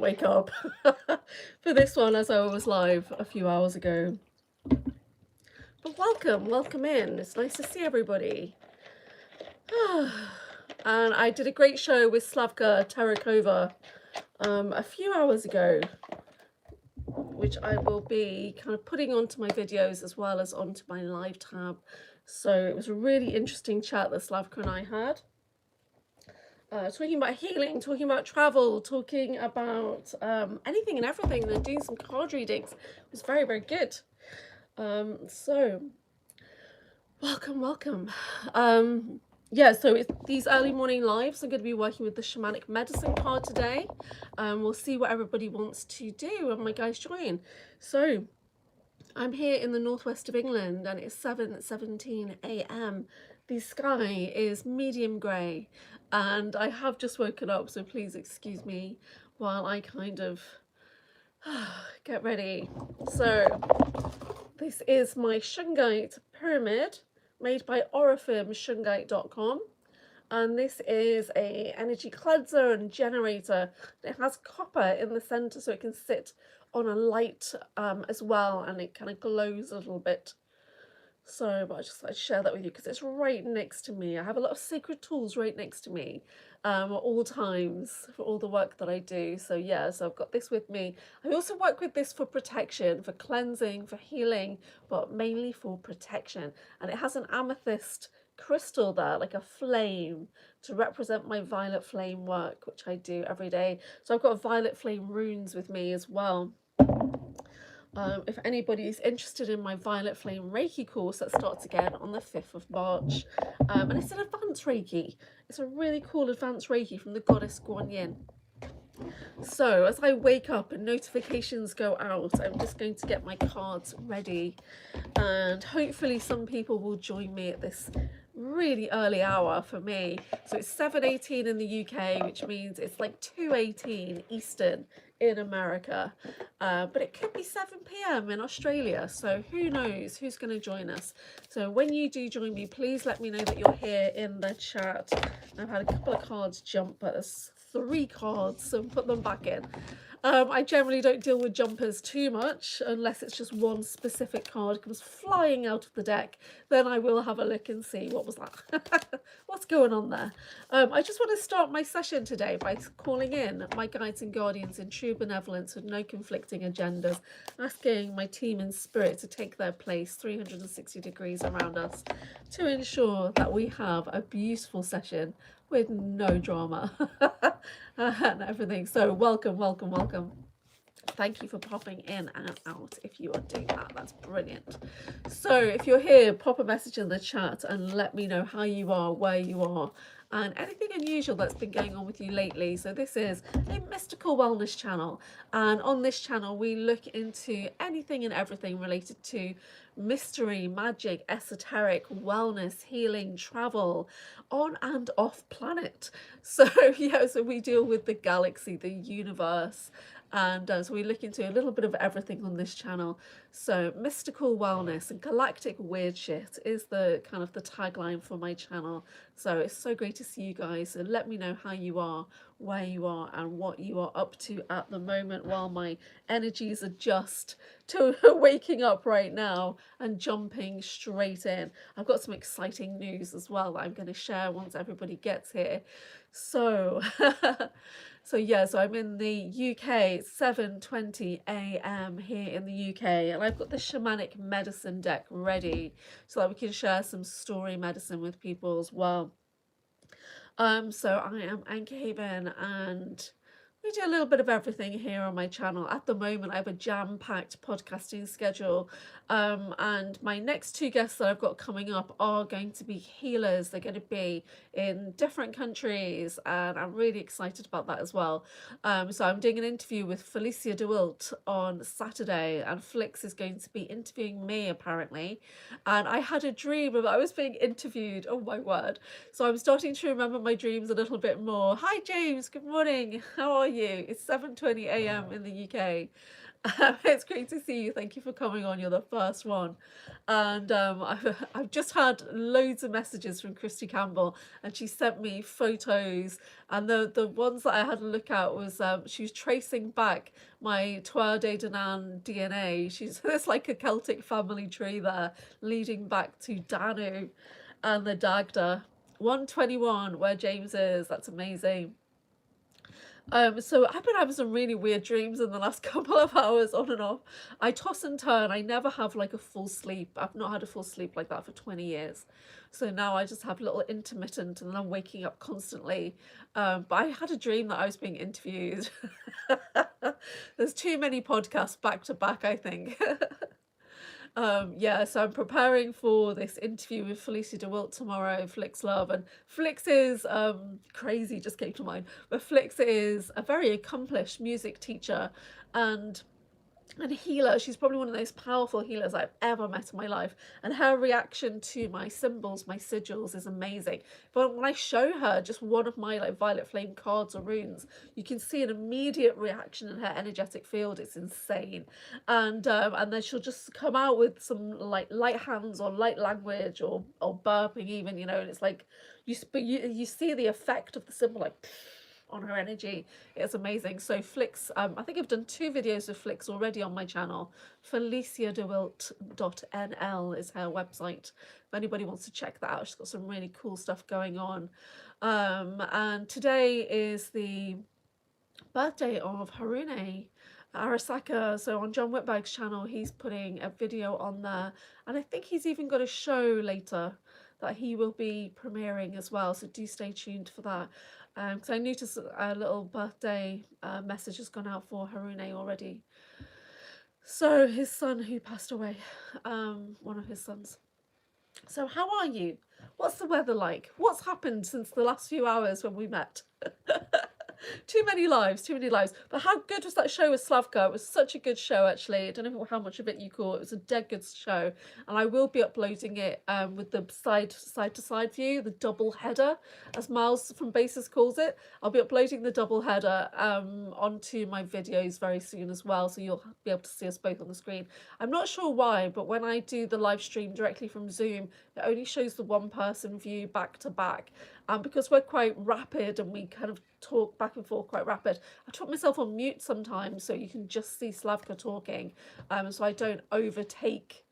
Wake up for this one, as I was live a few hours ago. But welcome in. It's nice to see everybody. And I did a great show with Slavka Tarakova a few hours ago, which I will be kind of putting onto my videos as well as onto my live tab. So it was a really interesting chat that Slavka and I had. Talking about healing, talking about travel, talking about anything and everything, and then doing some card readings. It was very, very good. So welcome. Yeah, so it's these early morning lives. I'm going to be working with the shamanic medicine card today. We'll see what everybody wants to do when my guys join. So I'm here in the northwest of England and it's 7:17 a.m. The sky is medium grey and I have just woken up, so please excuse me while I kind of get ready. So this is my shungite pyramid made by orifimeshungite.com, and this is a energy cleanser and generator. It has copper in the center so it can sit on a light as well, and it kind of glows a little bit. So but I just thought I'd share that with you because it's right next to me. I have a lot of sacred tools right next to me at all times for all the work that I do. So yeah, so I've got this with me. I also work with this for protection, for cleansing, for healing, but mainly for protection. And it has an amethyst crystal there, like a flame, to represent my violet flame work, which I do every day. So I've got violet flame runes with me as well. If anybody is interested in my Violet Flame Reiki course, that starts again on the 5th of March. And it's an advanced Reiki. It's a really cool advanced Reiki from the goddess Guan Yin. So as I wake up and notifications go out, I'm just going to get my cards ready. And hopefully some people will join me at this really early hour for me. So it's 7:18 in the UK, which means it's like 2:18 Eastern in America, but it could be 7 p.m. in Australia, so who knows who's going to join us. So when you do join me, please let me know that you're here in the chat. I've had a couple of cards jump, but there's 3 cards, so put them back in. I generally don't deal with jumpers too much unless it's just one specific card comes flying out of the deck. Then I will have a look and see what was that. What's going on there? I just want to start my session today by calling in my guides and guardians in true benevolence with no conflicting agendas, asking my team in spirit to take their place 360 degrees around us to ensure that we have a beautiful session with no drama and everything. So welcome. Thank you for popping in and out if you are doing that. That's brilliant. So if you're here, pop a message in the chat and let me know how you are, where you are, and anything unusual that's been going on with you lately. So this is a mystical wellness channel, and on this channel we look into anything and everything related to mystery, magic, esoteric, wellness, healing, travel, on and off planet. So yeah, so we deal with the galaxy, the universe, and so we look into a little bit of everything on this channel. So mystical wellness and galactic weird shit is the kind of the tagline for my channel. So it's so great to see you guys, and let me know how you are, where you are, and what you are up to at the moment while my energies adjust to waking up right now and jumping straight in. I've got some exciting news as well that I'm going to share once everybody gets here. So so yeah, so I'm in the UK, 7:20 a.m. here in the UK, and I've got the shamanic medicine deck ready so that we can share some story medicine with people as well. So I am AnchorHaven, and we do a little bit of everything here on my channel. At the moment, I have a jam-packed podcasting schedule, and my next 2 guests that I've got coming up are going to be healers. They're going to be in different countries, and I'm really excited about that as well. So I'm doing an interview with Felicia DeWilt on Saturday, and Flix is going to be interviewing me apparently. And I had a dream of I was being interviewed. Oh my word! So I'm starting to remember my dreams a little bit more. Hi James, good morning. How are you? It's 7:20 a.m. in the UK. It's great to see you. Thank you for coming on. You're the first one. And I've just had loads of messages from Christy Campbell, and she sent me photos. And the ones that I had a look at was she was tracing back my Tuatha De Danann DNA. There's like a Celtic family tree there leading back to Danu and the Dagda. 121, where James is. That's amazing. So I've been having some really weird dreams in the last couple of hours, on and off. I toss and turn. I never have like a full sleep. I've not had a full sleep like that for 20 years. So now I just have little intermittent, and then I'm waking up constantly. But I had a dream that I was being interviewed. There's too many podcasts back to back, I think. Yeah, so I'm preparing for this interview with Felicia DeWilt tomorrow, Flix Love. And Flix is crazy, just came to mind. But Flix is a very accomplished music teacher and healer. She's probably one of the most powerful healers I've ever met in my life, and her reaction to my symbols, my sigils, is amazing. But when I show her just one of my like violet flame cards or runes, you can see an immediate reaction in her energetic field. It's insane. And then she'll just come out with some like light hands or light language or burping even, you know, and it's like you see the effect of the symbol like on her energy. It's amazing. So Flix, I think I've done 2 videos of Flix already on my channel. FeliciaDeWilt.nl is her website if anybody wants to check that out. She's got some really cool stuff going on. And today is the birthday of Harune Arasaka. So on John Whitberg's channel, he's putting a video on there, and I think he's even got a show later that he will be premiering as well, so do stay tuned for that. Because I noticed a little birthday message has gone out for Harune already. So his son who passed away, one of his sons. So how are you? What's the weather like? What's happened since the last few hours when we met? Too many lives. But how good was that show with Slavka? It was such a good show, actually. I don't know how much of it you caught. It was a dead good show, and I will be uploading it with the side to side view, the double header, as Miles from Basis calls it. I'll be uploading the double header onto my videos very soon as well, so you'll be able to see us both on the screen. I'm not sure why, but when I do the live stream directly from Zoom, it only shows the one person view back to back. Because we're quite rapid and we kind of talk back and forth quite rapid, I put myself on mute sometimes so you can just see Slavka talking, so I don't overtake.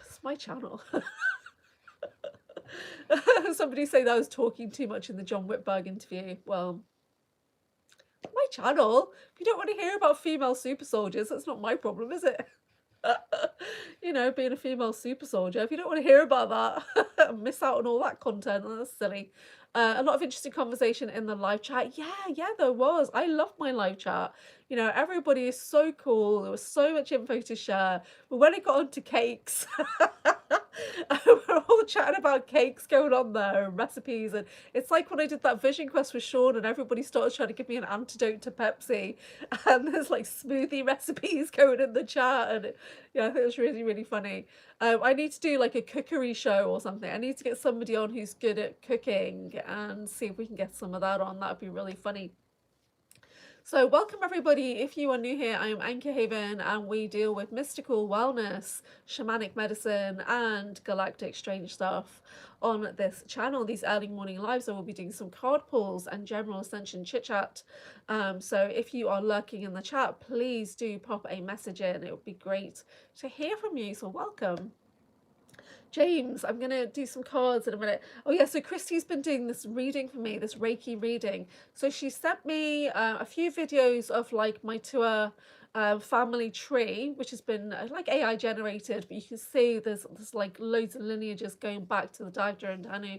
It's my channel. Somebody say that I was talking too much in the John Whitberg interview. Well, my channel. If you don't want to hear about female super soldiers, that's not my problem, is it? You know, being a female super soldier, if you don't want to hear about that miss out on all that content, that's silly. A lot of interesting conversation in the live chat. Yeah, there was. I love my live chat. You know, everybody is so cool. There was so much info to share. But when it got onto cakes, we're all chatting about cakes going on there and recipes. And it's like when I did that vision quest with Sean and everybody started trying to give me an antidote to Pepsi. And there's like smoothie recipes going in the chat. And yeah, I think it was really, really funny. I need to do like a cookery show or something. I need to get somebody on who's good at cooking and see if we can get some of that on. That would be really funny. So welcome everybody. If you are new here, I am AnchorHaven, and we deal with mystical wellness, shamanic medicine, and galactic strange stuff on this channel. These early morning lives, I will be doing some card pulls and general ascension chit chat. So if you are lurking in the chat, please do pop a message in. It would be great to hear from you. So welcome. James, I'm going to do some cards in a minute. Oh yeah, so Christy's been doing this reading for me, this Reiki reading. So she sent me a few videos of like my tour family tree, which has been like AI generated, but you can see there's like loads of lineages going back to the Dagda and Danu.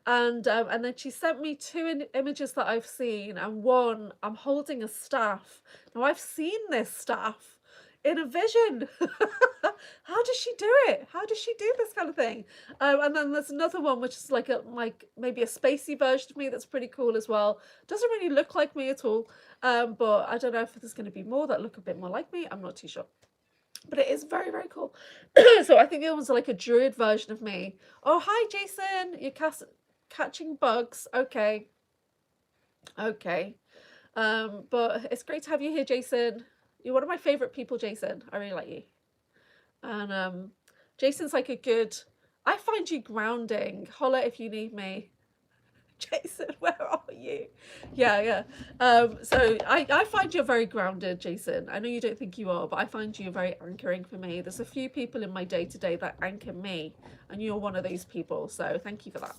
And then she sent me 2 images that I've seen, and one, I'm holding a staff. Now I've seen this staff in a vision. How does she do it? How does she do this kind of thing? And then there's another one which is like maybe a spacey version of me that's pretty cool as well. Doesn't really look like me at all, but I don't know if there's going to be more that look a bit more like me. I'm not too sure, but it is very, very cool. So I think the other ones are like a druid version of me. Oh, hi Jason, you're catching bugs. Okay. But it's great to have you here, Jason. You're one of my favorite people, Jason. I really like you. And Jason's like a good, I find you grounding. Holler if you need me. Jason, where are you? Yeah. So I find you're very grounded, Jason. I know you don't think you are, but I find you very anchoring for me. There's a few people in my day-to-day that anchor me, and you're one of those people. So thank you for that.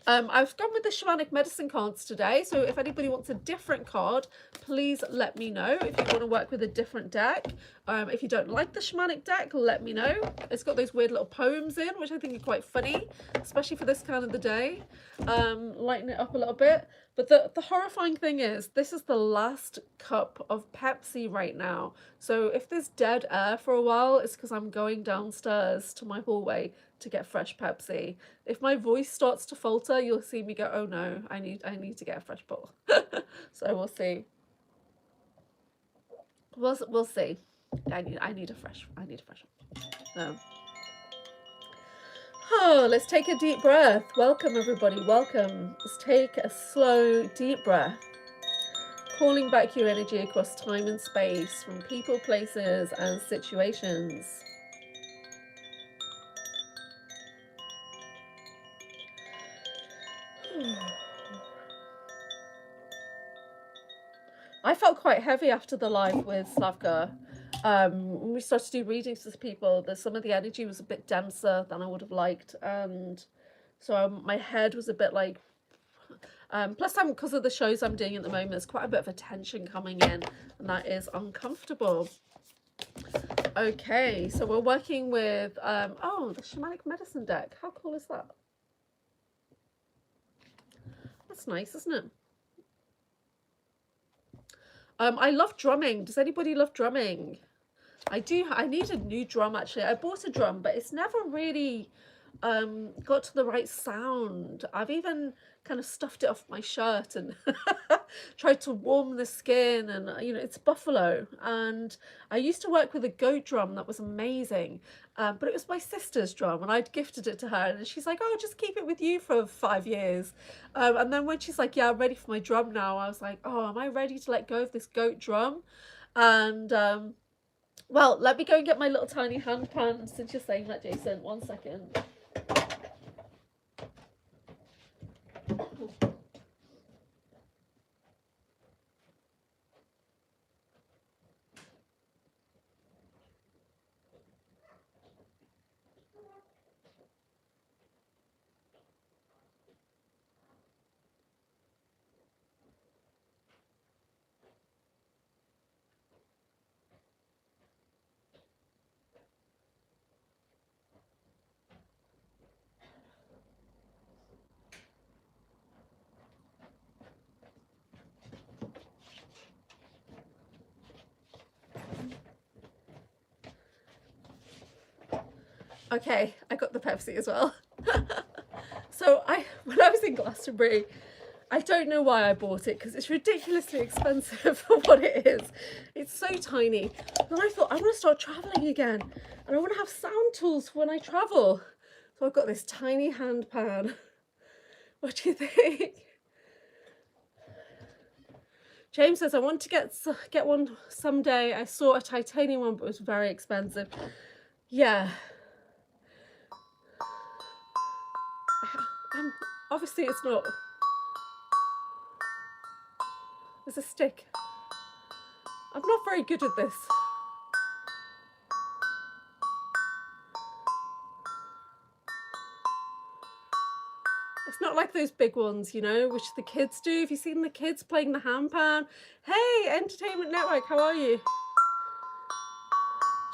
I've gone with the shamanic medicine cards today, so if anybody wants a different card, please let me know. If you want to work with a different deck, if you don't like the shamanic deck, let me know. It's got those weird little poems in, which I think are quite funny, especially for this kind of the day. Lighten it up a little bit. But the horrifying thing is, this is the last cup of Pepsi right now. So if there's dead air for a while, it's because I'm going downstairs to my hallway to get fresh Pepsi. If my voice starts to falter, you'll see me go, oh no, I need to get a fresh bottle. So we'll see. We'll see. I need a fresh one. Oh, let's take a deep breath. Welcome everybody, welcome. Let's take a slow, deep breath. Calling back your energy across time and space from people, places, and situations. I felt quite heavy after the live with Slavka. When we started to do readings with people, some of the energy was a bit denser than I would have liked, and so my head was a bit like, plus because of the shows I'm doing at the moment, there's quite a bit of a tension coming in, and that is uncomfortable. Okay, so we're working with oh, the shamanic medicine deck. How cool is that? That's nice, isn't it? I love drumming. Does anybody love drumming? I do. I need a new drum, actually. I bought a drum, but it's never really got to the right sound. I've even kind of stuffed it off my shirt and tried to warm the skin, and you know, it's buffalo. And I used to work with a goat drum that was amazing, but it was my sister's drum, and I'd gifted it to her, and she's like, oh, just keep it with you for 5 years. And then when she's like, yeah, I'm ready for my drum now, I was like, oh, am I ready to let go of this goat drum? And well, let me go and get my little tiny hand pan since you're saying that, Jason. 1 second. Okay, I got the Pepsi as well. So when I was in Glastonbury, I don't know why I bought it, because it's ridiculously expensive for what it is. It's so tiny. And I thought, I want to start traveling again, and I want to have sound tools when I travel. So I've got this tiny hand pan. What do you think? James says, I want to get one someday. I saw a titanium one, but it was very expensive. Yeah. Obviously it's not. There's a stick. I'm not very good at this. It's not like those big ones, you know, which the kids do. Have you seen the kids playing the handpan? Hey, Entertainment Network, how are you?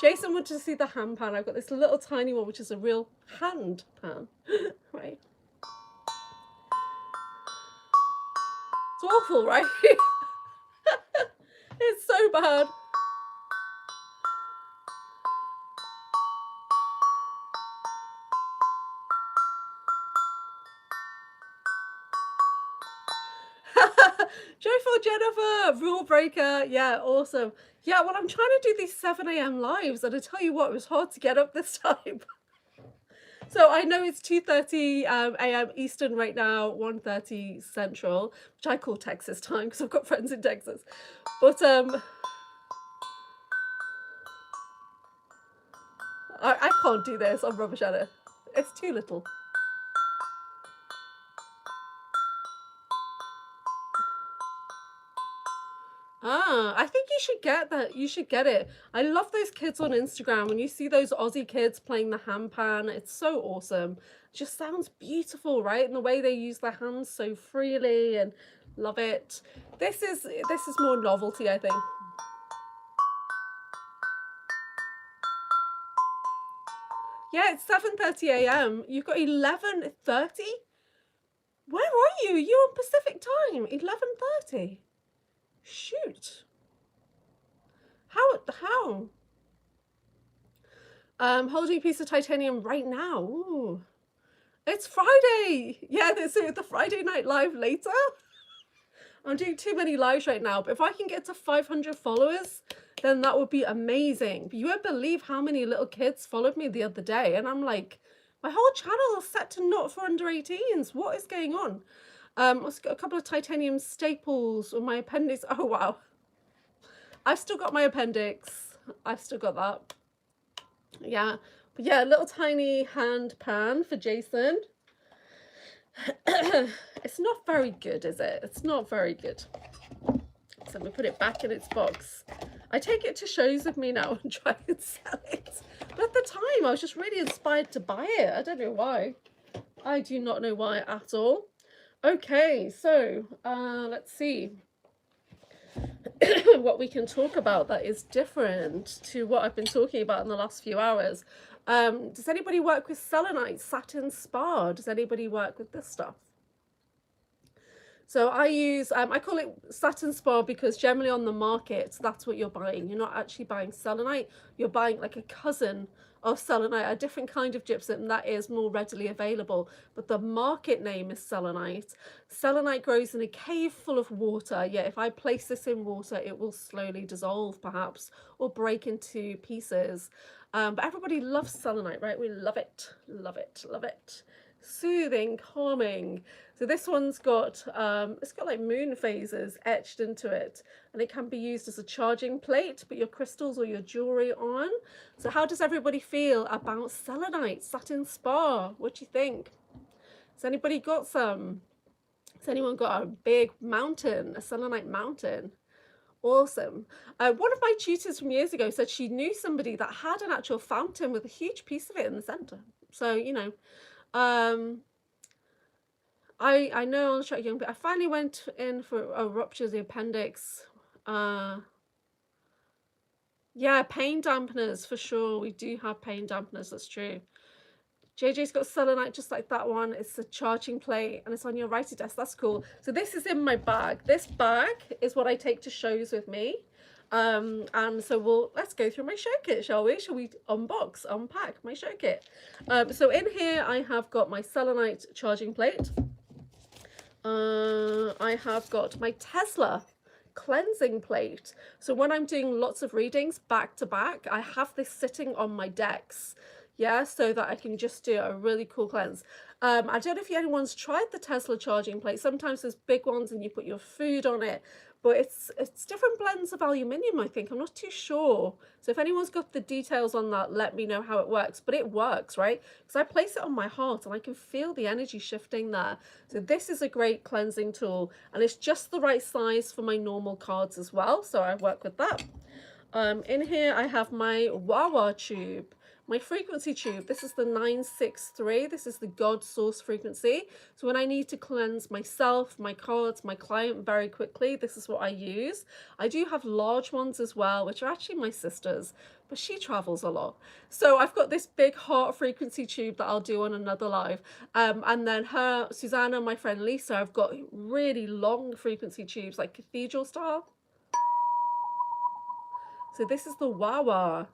Jason wanted to see the handpan. I've got this little tiny one, which is a real hand pan. Right. It's awful, right? It's so bad. Joyful Jennifer, rule breaker. Yeah, awesome. Yeah, well, I'm trying to do these 7 a.m. lives, and I tell you what, it was hard to get up this time. So I know it's 2:30 a.m. Eastern right now, 1:30 Central, which I call Texas time because I've got friends in Texas. But I can't do this. I'm rubbish at it. It's too little. Ah, I think you should get that. You should get it. I love those kids on Instagram. When you see those Aussie kids playing the handpan, it's so awesome. It just sounds beautiful, right? And the way they use their hands so freely, and love it. This is more novelty, I think. Yeah, it's 7:30 a.m. You've got 11:30. Where are you? You're on Pacific time. 11:30. Shoot. How? Holding a piece of titanium right now. Ooh. It's Friday. Yeah, this is the Friday night live later. I'm doing too many lives right now, but if I can get to 500 followers, then that would be amazing. But you won't believe how many little kids followed me the other day, and I'm like, my whole channel is set to not for under 18s. What is going on? I've got a couple of titanium staples on my appendix. Oh wow, I've still got my appendix. I've still got that. Yeah, but yeah, a little tiny hand pan for Jason. It's not very good, is it? It's not very good. So I'm gonna put it back in its box. I take it to shows with me now and try and sell it. But at the time, I was just really inspired to buy it. I don't know why. I do not know why at all. Okay, so let's see what we can talk about that is different to what I've been talking about in the last few hours. Does anybody work with selenite, satin spa? Does anybody work with this stuff? So I use, I call it satin spa because generally on the market, that's what you're buying. You're not actually buying selenite. You're buying like a cousin of selenite, a different kind of gypsum that is more readily available. But the market name is selenite. Selenite grows in a cave full of water. Yeah, if I place this in water, it will slowly dissolve perhaps or break into pieces. But everybody loves selenite, right? We love it, love it, love it. Soothing, calming. So this one's got it's got like moon phases etched into it, and it can be used as a charging plate, put your crystals or your jewelry on. So how does everybody feel about selenite, satin spa? What do you think? Has anybody got some? Has anyone got a big mountain, a selenite mountain? Awesome. One of my tutors from years ago said she knew somebody that had an actual fountain with a huge piece of it in the center. So, you know, I know on track young, but I finally went in for a rupture of the appendix. Yeah, pain dampeners for sure. We do have pain dampeners. That's true. JJ's got selenite just like that one. It's a charging plate and it's on your writing desk. That's cool. So this is in my bag. This bag is what I take to shows with me. And so let's go through my show kit, shall we? Shall we unpack my show kit? So in here I have got my selenite charging plate. I have got my Tesla cleansing plate. So when I'm doing lots of readings back to back, I have this sitting on my decks. Yeah, so that I can just do a really cool cleanse. I don't know if anyone's tried the Tesla charging plate. Sometimes there's big ones and you put your food on it, but it's different blends of aluminium, I think. I'm not too sure. So if anyone's got the details on that, let me know how it works. But it works, right? Because I place it on my heart and I can feel the energy shifting there. So this is a great cleansing tool, and it's just the right size for my normal cards as well. So I work with that. In here I have my Wawa tube. My frequency tube, this is the 963. This is the God source frequency. So when I need to cleanse myself, my cards, my client very quickly, this is what I use. I do have large ones as well, which are actually my sister's, but she travels a lot. So I've got this big heart frequency tube that I'll do on another live. And then Susanna, my friend Lisa, I've got really long frequency tubes, like cathedral style. So this is the Wawa.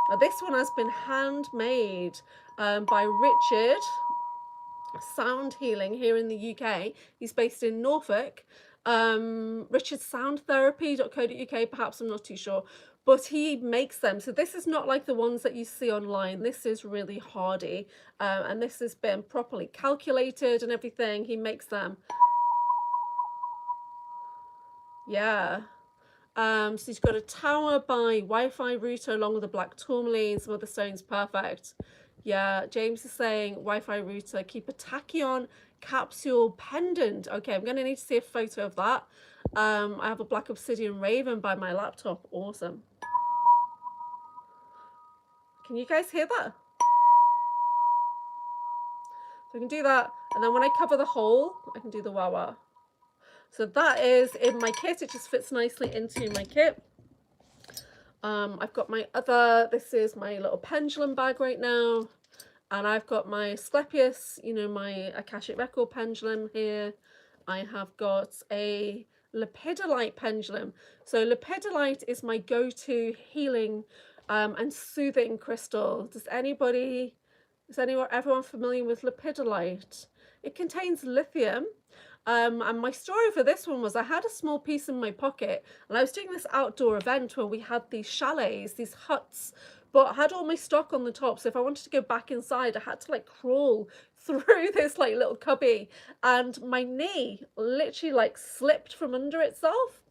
Now this one has been handmade by Richard Sound Healing here in the UK. He's based in Norfolk. richardsoundtherapy.co.uk, perhaps, I'm not too sure, but he makes them. So this is not like the ones that you see online. This is really hardy, and this has been properly calculated and everything. He makes them. Yeah. So he's got a tower by Wi-Fi router along with a black tourmaline, some other stones, perfect. Yeah, James is saying Wi-Fi router, keep a tachyon capsule pendant. Okay, I'm going to need to see a photo of that. I have a black obsidian raven by my laptop. Awesome. Can you guys hear that? So I can do that, and then when I cover the hole, I can do the wah-wah. So that is in my kit. It just fits nicely into my kit. I've got my other, this is my little pendulum bag right now. And I've got my Asclepius, you know, my Akashic Record pendulum here. I have got a lepidolite pendulum. So lepidolite is my go-to healing and soothing crystal. Everyone familiar with lepidolite? It contains lithium. And my story for this one was I had a small piece in my pocket, and I was doing this outdoor event where we had these chalets, these huts, but I had all my stock on the top. So if I wanted to go back inside, I had to like crawl through this like little cubby, and my knee literally like slipped from under itself.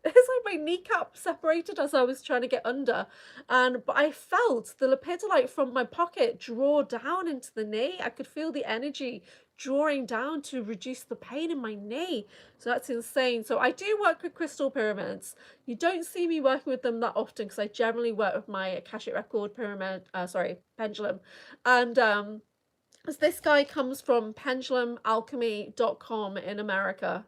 It's like my kneecap separated as I was trying to get under, but I felt the lepidolite from my pocket draw down into the knee. I could feel the energy drawing down to reduce the pain in my knee. So that's insane. So I do work with crystal pyramids. You don't see me working with them that often because I generally work with my Akashic Record pendulum. And as this guy comes from pendulumalchemy.com in America.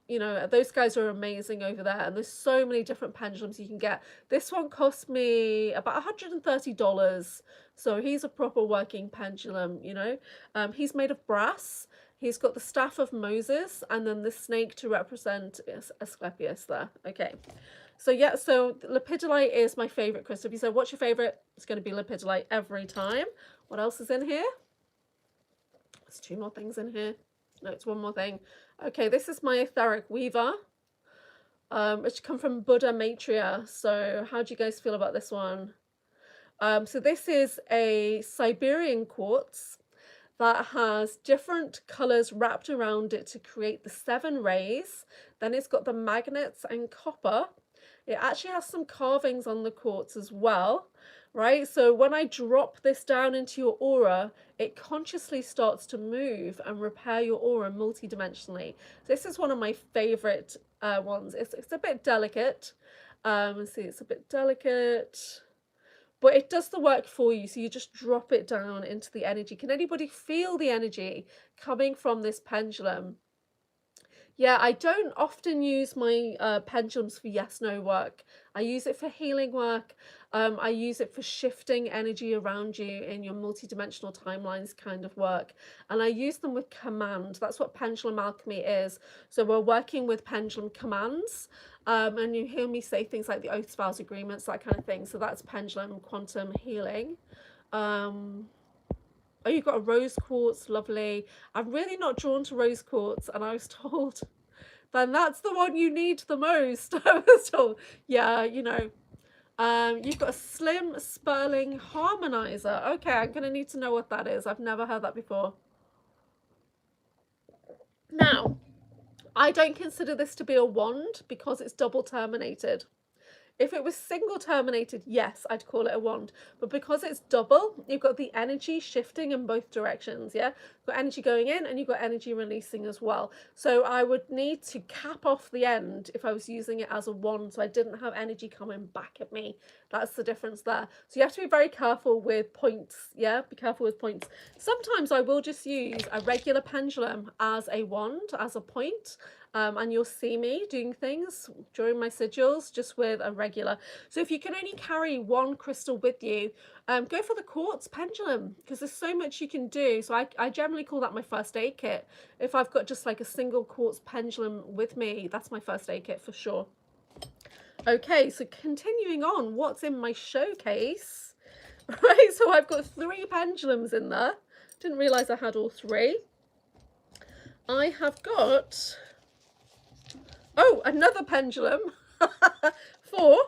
You know, those guys are amazing over there, and there's so many different pendulums you can get. This one cost me about $130, so he's a proper working pendulum, you know. He's made of brass. He's got the staff of Moses and then the snake to represent Asclepius there. Okay, so yeah, so lepidolite is my favorite crystal. If you said what's your favorite, it's going to be lepidolite every time. What else is in here? There's two more things in here. No, it's one more thing. Okay, this is my etheric weaver, which come from Buddha Maitreya. So how do you guys feel about this one? So this is a Siberian quartz that has different colors wrapped around it to create the 7 rays. Then it's got the magnets and copper. It actually has some carvings on the quartz as well, right? So when I drop this down into your aura, it consciously starts to move and repair your aura multidimensionally. This is one of my favorite ones. It's a bit delicate. Let's see, it's a bit delicate, but it does the work for you. So you just drop it down into the energy. Can anybody feel the energy coming from this pendulum? Yeah, I don't often use my pendulums for yes-no work. I use it for healing work. I use it for shifting energy around you in your multidimensional timelines kind of work. And I use them with command. That's what pendulum alchemy is. So we're working with pendulum commands. And you hear me say things like the oaths, vows, agreements, that kind of thing. So that's pendulum quantum healing. Oh, you've got a rose quartz, lovely. I'm really not drawn to rose quartz, and I was told, then that's the one you need the most. I was told, yeah, you know. You've got a slim Sperling harmonizer. Okay, I'm going to need to know what that is. I've never heard that before. Now, I don't consider this to be a wand because it's double terminated. If it was single terminated, yes, I'd call it a wand. But because it's double, you've got the energy shifting in both directions, yeah? You've got energy going in and you've got energy releasing as well. So I would need to cap off the end if I was using it as a wand, so I didn't have energy coming back at me. That's the difference there. So you have to be very careful with points, yeah? Be careful with points. Sometimes I will just use a regular pendulum as a wand, as a point. And you'll see me doing things during my sigils just with a regular. So if you can only carry one crystal with you, go for the quartz pendulum because there's so much you can do. So I generally call that my first aid kit. If I've got just like a single quartz pendulum with me, that's my first aid kit for sure. Okay, so continuing on, what's in my showcase? Right, so I've got 3 pendulums in there. Didn't realize I had all 3. I have got another pendulum. 4.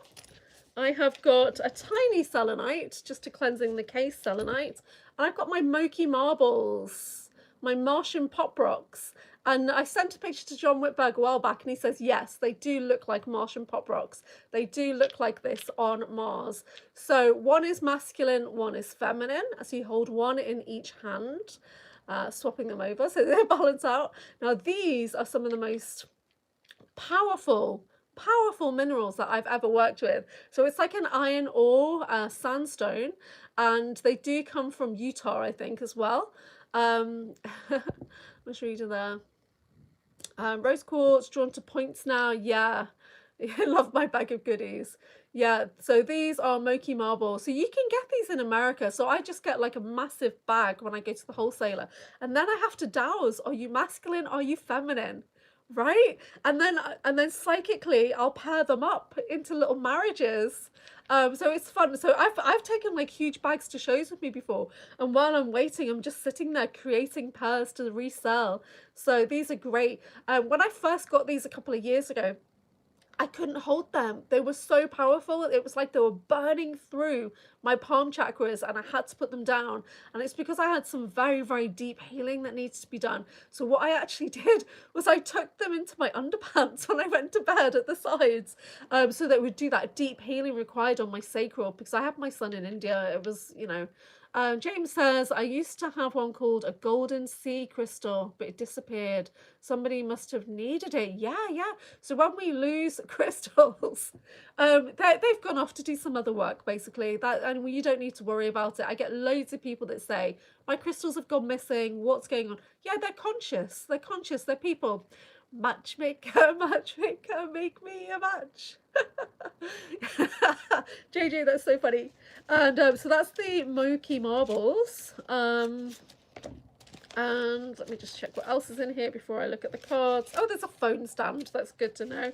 I have got a tiny selenite, just to cleansing the case selenite. And I've got my Moki marbles, my Martian pop rocks. And I sent a picture to John Whitberg a while back, and he says, yes, they do look like Martian pop rocks. They do look like this on Mars. So one is masculine, one is feminine. So you hold one in each hand, swapping them over so they balance out. Now, these are some of the most powerful minerals that I've ever worked with. So it's like an iron ore sandstone, and they do come from Utah, I think, as well. Let's read it there. Rose quartz drawn to points now. Yeah, I love my bag of goodies. Yeah, so these are Moki marble. So you can get these in America. So I just get like a massive bag when I go to the wholesaler, and then I have to douse, are you masculine, are you feminine? Right? And then psychically I'll pair them up into little marriages. So it's fun. So I've taken like huge bags to shows with me before, and while I'm waiting, I'm just sitting there creating pairs to resell. So these are great. When I first got these a couple of years ago, I couldn't hold them. They were so powerful. It was like they were burning through my palm chakras, and I had to put them down. And it's because I had some very, very deep healing that needs to be done. So what I actually did was I tucked them into my underpants when I went to bed at the sides, so that it would do that deep healing required on my sacral, because I had my son in India. It was, you know, James says, I used to have one called a golden sea crystal, but it disappeared. Somebody must have needed it. Yeah. So when we lose crystals, they've gone off to do some other work, basically. And you don't need to worry about it. I get loads of people that say, my crystals have gone missing. What's going on? Yeah, they're conscious. They're conscious. They're people. Matchmaker, make me a match. JJ, that's so funny. And so that's the Moki marbles. And let me just check what else is in here before I look at the cards. Oh, there's a phone stand. That's good to know.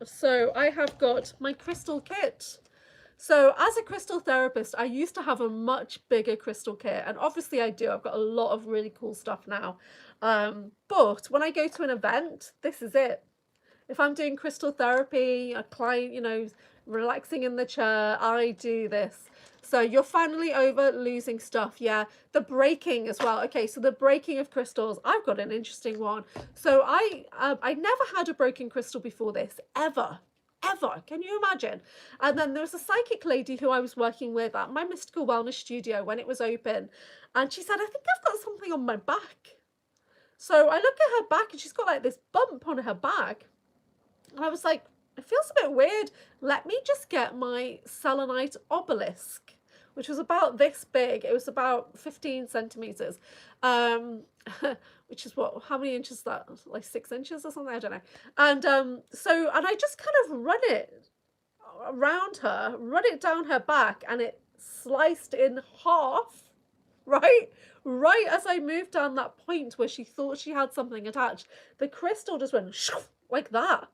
So I have got my crystal kit. So as a crystal therapist, I used to have a much bigger crystal kit, and obviously I do. I've got a lot of really cool stuff now. But when I go to an event, this is it. If I'm doing crystal therapy, a client, you know, relaxing in the chair, I do this. So you're finally over losing stuff. Yeah, the breaking as well. Okay, so the breaking of crystals. I've got an interesting one. So I never had a broken crystal before this, ever. Can you imagine? And then there was a psychic lady who I was working with at my Mystical Wellness studio when it was open, and she said, I think I've got something on my back. So I look at her back, and she's got like this bump on her back, and I was like, it feels a bit weird. Let me just get my selenite obelisk, which was about this big. It was about 15 centimeters, which is what, how many inches is that? Like 6 inches or something? I don't know. And and I just kind of run it around her, run it down her back, and it sliced in half, right? Right as I moved down that point where she thought she had something attached, the crystal just went like that.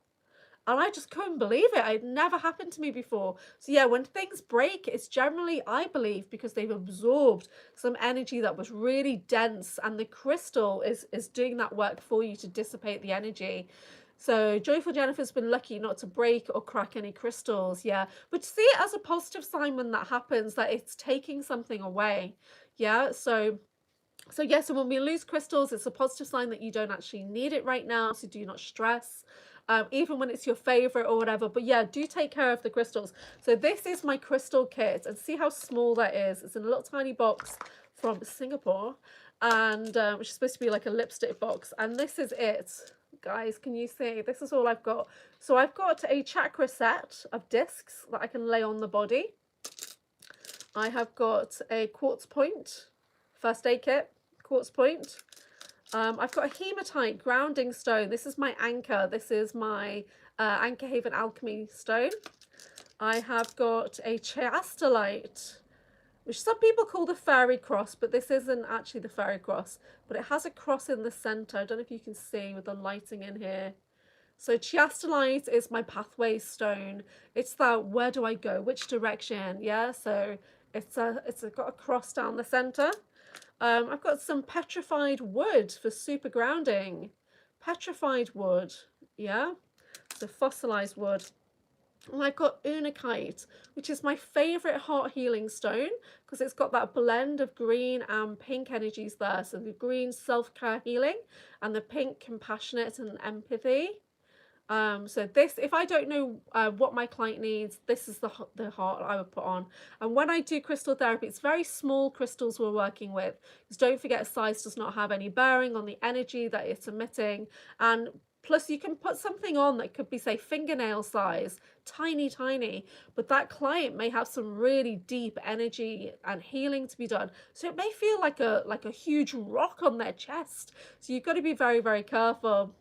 And I just couldn't believe it. It never happened to me before. So yeah, when things break, it's generally, I believe, because they've absorbed some energy that was really dense, and the crystal is doing that work for you to dissipate the energy. So Joyful Jennifer's been lucky not to break or crack any crystals, yeah. But see it as a positive sign when that happens, that it's taking something away, yeah. So yeah, so when we lose crystals, it's a positive sign that you don't actually need it right now, so do not stress. Even when it's your favorite or whatever. But yeah, do take care of the crystals. So this is my crystal kit, and see how small that is. It's in a little tiny box from Singapore, and which is supposed to be like a lipstick box. And this is it, guys. Can you see? This is all I've got. So I've got a chakra set of discs that I can lay on the body. I have got a quartz point, first aid kit, quartz point. I've got a hematite grounding stone. This is my anchor. This is my AnchorHaven alchemy stone. I have got a chiastolite, which some people call the fairy cross, but this isn't actually the fairy cross, but it has a cross in the center. I don't know if you can see with the lighting in here. So chiastolite is my pathway stone. It's that, where do I go? Which direction? Yeah, so it's got a cross down the center. I've got some petrified wood for super grounding. petrified wood, yeah, so fossilized wood. And I've got unakite, which is my favorite heart healing stone because it's got that blend of green and pink energies there. So the green self-care healing and the pink compassionate and empathy. So this, if I don't know what my client needs, this is the heart I would put on. And when I do crystal therapy, it's very small crystals we're working with. Because don't forget, size does not have any bearing on the energy that it's emitting. And plus, you can put something on that could be, say, fingernail size, tiny, tiny. But that client may have some really deep energy and healing to be done. So it may feel like a huge rock on their chest. So you've got to be very, very careful.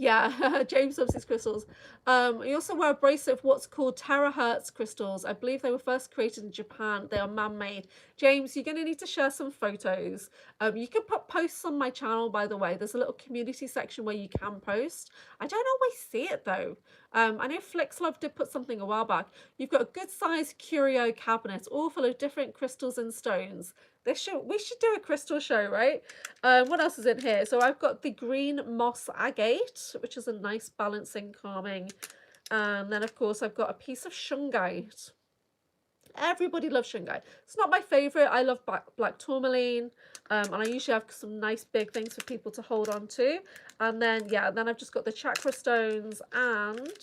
Yeah, James loves his crystals. You also wear a bracelet of what's called terahertz crystals. I believe they were first created in Japan. They are man-made. James, you're going to need to share some photos. You can put posts on my channel, by the way. There's a little community section where you can post. I don't always see it, though. I know Flixlove did put something a while back. You've got a good-sized curio cabinet, all full of different crystals and stones. We should do a crystal show, right? What else is in here? So I've got the green moss agate, which is a nice balancing, calming. And then, of course, I've got a piece of shungite. Everybody loves shungite. It's not my favorite. I love black tourmaline. And I usually have some nice big things for people to hold on to. And then, yeah, then I've just got the chakra stones, and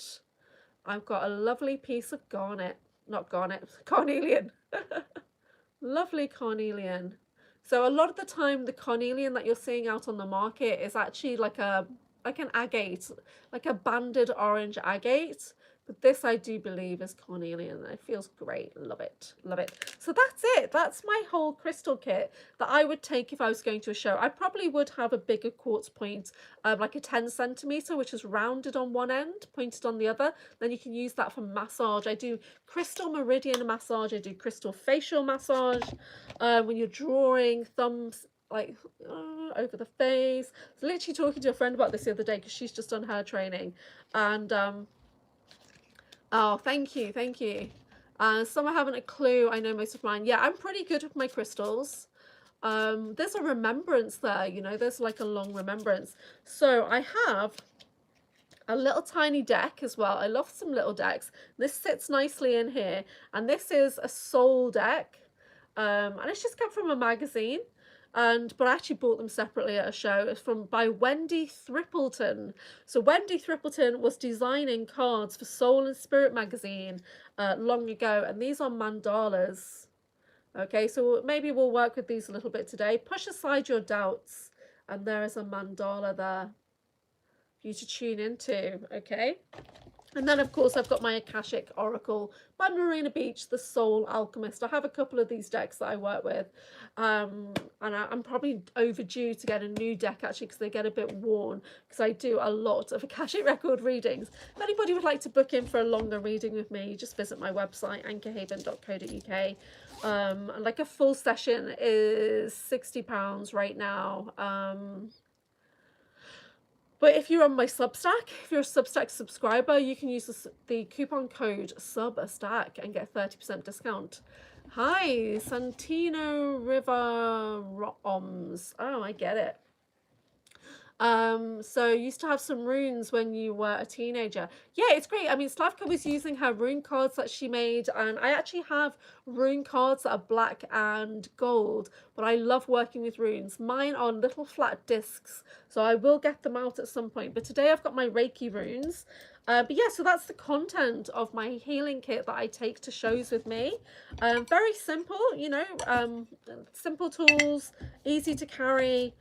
I've got a lovely piece of garnet. Not garnet, carnelian. Lovely carnelian. So a lot of the time, the carnelian that you're seeing out on the market is actually like an agate, like a banded orange agate. But this, I do believe, is carnelian. It feels great. Love it. Love it. So that's it. That's my whole crystal kit that I would take if I was going to a show. I probably would have a bigger quartz point, like a 10 centimeter, which is rounded on one end, pointed on the other. Then you can use that for massage. I do crystal meridian massage. I do crystal facial massage. When you're drawing thumbs, like over the face. I was literally talking to a friend about this the other day because she's just done her training. And oh, thank you, thank you. Some haven't a clue. I know most of mine. Yeah, I'm pretty good with my crystals. There's a remembrance there, you know, there's like a long remembrance. So I have a little tiny deck as well. I love some little decks. This sits nicely in here, and this is a soul deck. And it's just come from a magazine. But I actually bought them separately at a show. It's by Wendy Thrippleton. So Wendy Thrippleton was designing cards for Soul and Spirit magazine long ago, and these are mandalas. Okay, so maybe we'll work with these a little bit today. Push aside your doubts, and there is a mandala there for you to tune into. Okay. And then, of course, I've got my Akashic Oracle by Marina Beach, the Soul Alchemist. I have a couple of these decks that I work with. And I'm probably overdue to get a new deck, actually, because they get a bit worn, because I do a lot of Akashic Record readings. If anybody would like to book in for a longer reading with me, just visit my website, AnchorHaven.co.uk. And like a full session is £60 right now. But if you're on my Substack, if you're a Substack subscriber, you can use the coupon code SUBSTACK and get a 30% discount. Hi, Santino River Roms. Oh, I get it. So you used to have some runes when you were a teenager. Yeah, it's great. I mean, Slavka was using her rune cards that she made, and I actually have rune cards that are black and gold, but I love working with runes. Mine are little flat discs, so I will get them out at some point. But today I've got my Reiki runes. But yeah, so that's the content of my healing kit that I take to shows with me. Very simple, you know, simple tools, easy to carry.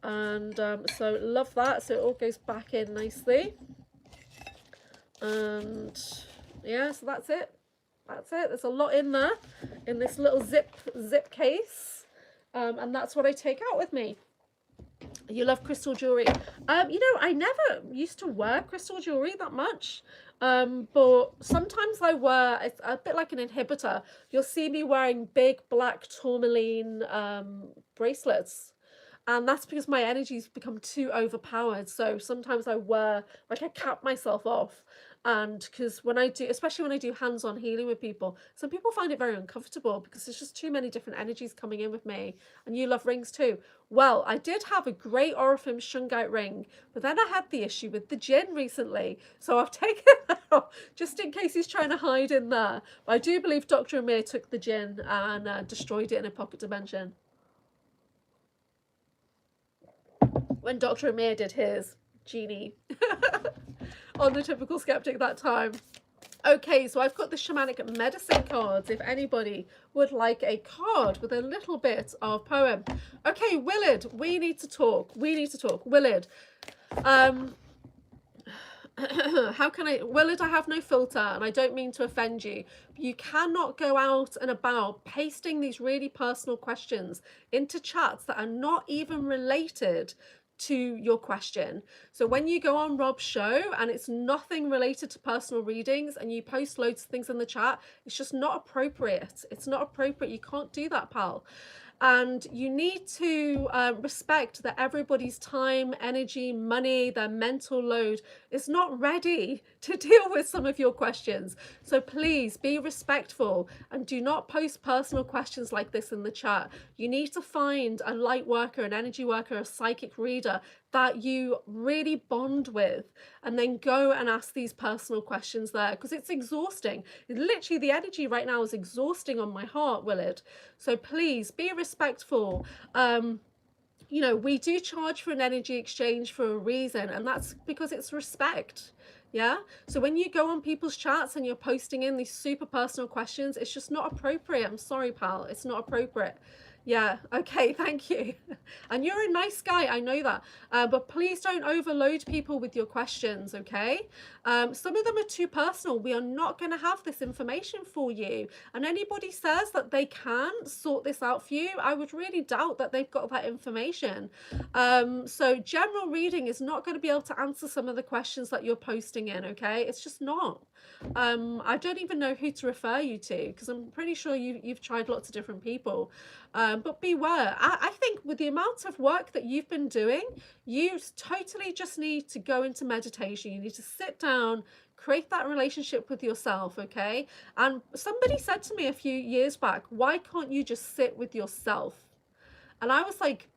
And so love that. So it all goes back in nicely. And yeah, so that's it. That's it. There's a lot in there in this little zip case. And that's what I take out with me. You love crystal jewelry. You know, I never used to wear crystal jewelry that much. But sometimes I wear, it's a bit like an inhibitor. You'll see me wearing big black tourmaline bracelets. And that's because my energy's become too overpowered. So sometimes I cap myself off. And because when I do, especially when I do hands-on healing with people, some people find it very uncomfortable because there's just too many different energies coming in with me. And you love rings too. Well, I did have a great Orifim shungite ring, but then I had the issue with the jinn recently. So I've taken that off just in case he's trying to hide in there. But I do believe Dr. Amir took the jinn and destroyed it in a pocket dimension. When Dr. Amir did his genie on the Typical Skeptic that time. Okay, so I've got the shamanic medicine cards if anybody would like a card with a little bit of poem. Okay, Willard, we need to talk. Willard, Willard, I have no filter and I don't mean to offend you. You cannot go out and about pasting these really personal questions into chats that are not even related to your question. So when you go on Rob's show and it's nothing related to personal readings and you post loads of things in the chat, it's just not appropriate. It's not appropriate. You can't do that, pal. And you need to respect that everybody's time, energy, money, their mental load is not ready to deal with some of your questions. So please be respectful and do not post personal questions like this in the chat. You need to find a light worker, an energy worker, a psychic reader that you really bond with, and then go and ask these personal questions there, because it's exhausting. Literally, the energy right now is exhausting on my heart, Willard. So please be respectful. You know, we do charge for an energy exchange for a reason, and that's because it's respect. Yeah. So when you go on people's chats and you're posting in these super personal questions, it's just not appropriate. I'm sorry, pal. It's not appropriate. Yeah, okay, thank you. And you're a nice guy, I know that. But please don't overload people with your questions, okay? Some of them are too personal. We are not going to have this information for you. And anybody says that they can sort this out for you, I would really doubt that they've got that information. So general reading is not going to be able to answer some of the questions that you're posting in, okay? It's just not. I don't even know who to refer you to, because I'm pretty sure you've tried lots of different people. But beware. I think with the amount of work that you've been doing, you totally just need to go into meditation. You need to sit down, create that relationship with yourself, okay? And somebody said to me a few years back, why can't you just sit with yourself? And I was like,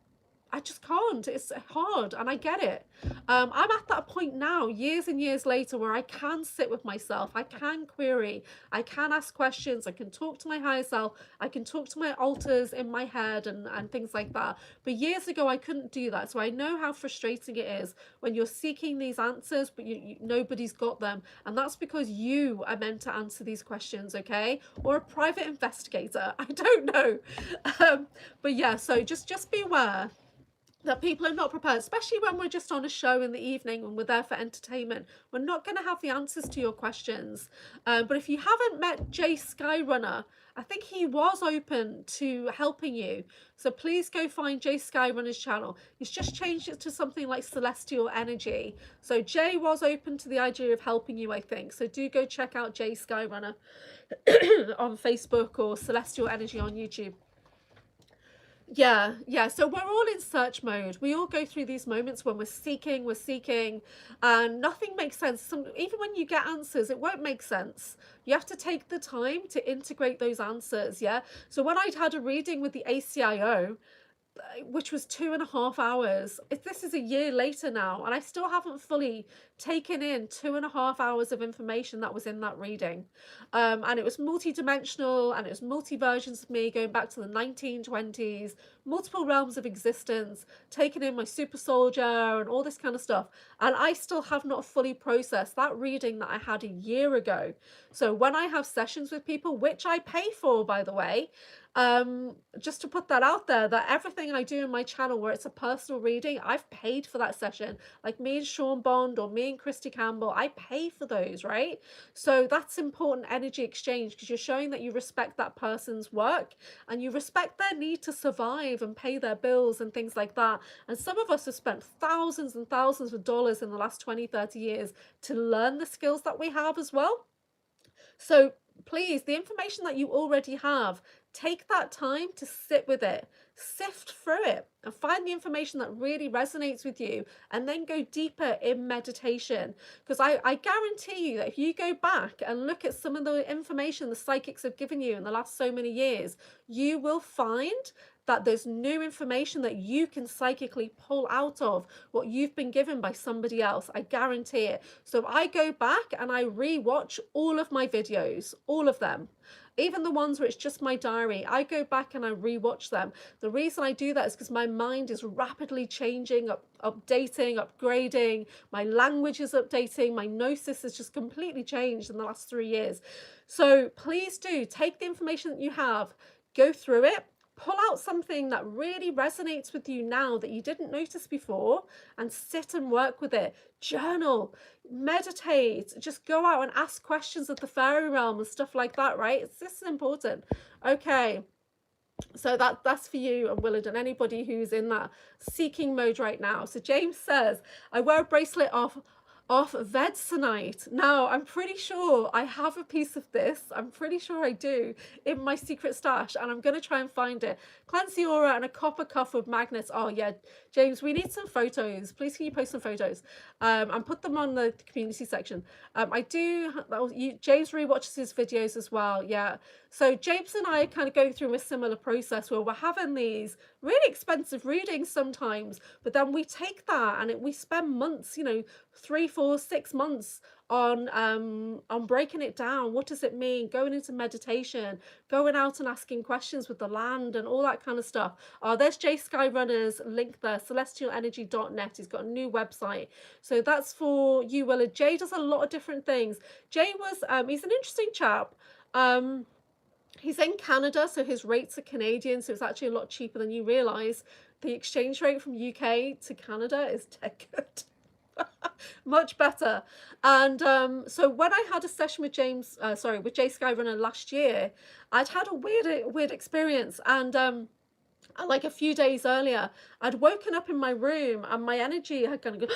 I just can't. It's hard, and I get it. I'm at that point now, years and years later, where I can sit with myself. I can query. I can ask questions. I can talk to my higher self. I can talk to my alters in my head and things like that. But years ago, I couldn't do that. So I know how frustrating it is when you're seeking these answers, but nobody's got them. And that's because you are meant to answer these questions, okay? Or a private investigator. I don't know. But yeah, so just beware that people are not prepared, especially when we're just on a show in the evening and we're there for entertainment. We're not going to have the answers to your questions. But if you haven't met Jay Skyrunner, I think he was open to helping you. So please go find Jay Skyrunner's channel. He's just changed it to something like Celestial Energy. So Jay was open to the idea of helping you, I think. So do go check out Jay Skyrunner on Facebook or Celestial Energy on YouTube. Yeah. So we're all in search mode. We all go through these moments when we're seeking, and nothing makes sense. Even when you get answers, it won't make sense. You have to take the time to integrate those answers, yeah? So when I'd had a reading with the ACIO, which was 2.5 hours. This is a year later now, and I still haven't fully taken in 2.5 hours of information that was in that reading. And it was multi-dimensional, and it was multi-versions of me going back to the 1920s, multiple realms of existence, taking in my super soldier and all this kind of stuff. And I still have not fully processed that reading that I had a year ago. So when I have sessions with people, which I pay for, by the way, just to put that out there, that everything I do in my channel where it's a personal reading, I've paid for that session. Like me and Sean Bond or me and Christy Campbell, I pay for those, right? So that's important energy exchange, because you're showing that you respect that person's work and you respect their need to survive and pay their bills and things like that. And some of us have spent thousands and thousands of dollars in the last 20-30 years to learn the skills that we have as well. So please, the information that you already have, take that time to sit with it, sift through it, and find the information that really resonates with you, and then go deeper in meditation. Because I guarantee you that if you go back and look at some of the information the psychics have given you in the last so many years, you will find that there's new information that you can psychically pull out of what you've been given by somebody else. I guarantee it. So I go back and I re-watch all of my videos, all of them. Even the ones where it's just my diary, I go back and I re-watch them. The reason I do that is because my mind is rapidly changing, updating, upgrading. My language is updating. My gnosis has just completely changed in the last 3 years. So please do take the information that you have, go through it, pull out something that really resonates with you now that you didn't notice before, and sit and work with it. Journal, meditate, just go out and ask questions of the fairy realm and stuff like that, right? This is important. Okay, so that's for you and Willard and anybody who's in that seeking mode right now. So James says, I wear a bracelet off Vedsanite. Now, I'm pretty sure I have a piece of this. I'm pretty sure I do in my secret stash, and I'm going to try and find it. Cleanse the aura and a copper cuff with magnets. Oh, yeah, James, we need some photos. Please, can you post some photos and put them on the community section? I do. James rewatches his videos as well. Yeah. So James and I are kind of going through a similar process where we're having these really expensive readings sometimes, but then we take that and we spend months, 3, 4, 6 months on breaking it down. What does it mean? Going into meditation, going out and asking questions with the land and all that kind of stuff. Oh, there's Jay Skyrunner's link there, celestialenergy.net. He's got a new website. So that's for you, Willard. Jay does a lot of different things. Jay was, he's an interesting chap. He's in Canada, so his rates are Canadian, so it's actually a lot cheaper than you realise. The exchange rate from UK to Canada is dead good. Much better. And so when I had a session with Jay Skyrunner last year, I'd had a weird experience, and like a few days earlier, I'd woken up in my room and my energy had kind of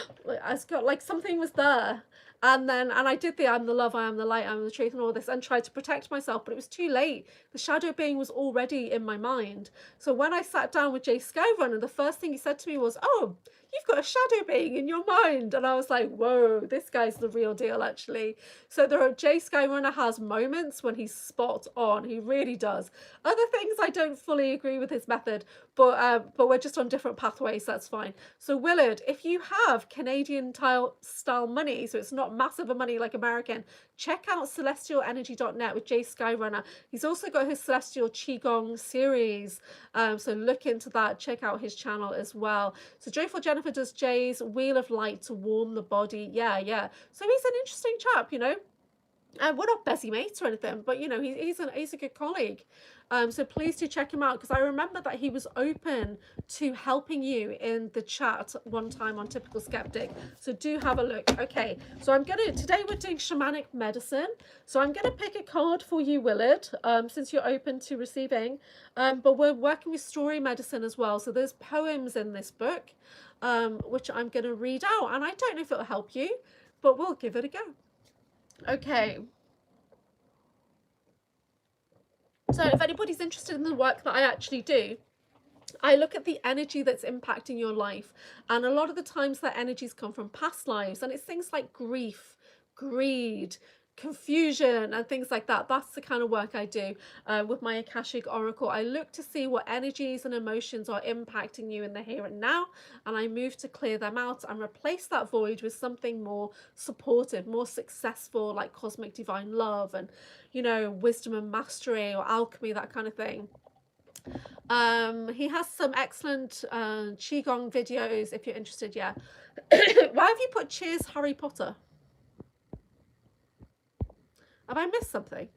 got like something was there. And I did the I'm the love, I am the light, I am the truth and all this, and tried to protect myself, but it was too late. The shadow being was already in my mind. So when I sat down with Jay Skyrunner, the first thing he said to me was, oh, you've got a shadow being in your mind. And I was like, whoa, this guy's the real deal, actually. So Jay Skyrunner has moments when he's spot on. He really does. Other things I don't fully agree with his method, but we're just on different pathways. That's fine. So Willard, if you have Canadian style money, so it's not massive of money like American, check out celestialenergy.net with Jay Skyrunner. He's also got his Celestial Qigong series. So look into that. Check out his channel as well. So Joyful Jennifer does Jay's Wheel of Light to warm the body. Yeah. So he's an interesting chap, we're not busy mates or anything, but he's a good colleague. So please do check him out, because I remember that he was open to helping you in the chat one time on Typical Skeptic. So do have a look. Okay, so today we're doing shamanic medicine. So I'm gonna pick a card for you, Willard, since you're open to receiving. But we're working with story medicine as well. So there's poems in this book, which I'm gonna read out, and I don't know if it'll help you, but we'll give it a go. Okay. So if anybody's interested in the work that I actually do, I look at the energy that's impacting your life. And a lot of the times that energies come from past lives. And it's things like grief, greed, confusion and things like that. That's the kind of work I do with my Akashic Oracle. I look to see what energies and emotions are impacting you in the here and now, and I move to clear them out and replace that void with something more supportive, more successful, like cosmic divine love and wisdom and mastery or alchemy, that kind of thing. He has some excellent Qigong videos if you're interested. Yeah. Why have you put Cheers Harry Potter? Have I missed something?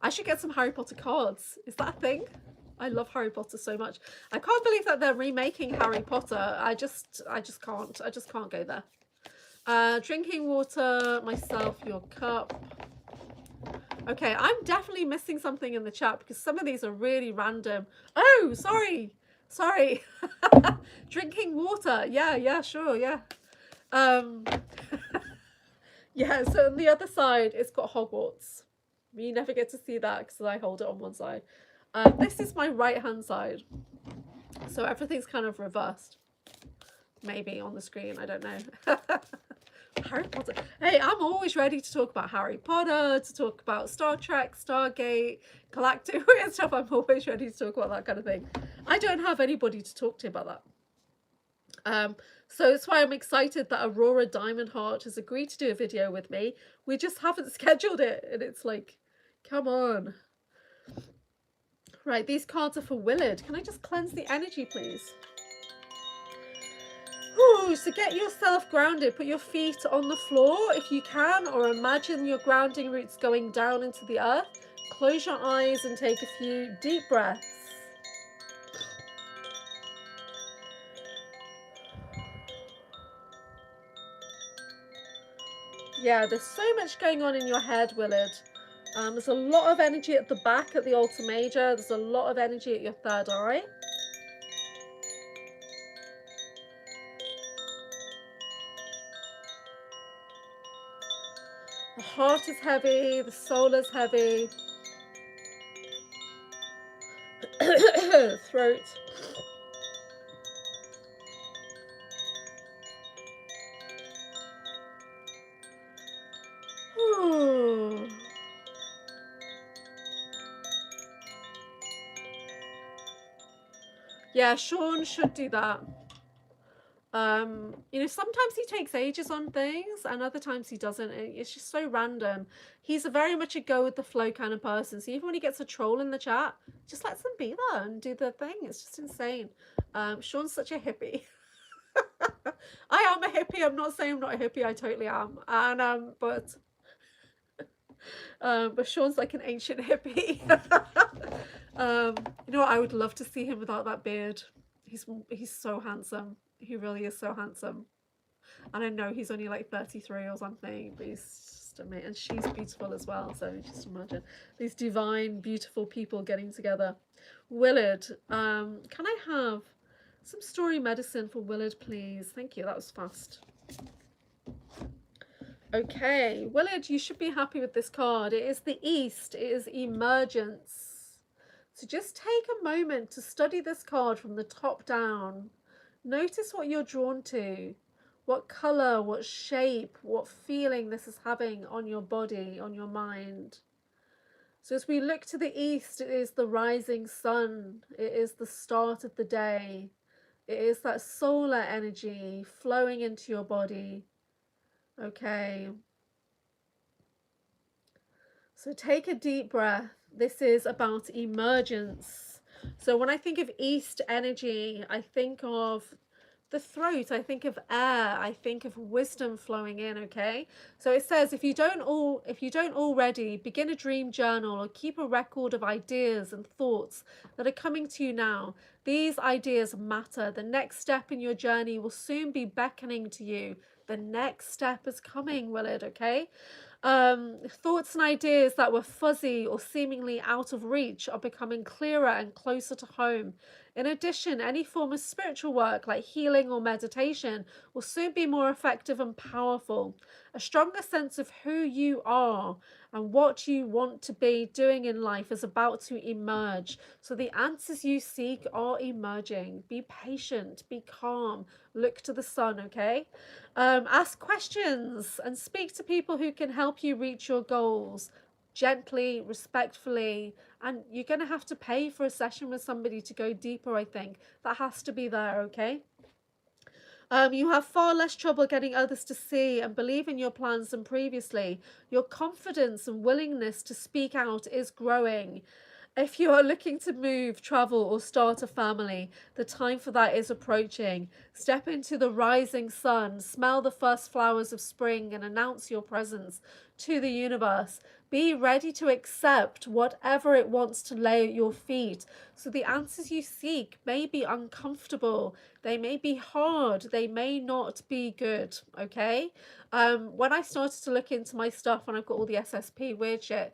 I should get some Harry Potter cards. Is that a thing? I love Harry Potter so much. I can't believe that they're remaking Harry Potter. I just can't. I just can't go there. Drinking water, myself, your cup. Okay, I'm definitely missing something in the chat because some of these are really random. Oh, sorry. Drinking water. Yeah, sure, yeah. Yeah, so on the other side, it's got Hogwarts. You never get to see that because I hold it on one side. This is my right hand side. So everything's kind of reversed. Maybe on the screen, I don't know. Harry Potter. Hey, I'm always ready to talk about Harry Potter, to talk about Star Trek, Stargate, Galactic and stuff. I'm always ready to talk about that kind of thing. I don't have anybody to talk to about that. So that's why I'm excited that Aurora Diamond Heart has agreed to do a video with me. We just haven't scheduled it, and it's like, come on. Right, these cards are for Willard. Can I just cleanse the energy, please? Ooh, so get yourself grounded. Put your feet on the floor if you can, or imagine your grounding roots going down into the earth. Close your eyes and take a few deep breaths. Yeah, there's so much going on in your head, Willard. There's a lot of energy at the back at the altar major. There's a lot of energy at your third eye. The heart is heavy, the soul is heavy. Throat. Ooh. Yeah, Sean should do that. You know, sometimes he takes ages on things and other times he doesn't. It's just so random. He's very much a go with the flow kind of person. So even when he gets a troll in the chat, just lets them be there and do their thing. It's just insane. Sean's such a hippie. I am a hippie. I'm not saying I'm not a hippie. I totally am. And but Sean's like an ancient hippie. You know what? I would love to see him without that beard. He's so handsome. He really is so handsome. And I know he's only like 33 or something, but he's just amazing. And she's beautiful as well. So just imagine these divine, beautiful people getting together. Willard, can I have some story medicine for Willard, please? Thank you. That was fast. Okay, Willard, you should be happy with this card. It is the East. It is emergence. So just take a moment to study this card from the top down. Notice what you're drawn to, what color, what shape, what feeling this is having on your body, on your mind. So as we look to the east, it is the rising sun. It is the start of the day. It is that solar energy flowing into your body. Okay. So take a deep breath. This is about emergence. So when I think of East energy, I think of the throat, I think of air, I think of wisdom flowing in, okay? So it says if you don't already, begin a dream journal or keep a record of ideas and thoughts that are coming to you now. These ideas matter. The next step in your journey will soon be beckoning to you. The next step is coming, Willard, okay? Thoughts and ideas that were fuzzy or seemingly out of reach are becoming clearer and closer to home. In addition, any form of spiritual work like healing or meditation will soon be more effective and powerful. A stronger sense of who you are and what you want to be doing in life is about to emerge. So the answers you seek are emerging. Be patient, be calm, look to the sun, okay? Ask questions and speak to people who can help you reach your goals gently, respectfully, and you're going to have to pay for a session with somebody to go deeper, I think. That has to be there, okay? You have far less trouble getting others to see and believe in your plans than previously. Your confidence and willingness to speak out is growing. If you are looking to move, travel, or start a family, the time for that is approaching. Step into the rising sun, smell the first flowers of spring, and announce your presence to the universe. Be ready to accept whatever it wants to lay at your feet. So the answers you seek may be uncomfortable, they may be hard, they may not be good, okay? When I started to look into my stuff and I've got all the SSP weird shit,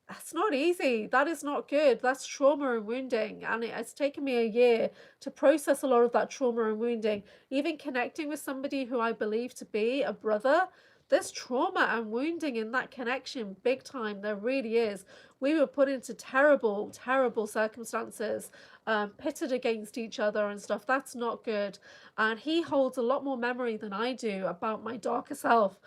that's not easy. That is not good. That's trauma and wounding. And it has taken me a year to process a lot of that trauma and wounding. Even connecting with somebody who I believe to be a brother There's trauma and wounding in that connection, big time. There really is. We were put into terrible, terrible circumstances, pitted against each other and stuff. That's not good. And he holds a lot more memory than I do about my darker self,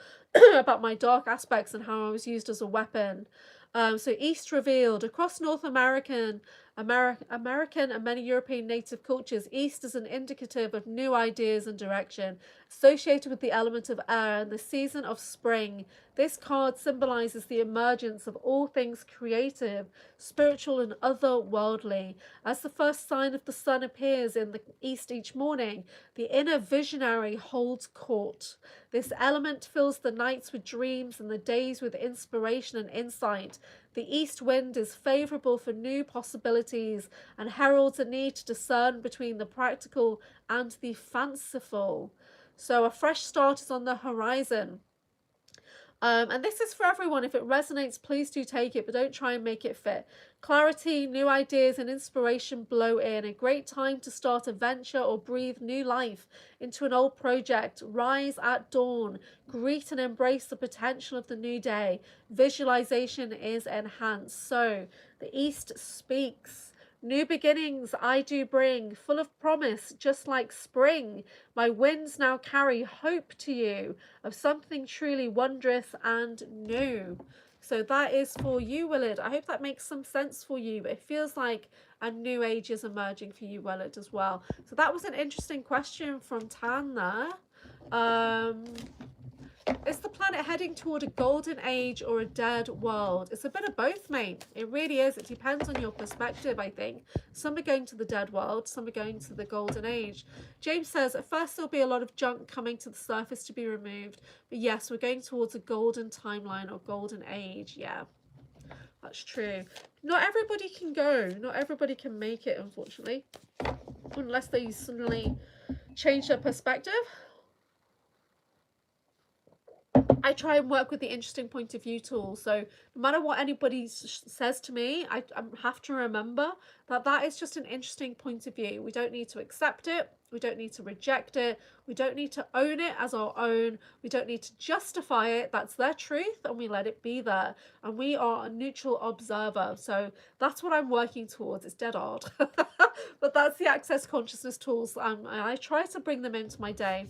about my dark aspects and how I was used as a weapon. So East revealed across American and many European native cultures, East is an indicative of new ideas and direction associated with the element of air and the season of spring. This card symbolizes the emergence of all things creative, spiritual and otherworldly. As the first sign of the sun appears in the east each morning, the inner visionary holds court. This element fills the nights with dreams and the days with inspiration and insight. The east wind is favourable for new possibilities and heralds a need to discern between the practical and the fanciful. So a fresh start is on the horizon. And this is for everyone. If it resonates, please do take it, but don't try and make it fit. Clarity, new ideas and inspiration blow in. A great time to start a venture or breathe new life into an old project. Rise at dawn. Greet and embrace the potential of the new day. Visualization is enhanced. So the East speaks. New beginnings I do bring, full of promise, just like spring. My winds now carry hope to you of something truly wondrous and new. So that is for you, Willard. I hope that makes some sense for you. But it feels like a new age is emerging for you, Willard, as well. So that was an interesting question from Tan there. Is the planet heading toward a golden age or a dead world? It's a bit of both, mate. It really is. It depends on your perspective, I think. Some are going to the dead world, some are going to the golden age. James says, at first there'll be a lot of junk coming to the surface to be removed. But yes, we're going towards a golden timeline or golden age. Yeah, that's true. Not everybody can go. Not everybody can make it, unfortunately. Unless they suddenly change their perspective. I try and work with the interesting point of view tool. So no matter what anybody says to me, I have to remember that that is just an interesting point of view. We don't need to accept it. We don't need to reject it. We don't need to own it as our own. We don't need to justify it. That's their truth and we let it be there. And we are a neutral observer. So that's what I'm working towards. It's dead hard. But that's the Access Consciousness tools. And I try to bring them into my day.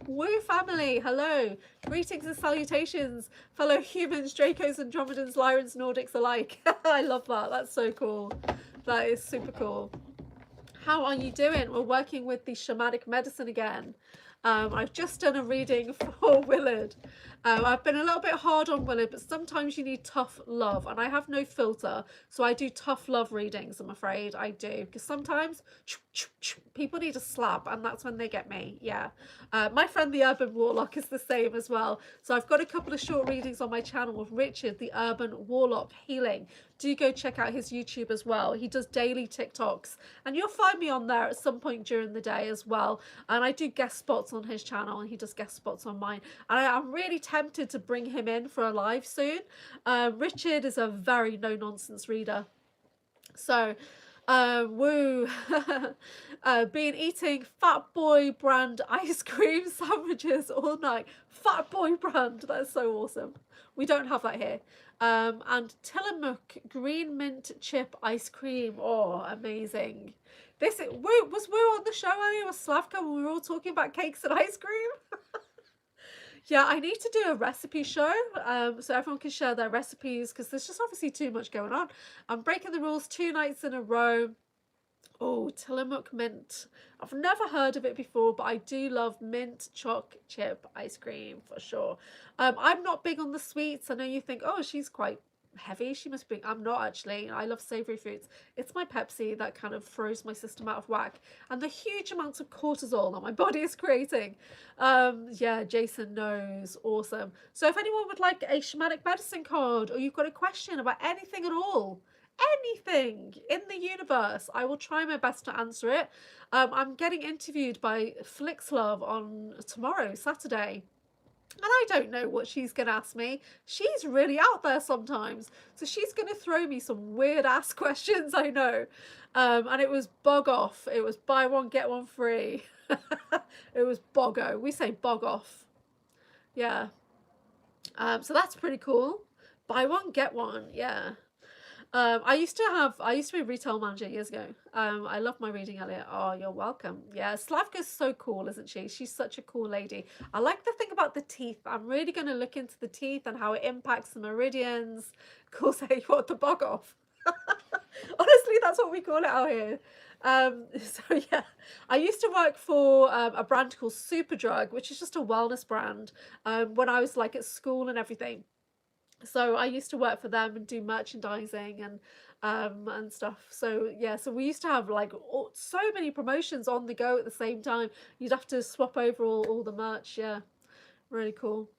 Woo family, hello, greetings and salutations, fellow humans, Dracos, Andromedans, Lyrans, Nordics alike. I love that. That's so cool. That is super cool. How are you doing? We're working with the shamanic medicine again. I've just done a reading for Willard. I've been a little bit hard on Willard, but sometimes you need tough love, and I have no filter, so I do tough love readings, I'm afraid. I do, because sometimes people need a slap, and that's when they get me. Yeah. My friend the Urban Warlock is the same as well. So I've got a couple of short readings on my channel with Richard, the Urban Warlock Healing. Do go check out his YouTube as well. He does daily TikToks, and you'll find me on there at some point during the day as well. And I do guest spots on his channel, and he does guest spots on mine. And I'm really tempted to bring him in for a live soon. Richard is a very no-nonsense reader. So woo. Been eating Fat Boy brand ice cream sandwiches all night. Fat Boy brand, that's so awesome. We don't have that here. And Tillamook green mint chip ice cream. Oh, amazing. Was Woo on the show earlier with Slavka when we were all talking about cakes and ice cream? Yeah, I need to do a recipe show so everyone can share their recipes, because there's just obviously too much going on. I'm breaking the rules 2 nights in a row. Oh, Tillamook mint. I've never heard of it before, but I do love mint choc chip ice cream for sure. I'm not big on the sweets. I know you think, oh, she's quite heavy. She must be. I'm not actually. I love savoury foods. It's my Pepsi that kind of throws my system out of whack, and the huge amounts of cortisol that my body is creating. Yeah, Jason knows. Awesome. So if anyone would like a shamanic medicine card, or you've got a question about anything at all, anything in the universe, I will try my best to answer it. I'm getting interviewed by Flixlove on tomorrow, Saturday. And I don't know what she's going to ask me. She's really out there sometimes. So she's going to throw me some weird ass questions, I know. And it was bog off. It was buy one, get one free. It was boggo. We say bog off. Yeah. So that's pretty cool. Buy one, get one. Yeah. I used to be a retail manager years ago. I love my reading, Elliot. Oh, you're welcome. Yeah, Slavka's so cool, isn't she? She's such a cool lady. I like the thing about the teeth. I'm really going to look into the teeth and how it impacts the meridians. Of course, hey, you want the bog off. Honestly, that's what we call it out here. So yeah, I used to work for a brand called Superdrug, which is just a wellness brand. When I was like at school and everything, so I used to work for them and do merchandising and stuff. So yeah, so we used to have like so many promotions on the go at the same time. You'd have to swap over all the merch. Yeah, really cool.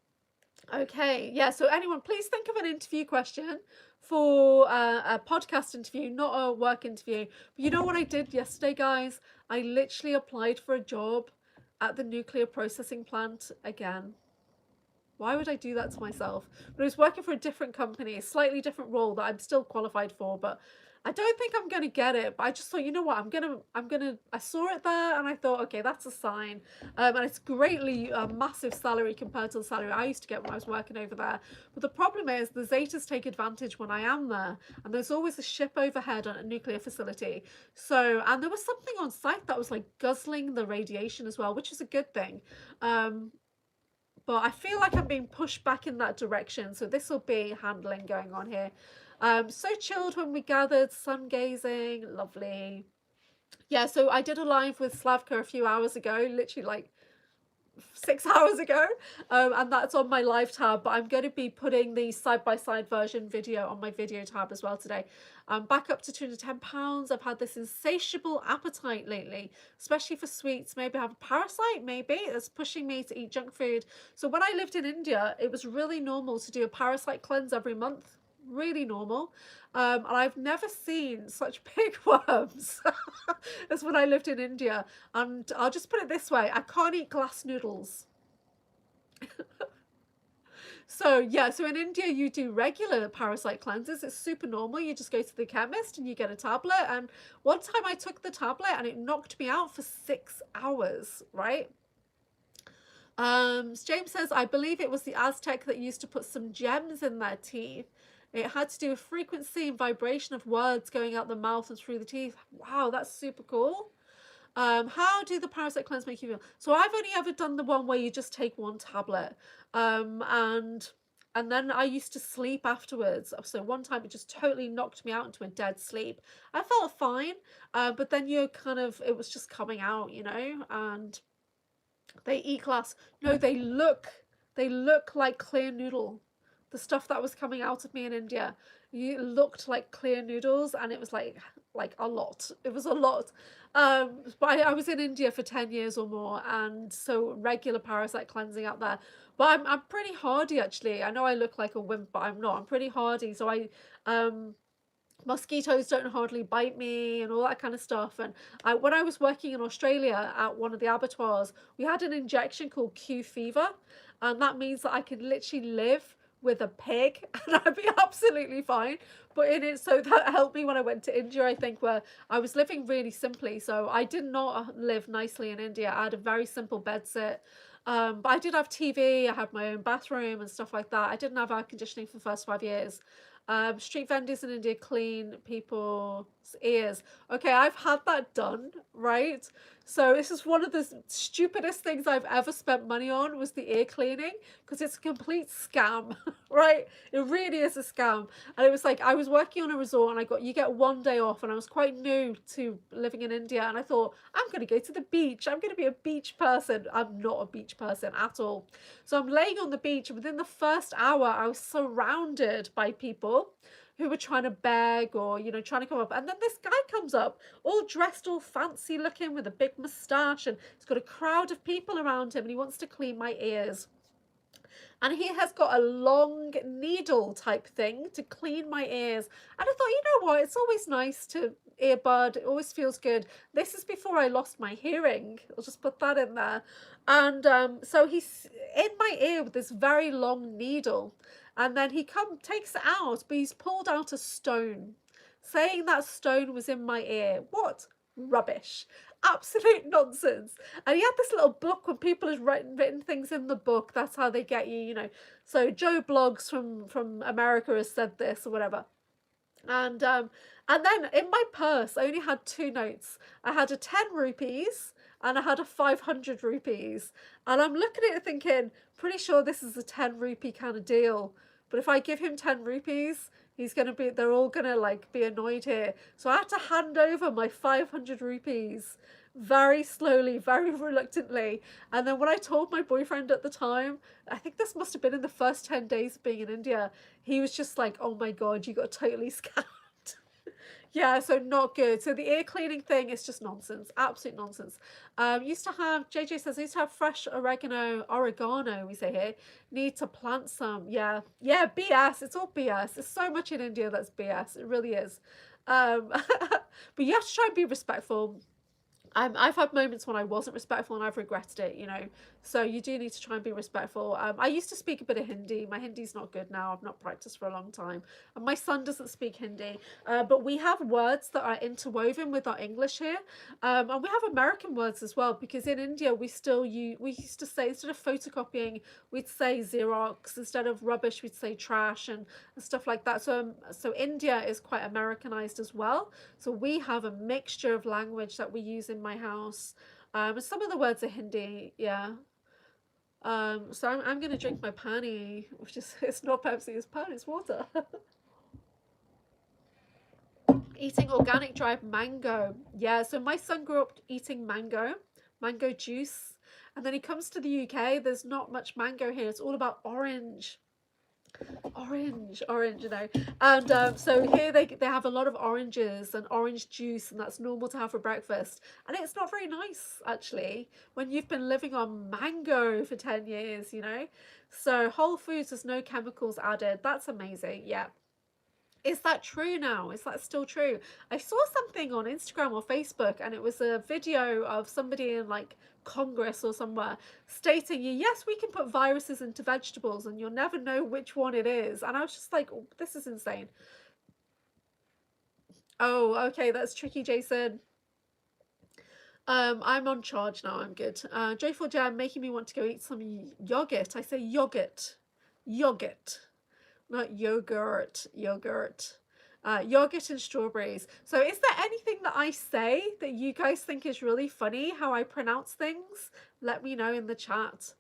Okay, yeah, so anyone, please think of an interview question for a podcast interview, not a work interview. But you know what I did yesterday, guys? I literally applied for a job at the nuclear processing plant again. Why would I do that to myself? But I was working for a different company, a slightly different role that I'm still qualified for, but I don't think I'm gonna get it. But I just thought, you know what, I saw it there and I thought, okay, that's a sign. And it's greatly a massive salary compared to the salary I used to get when I was working over there. But the problem is the Zetas take advantage when I am there, and there's always a ship overhead on a nuclear facility. So, and there was something on site that was like guzzling the radiation as well, which is a good thing. But I feel like I'm being pushed back in that direction. So this will be handling going on here. So chilled when we gathered, sun gazing, lovely. Yeah, so I did a live with Slavka a few hours ago, literally like 6 hours ago, and that's on my live tab, but I'm going to be putting the side-by-side version video on my video tab as well today. I'm back up to £210. I've had this insatiable appetite lately, especially for sweets. Maybe I have a parasite, maybe that's pushing me to eat junk food. So when I lived in India, it was really normal to do a parasite cleanse every month, really normal. And I've never seen such big worms as when I lived in India. And I'll just put it this way, I can't eat glass noodles. So yeah, so in India you do regular parasite cleanses. It's super normal. You just go to the chemist and you get a tablet. And one time I took the tablet and it knocked me out for 6 hours, right? James says, I believe it was the Aztec that used to put some gems in their teeth. It had to do with frequency and vibration of words going out the mouth and through the teeth. Wow, that's super cool. How do the parasite cleanse make you feel? So I've only ever done the one where you just take one tablet. And then I used to sleep afterwards. So one time it just totally knocked me out into a dead sleep. I felt fine, but then you kind of, it was just coming out, you know, and they eat glass. No, they look like clear noodle. The stuff that was coming out of me in India, you looked like clear noodles, and it was like a lot. It was a lot. But I was in India for 10 years or more, and so regular parasite cleansing out there. But I'm pretty hardy actually. I know I look like a wimp, but I'm not. I'm pretty hardy. So mosquitoes don't hardly bite me and all that kind of stuff. And when I was working in Australia at one of the abattoirs, we had an injection called Q fever, and that means that I could literally live with a pig and I'd be absolutely fine. But in it, so that helped me when I went to India, I think, where I was living really simply. So I did not live nicely in India. I had a very simple bed sit. But I did have TV, I had my own bathroom and stuff like that. I didn't have air conditioning for the first 5 years. Street vendors in India clean people's ears. Okay, I've had that done, right? So this is one of the stupidest things I've ever spent money on, was the ear cleaning, because it's a complete scam, right? It really is a scam. And it was like, I was working on a resort and you get 1 day off, and I was quite new to living in India, and I thought, I'm going to go to the beach. I'm going to be a beach person. I'm not a beach person at all. So I'm laying on the beach, and within the first hour, I was surrounded by people who were trying to beg or, you know, trying to come up. And then this guy comes up, all dressed, all fancy looking, with a big moustache, and he's got a crowd of people around him, and he wants to clean my ears. And he has got a long needle type thing to clean my ears. And I thought, you know what, it's always nice to earbud, it always feels good. This is before I lost my hearing, I'll just put that in there. And so he's in my ear with this very long needle, and then he takes it out, but he's pulled out a stone, saying that stone was in my ear. What rubbish. absolute nonsense. And he had this little book when people had written things in the book. That's how they get you, you know. So Joe Blogs from America has said this or whatever. And then in my purse, I only had 2 notes. I had a 10 rupees and I had a 500 rupees. And I'm looking at it thinking, pretty sure this is a 10 rupee kind of deal. But if I give him 10 rupees, they're all gonna like be annoyed here. So I had to hand over my 500 rupees very slowly, very reluctantly. And then when I told my boyfriend at the time, I think this must have been in the first 10 days of being in India, he was just like, oh my God, you got totally scammed. Yeah, so not good. So the ear cleaning thing is just nonsense, absolute nonsense. Used to have, JJ says, I used to have fresh oregano, we say here. Need to plant some. Yeah, BS. It's all BS. There's so much in India that's BS. It really is. But you have to try and be respectful. I've had moments when I wasn't respectful and I've regretted it, you know. So you do need to try and be respectful. I used to speak a bit of Hindi. My Hindi's not good now. I've not practiced for a long time. And my son doesn't speak Hindi. But we have words that are interwoven with our English here. And we have American words as well, because in India we used to say, instead of photocopying, we'd say Xerox. Instead of rubbish, we'd say trash and stuff like that. So India is quite Americanized as well. So we have a mixture of language that we use in my house. Some of the words are Hindi, yeah. So I'm going to drink my pani, which is, it's not Pepsi, it's pani, it's water. Eating organic dried mango. Yeah, so my son grew up eating mango juice. And then he comes to the UK, there's not much mango here. It's all about orange, you know. And so here they have a lot of oranges and orange juice, and that's normal to have for breakfast. And it's not very nice, actually, when you've been living on mango for 10 years, you know. So Whole Foods, there's no chemicals added. That's amazing. Yeah. Is that true now? Is that still true? I saw something on Instagram or Facebook, and it was a video of somebody in like Congress or somewhere stating, yes, we can put viruses into vegetables and you'll never know which one it is. And I was just like, oh, this is insane. Oh, okay, that's tricky, Jason. I'm on charge now. I'm good. Joyful Jam making me want to go eat some yogurt. I say yogurt, not yogurt. Yogurt and strawberries. So is there anything that I say that you guys think is really funny, how I pronounce things? Let me know in the chat.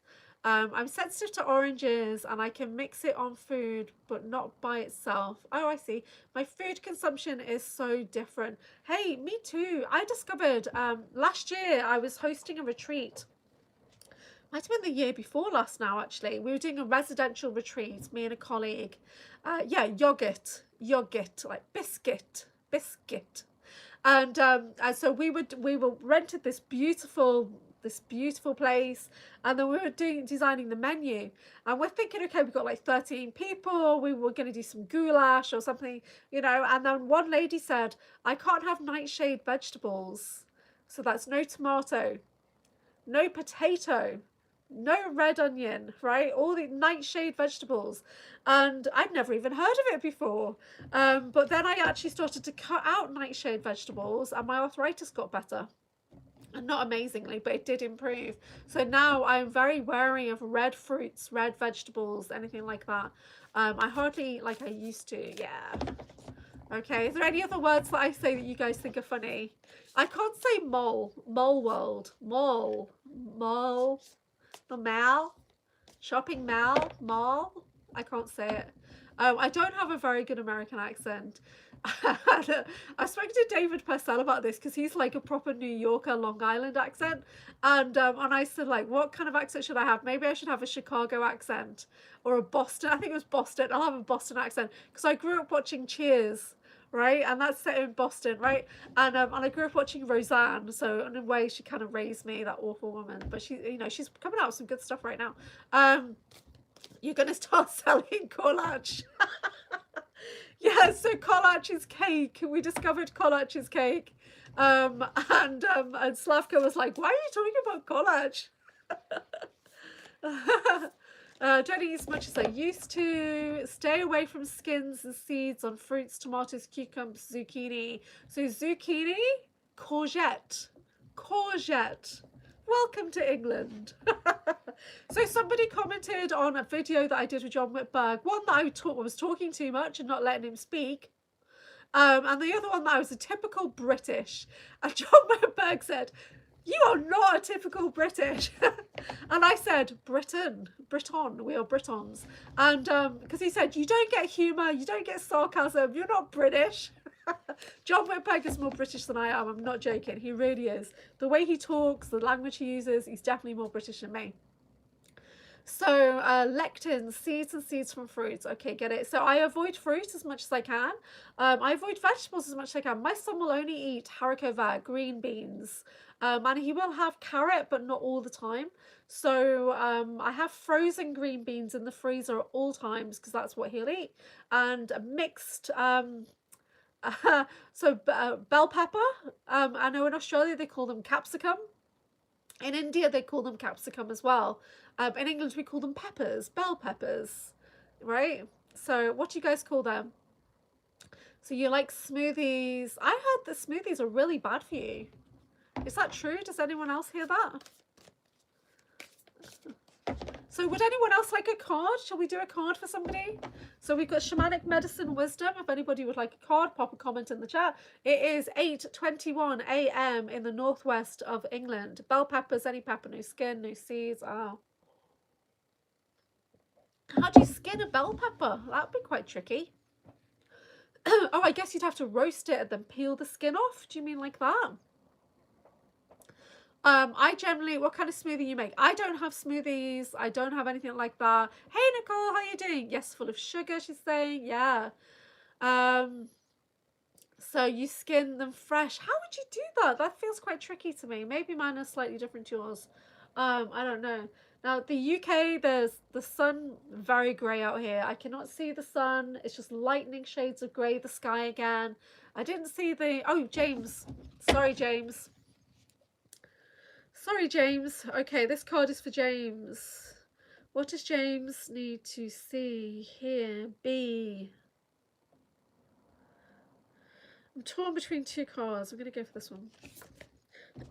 I'm sensitive to oranges and I can mix it on food, but not by itself. Oh, I see. My food consumption is so different. Hey, me too. I discovered last year I was hosting a retreat. Might have been the year before last now, actually. We were doing a residential retreat, me and a colleague. Yeah, yogurt, like biscuit. And so we were rented this beautiful place, and then we were designing the menu, and we're thinking, okay, we've got like 13 people, we were going to do some goulash or something, you know. And then one lady said, I can't have nightshade vegetables. So that's no tomato, no potato, no red onion, right? All the nightshade vegetables. And I'd never even heard of it before. But then I actually started to cut out nightshade vegetables and my arthritis got better. And not amazingly, but it did improve. So now I'm very wary of red fruits, red vegetables, anything like that. I hardly, like I used to, yeah. Okay, is there any other words that I say that you guys think are funny? I can't say mole world, mole, the mall, shopping mall. I can't say it. I don't have a very good American accent. I spoke to David Purcell about this because he's like a proper New Yorker, Long Island accent. And I said, like, what kind of accent should I have? Maybe I should have a Chicago accent or a Boston. I think it was Boston. I'll have a Boston accent because I grew up watching Cheers, right? And that's set in Boston, right? And I grew up watching Roseanne. So in a way, she kind of raised me, that awful woman. But she, you know, she's coming out with some good stuff right now. You're going to start selling collage. Yeah, so collage is cake. We discovered collage is cake. And Slavka was like, why are you talking about collage? Don't eat as much as I used to. Stay away from skins and seeds on fruits, tomatoes, cucumbers, zucchini. So zucchini, courgette, courgette. Welcome to England. So somebody commented on a video that I did with John Whitberg, one that I was talking too much and not letting him speak. And the other one that I was a typical British. And John Whitberg said, "You are not a typical British." And I said, Briton, we are Britons. And because he said, "You don't get humour, you don't get sarcasm, you're not British." John Whitberg is more British than I am. I'm not joking. He really is. The way he talks, the language he uses, he's definitely more British than me. So lectins, seeds and seeds from fruits. Okay, get it. So I avoid fruit as much as I can. I avoid vegetables as much as I can. My son will only eat haricot vert, green beans. And he will have carrot, but not all the time. So I have frozen green beans in the freezer at all times because that's what he'll eat. And mixed... bell pepper. I know in Australia they call them capsicum. In India they call them capsicum as well. In England we call them peppers, bell peppers, right? So what do you guys call them? So you like smoothies. I heard that smoothies are really bad for you. Is that true? Does anyone else hear that? So would anyone else like a card? Shall we do a card for somebody? So we've got Shamanic Medicine Wisdom. If anybody would like a card, pop a comment in the chat. It is 8:21 a.m. in the northwest of England. Bell peppers, any pepper, no skin, no seeds. Oh. How do you skin a bell pepper? That'd be quite tricky. Oh, I guess you'd have to roast it and then peel the skin off. Do you mean like that? I generally, what kind of smoothie you make? I don't have smoothies. I don't have anything like that. Hey, Nicole, how you doing? Yes, full of sugar, she's saying. Yeah. So you skin them fresh. How would you do that? That feels quite tricky to me. Maybe mine are slightly different to yours. I don't know. Now, the UK, there's the sun very grey out here. I cannot see the sun. It's just lightning shades of grey, the sky again. I didn't see the... Oh, James. Sorry, James. Sorry, James. Okay, this card is for James. What does James need to see, hear, be? I'm torn between two cards. I'm going to go for this one.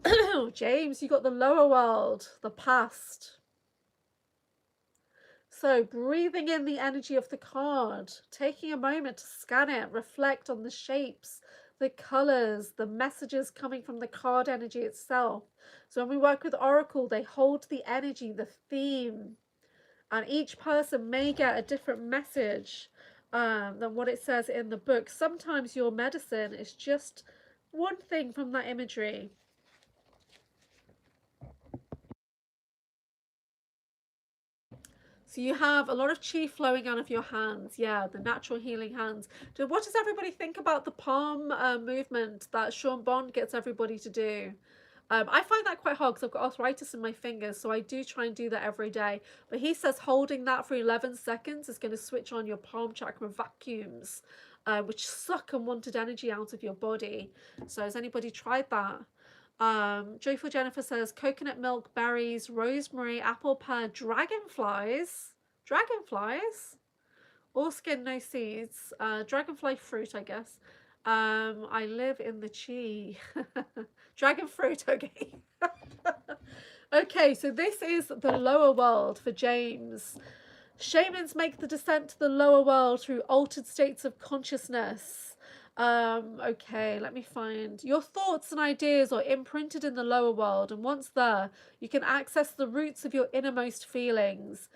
Oh, James, you got the lower world, the past. So breathing in the energy of the card, taking a moment to scan it, reflect on the shapes, the colors, the messages coming from the card energy itself. So when we work with Oracle, they hold the energy, the theme, and each person may get a different message than what it says in the book. Sometimes your medicine is just one thing from that imagery. So you have a lot of chi flowing out of your hands. Yeah, the natural healing hands. What does everybody think about the palm movement that Sean Bond gets everybody to do? I find that quite hard because I've got arthritis in my fingers, so I do try and do that every day. But he says holding that for 11 seconds is going to switch on your palm chakra vacuums, which suck unwanted energy out of your body. So has anybody tried that? Joyful Jennifer says coconut milk, berries, rosemary, apple pear, dragonflies, all skin, no seeds, dragonfly fruit, I guess. I live in the chi. Dragon fruit, okay. Okay, so this is the lower world for James. Shamans make the descent to the lower world through altered states of consciousness. Okay, let me find. Your thoughts and ideas are imprinted in the lower world, and once there, you can access the roots of your innermost feelings.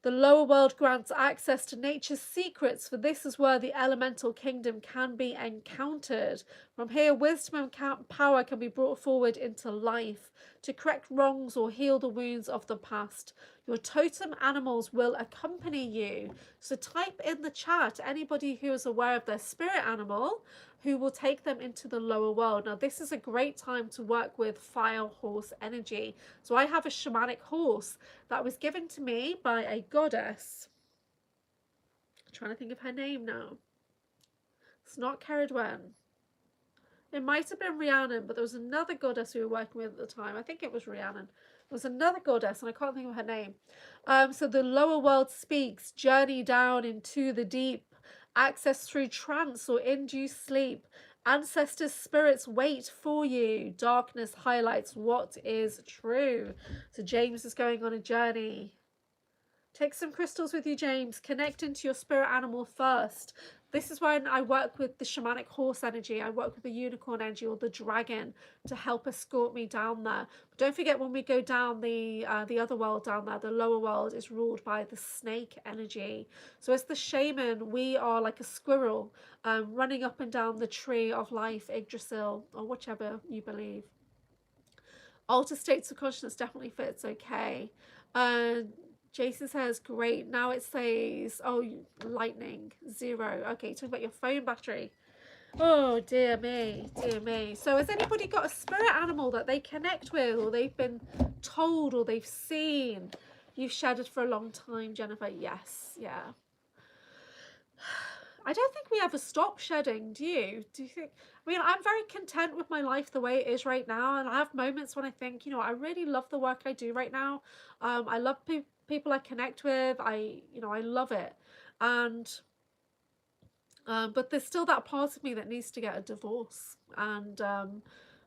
The lower world grants access to nature's secrets, for this is where the elemental kingdom can be encountered. From here, wisdom and power can be brought forward into life to correct wrongs or heal the wounds of the past. Your totem animals will accompany you. So type in the chat anybody who is aware of their spirit animal who will take them into the lower world. Now, this is a great time to work with fire horse energy. So I have a shamanic horse that was given to me by a goddess. I'm trying to think of her name now. It's not Ceridwen. It might have been Rhiannon, but there was another goddess we were working with at the time. I think it was Rhiannon. There was another goddess, and I can't think of her name. So the lower world speaks, journey down into the deep, access through trance or induced sleep, Ancestors' spirits wait for you. Darkness highlights what is true. So James is going on a journey. Take some crystals with you, James. Connect into your spirit animal first. This is when I work with the shamanic horse energy. I work with the unicorn energy or the dragon to help escort me down there. But don't forget, when we go down the other world down there, the lower world is ruled by the snake energy. So as the shaman, we are like a squirrel running up and down the tree of life, Yggdrasil, or whichever you believe. Alter states of consciousness definitely fits. Okay. Jason says, great. Now it says, oh, lightning, 0. Okay, talking about your phone battery. Oh, dear me, dear me. So has anybody got a spirit animal that they connect with, or they've been told, or they've seen? You've shedded for a long time, Jennifer. Yes, yeah. I don't think we ever stop shedding, do you? Do you think? I mean, I'm very content with my life the way it is right now, and I have moments when I think, you know, I really love the work I do right now. I love people I connect with. I love it, and but there's still that part of me that needs to get a divorce, and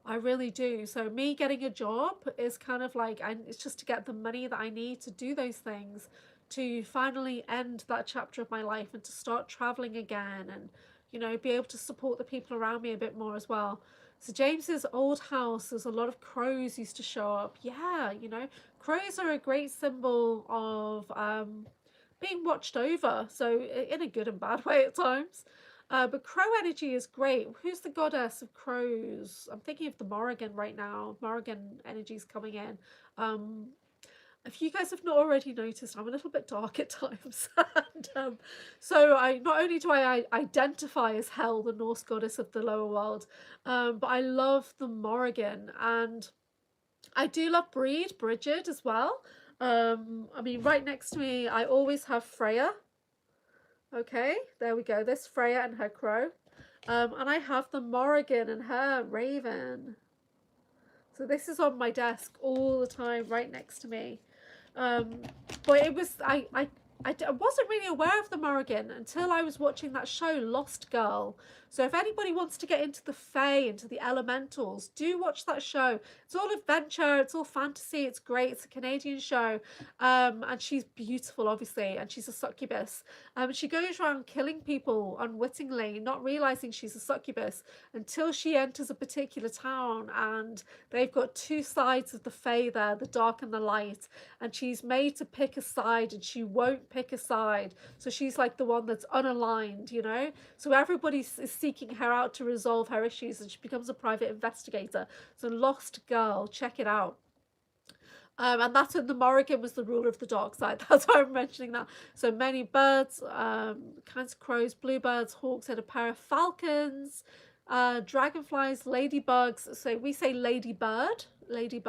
I really do. So me getting a job is kind of like, it's just to get the money that I need to do those things, to finally end that chapter of my life and to start traveling again, and you know, be able to support the people around me a bit more as well. So James's old house, there's a lot of crows used to show up. Yeah, you know, crows are a great symbol of being watched over, so in a good and bad way at times. But crow energy is great. Who's the goddess of crows? I'm thinking of the Morrigan right now. Morrigan energy is coming in. If you guys have not already noticed, I'm a little bit dark at times. And, so not only do I identify as Hel, the Norse goddess of the lower world, but I love the Morrigan, and I do love Bridget as well. I mean, right next to me, I always have Freya. Okay, there we go. There's Freya and her crow. And I have the Morrigan and her raven. So this is on my desk all the time, right next to me. But it was, I wasn't really aware of the Morrigan until I was watching that show, Lost Girl. So if anybody wants to get into the Fae, into the elementals, do watch that show. It's all adventure, it's all fantasy, it's great. It's a Canadian show. And she's beautiful, obviously, and she's a succubus. She goes around killing people unwittingly, not realizing she's a succubus until she enters a particular town, and they've got two sides of the Fae there, the dark and the light, and she's made to pick a side, and she won't pick a side. So she's like the one that's unaligned, you know? So everybody is seeking her out to resolve her issues, and she becomes a private investigator. So Lost Girl, check it out. And that's when the Morrigan was the ruler of the dark side. That's why I'm mentioning that. So many birds, kinds of crows, bluebirds, hawks, and a pair of falcons, dragonflies, ladybugs. So we say ladybird, even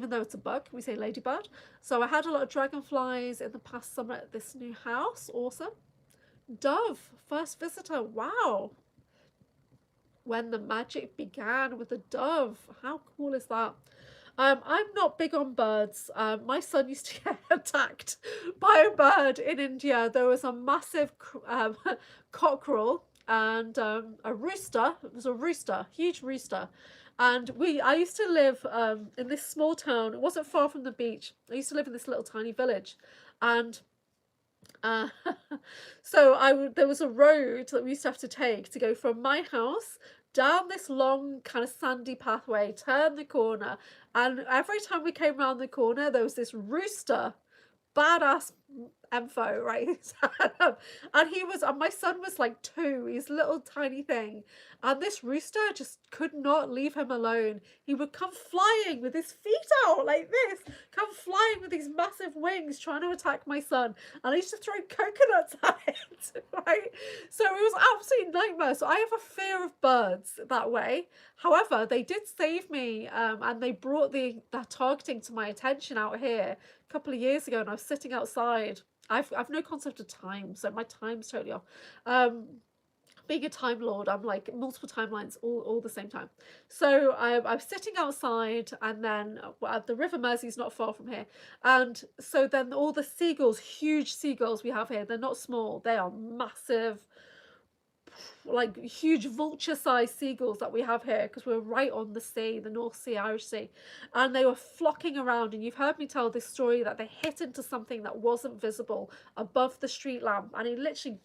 though it's a bug, we say ladybird. So I had a lot of dragonflies in the past summer at this new house. Awesome. Dove, first visitor. Wow. When the magic began with a dove. How cool is that? I'm not big on birds. My son used to get attacked by a bird in India. There was a massive cockerel and a rooster. It was a rooster, huge rooster. And I used to live in this small town. It wasn't far from the beach. I used to live in this little tiny village. And so there was a road that we used to have to take to go from my house down this long kind of sandy pathway, turn the corner, and every time we came around the corner there was this rooster, badass info, right? And my son was like 2, he's a little tiny thing, and this rooster just could not leave him alone. He would come flying with his feet out like this, come flying with these massive wings trying to attack my son, and I used to throw coconuts at it, right? So it was absolute nightmare. So I have a fear of birds that way. However, they did save me, and they brought that targeting to my attention out here a couple of years ago, and I was sitting outside. I've no concept of time, so my time's totally off. Being a time lord, I'm like multiple timelines all the same time. So I'm sitting outside, and then the River Mersey is not far from here, and so then all the seagulls, huge seagulls we have here, they're not small, they are massive, like huge vulture-sized seagulls that we have here, because we're right on the sea, the North Sea, Irish Sea, and they were flocking around. And you've heard me tell this story that they hit into something that wasn't visible above the street lamp, and he literally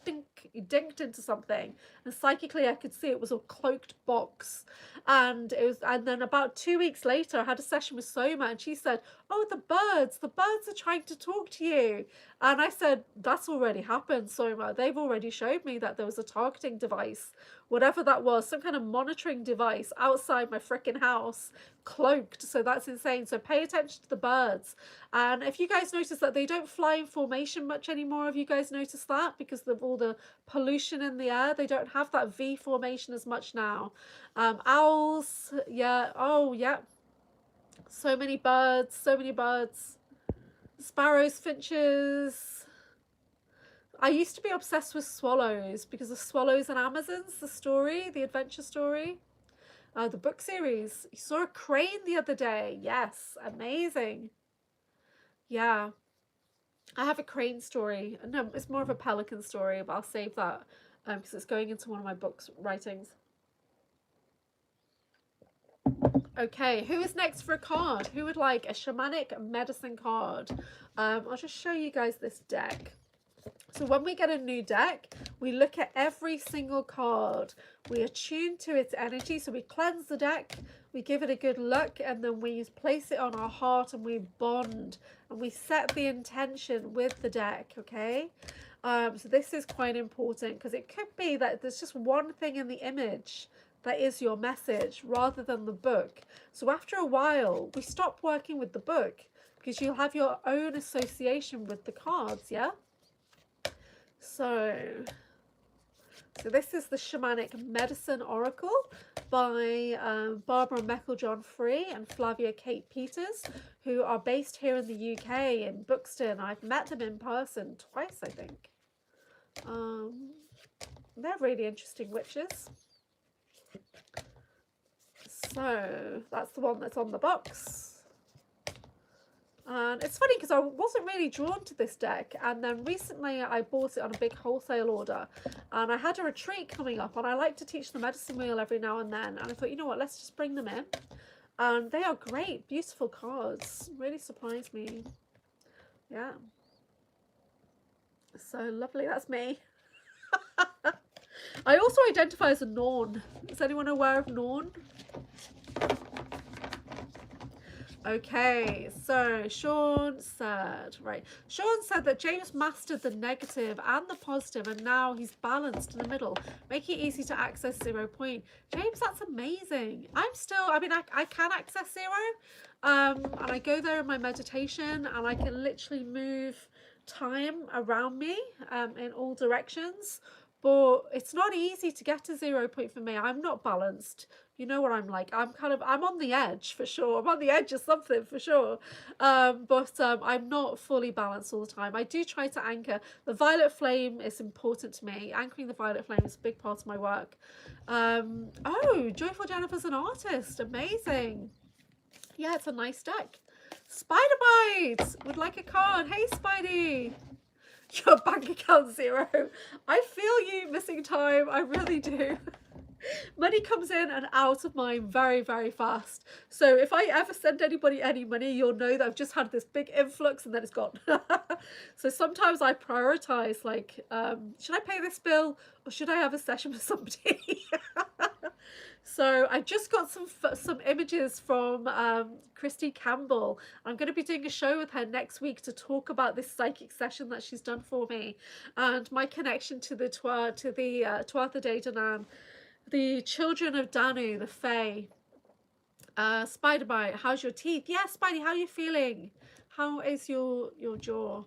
dinked into something, and psychically I could see it was a cloaked box. And then about 2 weeks later I had a session with Soma, and she said, oh, the birds are trying to talk to you. And I said, that's already happened, Soma. They've already showed me that there was a targeting device, whatever that was, some kind of monitoring device outside my freaking house, cloaked. So that's insane. So pay attention to the birds. And if you guys notice that they don't fly in formation much anymore, have you guys noticed that? Because of all the pollution in the air, they don't have that V formation as much now. Owls, yeah, oh yeah. So many birds, so many birds. Sparrows, finches. I used to be obsessed with swallows because of Swallows and Amazons, the story, the adventure story, the book series. You saw a crane the other day. Yes, amazing. Yeah, I have a crane story. No, it's more of a pelican story, but I'll save that because it's going into one of my books writings. Okay, who is next for a card? Who would like a shamanic medicine card? I'll just show you guys this deck. So when we get a new deck, we look at every single card. We attune to its energy. So we cleanse the deck, we give it a good look, and then we place it on our heart and we bond and we set the intention with the deck, okay? So this is quite important because it could be that there's just one thing in the image that is your message rather than the book. So after a while, we stop working with the book because you'll have your own association with the cards, yeah? So this is the Shamanic Medicine Oracle by Barbara Meiklejohn-Free and Flavia Kate Peters, who are based here in the UK in Buxton. I've met them in person twice, I think. They're really interesting witches. So that's the one that's on the box. And it's funny because I wasn't really drawn to this deck, and then recently I bought it on a big wholesale order, and I had a retreat coming up, and I like to teach the medicine wheel every now and then, and I thought, you know what, let's just bring them in. And they are great, beautiful cards, really surprised me. Yeah, so lovely. That's me. I also identify as a Norn. Is anyone aware of Norn? Okay, so Sean said that James mastered the negative and the positive, and now he's balanced in the middle, making it easy to access 0 point. James, that's amazing. I can access 0, and I go there in my meditation, and I can literally move time around me in all directions. But it's not easy to get to 0 point for me. I'm not balanced. You know what I'm like. I'm on the edge for sure. I'm on the edge of something for sure. But I'm not fully balanced all the time. I do try to anchor. The violet flame is important to me. Anchoring the violet flame is a big part of my work. Oh, Joyful Jennifer's an artist. Amazing. Yeah, it's a nice deck. Spider Bite would like a card. Hey, Spidey. Your bank account 0. I feel you, missing time. I really do. Money comes in and out of mine very, very fast. So if I ever send anybody any money, you'll know that I've just had this big influx and then it's gone. So sometimes I prioritize, like, should I pay this bill or should I have a session with somebody? So I just got some images from Christy Campbell. I'm going to be doing a show with her next week to talk about this psychic session that she's done for me and my connection to the Tuatha De Danann, the children of Danu, the Fae. Spider Bite, how's your teeth? Yeah, Spidey, how are you feeling? How is your jaw?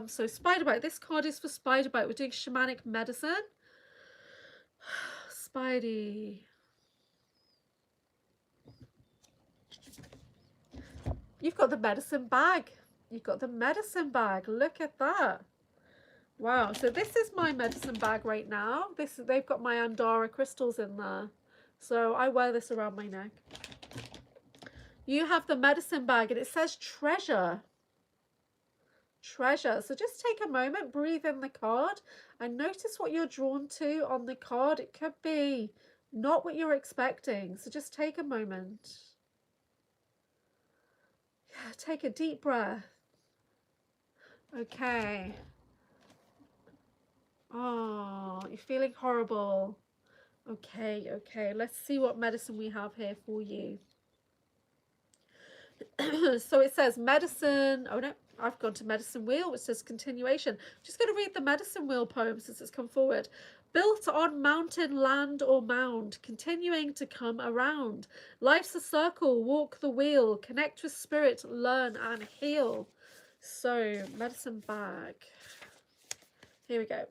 So Spider Bite, this card is for Spider Bite. We're doing shamanic medicine. Spidey. You've got the medicine bag. You've got the medicine bag. Look at that. Wow. So this is my medicine bag right now. They've got my Andara crystals in there. So I wear this around my neck. You have the medicine bag and it says treasure. Treasure. So just take a moment, breathe in the card, and notice what you're drawn to on the card. It could be not what you're expecting. So just take a moment. Yeah, take a deep breath. Okay. Oh, you're feeling horrible. Okay, okay. Let's see what medicine we have here for you. So it says medicine. Oh no, I've gone to medicine wheel, which says continuation. I'm just going to read the medicine wheel poem since it's come forward. Built on mountain, land, or mound, continuing to come around. Life's a circle, walk the wheel, connect with spirit, learn and heal. So, medicine bag. Here we go.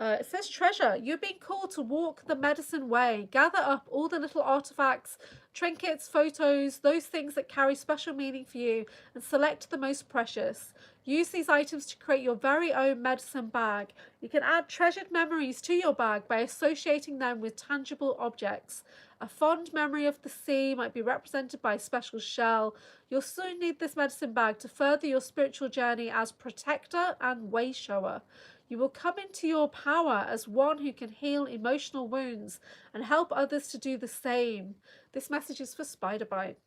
It says treasure. You're being called to walk the medicine way. Gather up all the little artifacts, trinkets, photos, those things that carry special meaning for you, and select the most precious. Use these items to create your very own medicine bag. You can add treasured memories to your bag by associating them with tangible objects. A fond memory of the sea might be represented by a special shell. You'll soon need this medicine bag to further your spiritual journey as protector and way shower. You will come into your power as one who can heal emotional wounds and help others to do the same. This message is for spider bite.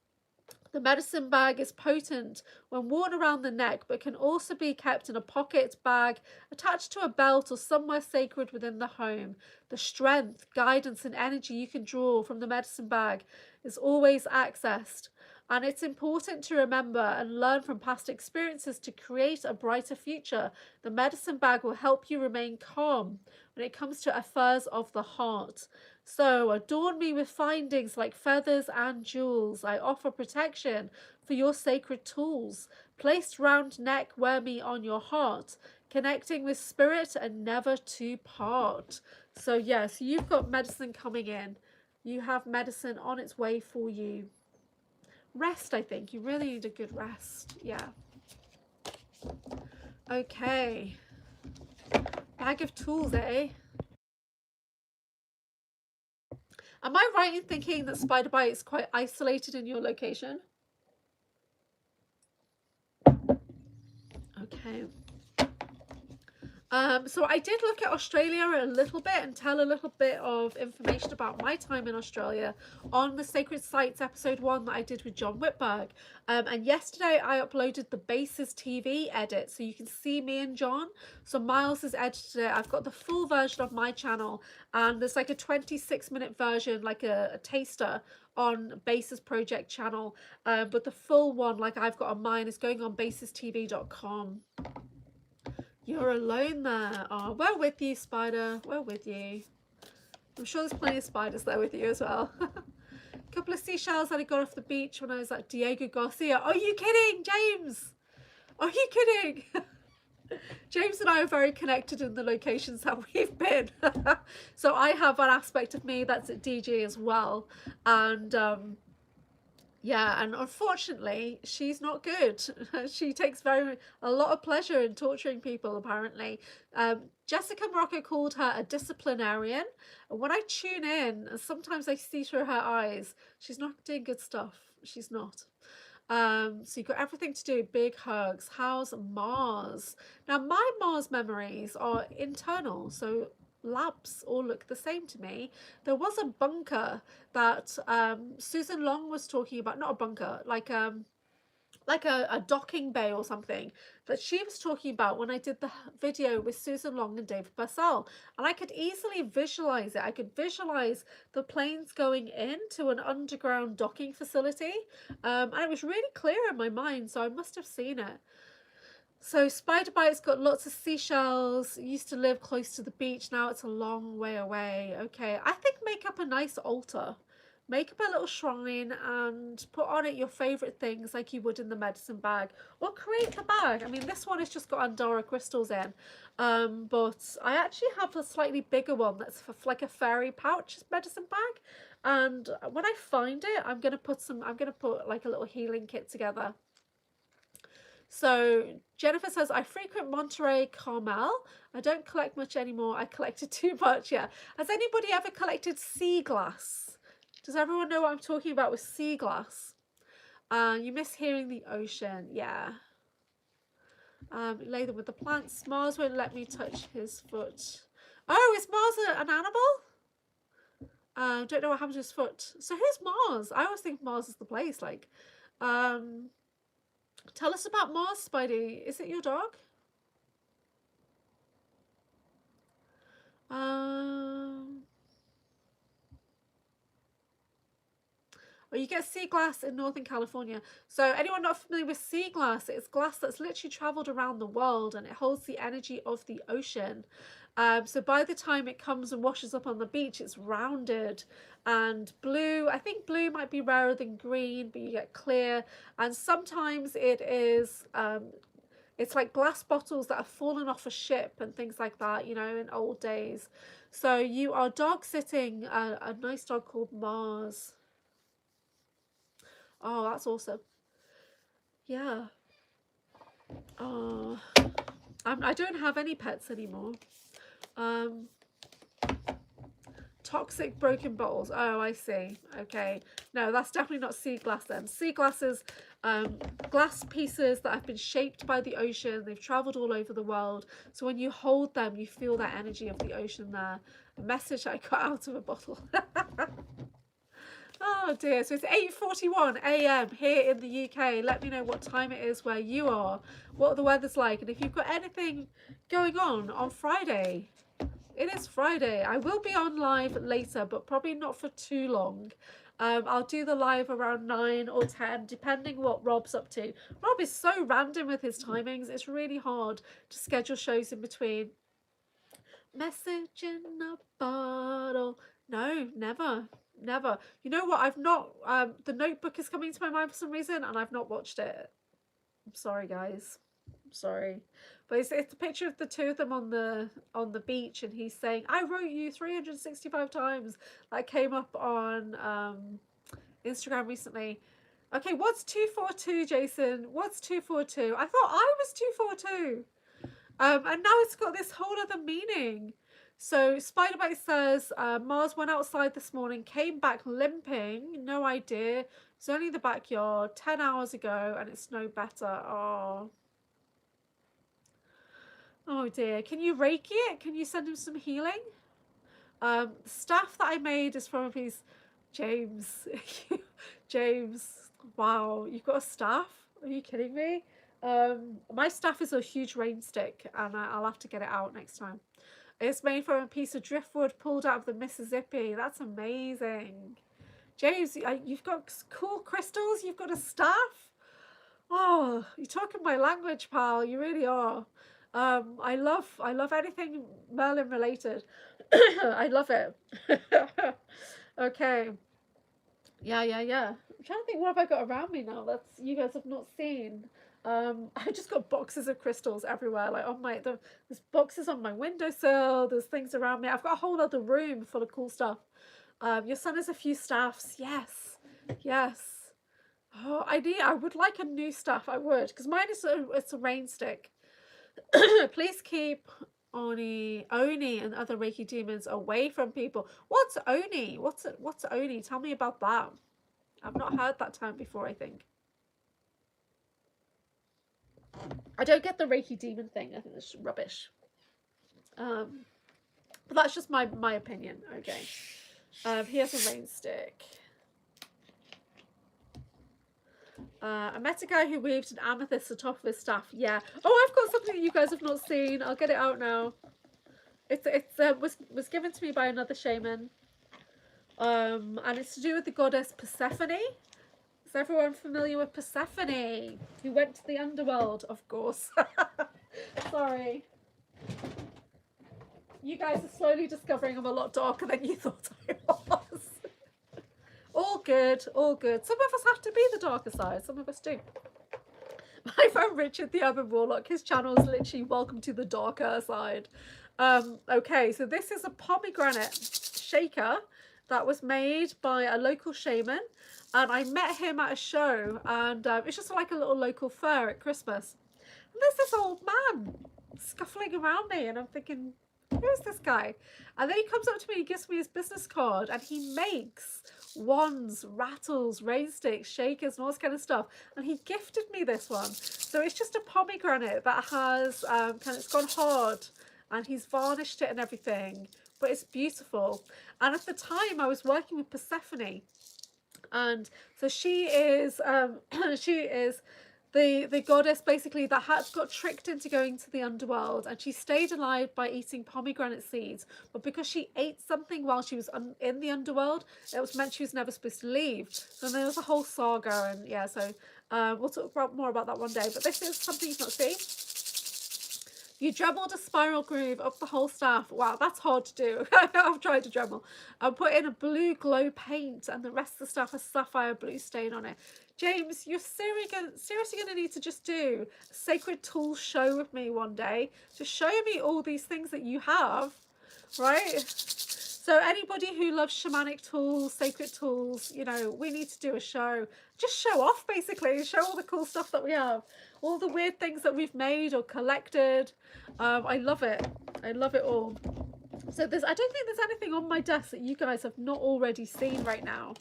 The medicine bag is potent when worn around the neck, but can also be kept in a pocket, bag, attached to a belt, or somewhere sacred within the home. The strength, guidance, and energy you can draw from the medicine bag is always accessed. And it's important to remember and learn from past experiences to create a brighter future. The medicine bag will help you remain calm when it comes to affairs of the heart. So adorn me with findings like feathers and jewels. I offer protection for your sacred tools. Placed round neck, wear me on your heart. Connecting with spirit and never to part. So yes, you've got medicine coming in. You have medicine on its way for you. Rest, I think. You really need a good rest. Yeah. Okay. Bag of tools, eh? Am I right in thinking that spider bite is quite isolated in your location? Okay. So I did look at Australia a little bit and tell a little bit of information about my time in Australia on the Sacred Sites episode 1 that I did with John Whitberg. And yesterday I uploaded the Bases TV edit, so you can see me and John. So Miles has edited it. I've got the full version of my channel, and there's like a 26-minute version, like a taster on Bases Project channel. But the full one, like I've got on mine, is going on basestv.com. You're alone there. Oh, we're with you, spider. We're with you. I'm sure there's plenty of spiders there with you as well. A couple of seashells that I got off the beach when I was at Diego Garcia. Are you kidding, James? Are you kidding? James and I are very connected in the locations that we've been. So I have an aspect of me that's at DG as well. And yeah, and unfortunately, she's not good. She takes a lot of pleasure in torturing people, apparently. Jessica Morocco called her a disciplinarian. And when I tune in, sometimes I see through her eyes, she's not doing good stuff. She's not. So you've got everything to do. Big hugs. How's Mars? Now, my Mars memories are internal. So labs all look the same to me. There was a bunker that Susan Long was talking about, not a bunker, like a docking bay or something that she was talking about when I did the video with Susan Long and David Purcell, and I could easily visualize it. I could visualize the planes going into an underground docking facility, and it was really clear in my mind, so I must have seen it. So spider bite's got lots of seashells. It used to live close to the beach. Now it's a long way away. Okay, I think make up a nice altar. Make up a little shrine and put on it your favourite things like you would in the medicine bag. Or create the bag. I mean, this one has just got Andorra crystals in. But I actually have a slightly bigger one that's for like a fairy pouch medicine bag. And when I find it, I'm going to put like a little healing kit together. So Jennifer says, I frequent Monterey Carmel. I don't collect much anymore. I collected too much. Yeah. Has anybody ever collected sea glass? Does everyone know what I'm talking about with sea glass? You miss hearing the ocean. Yeah. Lay them with the plants. Mars won't let me touch his foot. Oh, is Mars an animal? Don't know what happened to his foot. So who's Mars? I always think Mars is the place. Like, tell us about Mars, Spidey. Is it your dog? Or you get sea glass in Northern California. So anyone not familiar with sea glass, it's glass that's literally traveled around the world and it holds the energy of the ocean. So by the time it comes and washes up on the beach, it's rounded and blue. I think blue might be rarer than green, but you get clear. And sometimes it is, it's like glass bottles that have fallen off a ship and things like that, you know, in old days. So you are dog sitting a nice dog called Mars. Oh, that's awesome. Yeah. Oh, I don't have any pets anymore. Toxic broken bottles. Oh, I see. Okay. No, that's definitely not sea glass then. Sea glass is glass pieces that have been shaped by the ocean. They've traveled all over the world. So when you hold them, you feel that energy of the ocean there. A message I got out of a bottle. Oh dear, so it's 8:41 a.m. here in the UK. Let me know what time it is where you are, what the weather's like, and if you've got anything going on Friday. It is Friday. I will be on live later, but probably not for too long. I'll do the live around 9 or 10, depending what Rob's up to. Rob is so random with his timings. It's really hard to schedule shows in between. Message in a bottle. No, never. Never. You know what? I've not, the Notebook is coming to my mind for some reason and I've not watched it. I'm sorry, guys. I'm sorry. But it's a picture of the two of them on the beach and he's saying, I wrote you 365 times. That came up on Instagram recently. Okay, what's 242, Jason? What's 242? I thought I was 242. And now it's got this whole other meaning. So Spiderbite says, Mars went outside this morning, came back limping, no idea. It's only the backyard, 10 hours ago, and it's no better. Oh. Oh dear. Can you Reiki it? Can you send him some healing? Staff that I made is from a piece. James. James. Wow. You've got a staff? Are you kidding me? My staff is a huge rain stick, and I'll have to get it out next time. It's made from a piece of driftwood pulled out of the Mississippi. That's amazing. James, you've got cool crystals. You've got a staff. Oh, you're talking my language, pal. You really are. I love anything Merlin related. I love it. Okay. Yeah. I'm trying to think what have I got around me now that's you guys have not seen. I just got boxes of crystals everywhere. Like on there's boxes on my windowsill. There's things around me. I've got a whole other room full of cool stuff. Your son has a few staffs. Yes. Oh, I would like a new staff. I would, because mine is it's a rain stick. Please keep Oni and other Reiki demons away from people. What's Oni? What's Oni? Tell me about that. I've not heard that term before, I think. I don't get the Reiki demon thing. I think that's rubbish. But that's just my opinion. Okay. Here's a rain stick. I met a guy who weaved an amethyst atop of his staff. Yeah. Oh, I've got something that you guys have not seen. I'll get it out now. It was given to me by another shaman. And it's to do with the goddess Persephone. Is everyone familiar with Persephone, who went to the underworld? Of course. Sorry. You guys are slowly discovering I'm a lot darker than you thought I was. All good. Some of us have to be the darker side. Some of us do. My friend Richard, the Urban Warlock, his channel is literally welcome to the darker side. Okay, so this is a pomegranate shaker that was made by a local shaman. And I met him at a show, and it's just like a little local fair at Christmas. And there's this old man scuffling around me, and I'm thinking, who is this guy? And then he comes up to me, he gives me his business card, and he makes wands, rattles, rain sticks, shakers, and all this kind of stuff. And he gifted me this one. So it's just a pomegranate that has it's gone hard, and he's varnished it and everything, but it's beautiful. And at the time I was working with Persephone, and so she is she is the goddess basically that got tricked into going to the underworld, and she stayed alive by eating pomegranate seeds. But because she ate something while she was in the underworld, it was meant she was never supposed to leave. So there was a whole saga, and yeah, so we'll talk more about that one day. But this is something you can't see. You dremeled a spiral groove up the whole staff. Wow, that's hard to do. I've tried to dremel. I put in a blue glow paint, and the rest of the stuff has sapphire blue stain on it. James, you're seriously going to need to just do a sacred tools show with me one day. Just show me all these things that you have, right? So anybody who loves shamanic tools, sacred tools, you know, we need to do a show. Just show off, basically. Show all the cool stuff that we have. All the weird things that we've made or collected. I love it. I love it all. So I don't think there's anything on my desk that you guys have not already seen right now.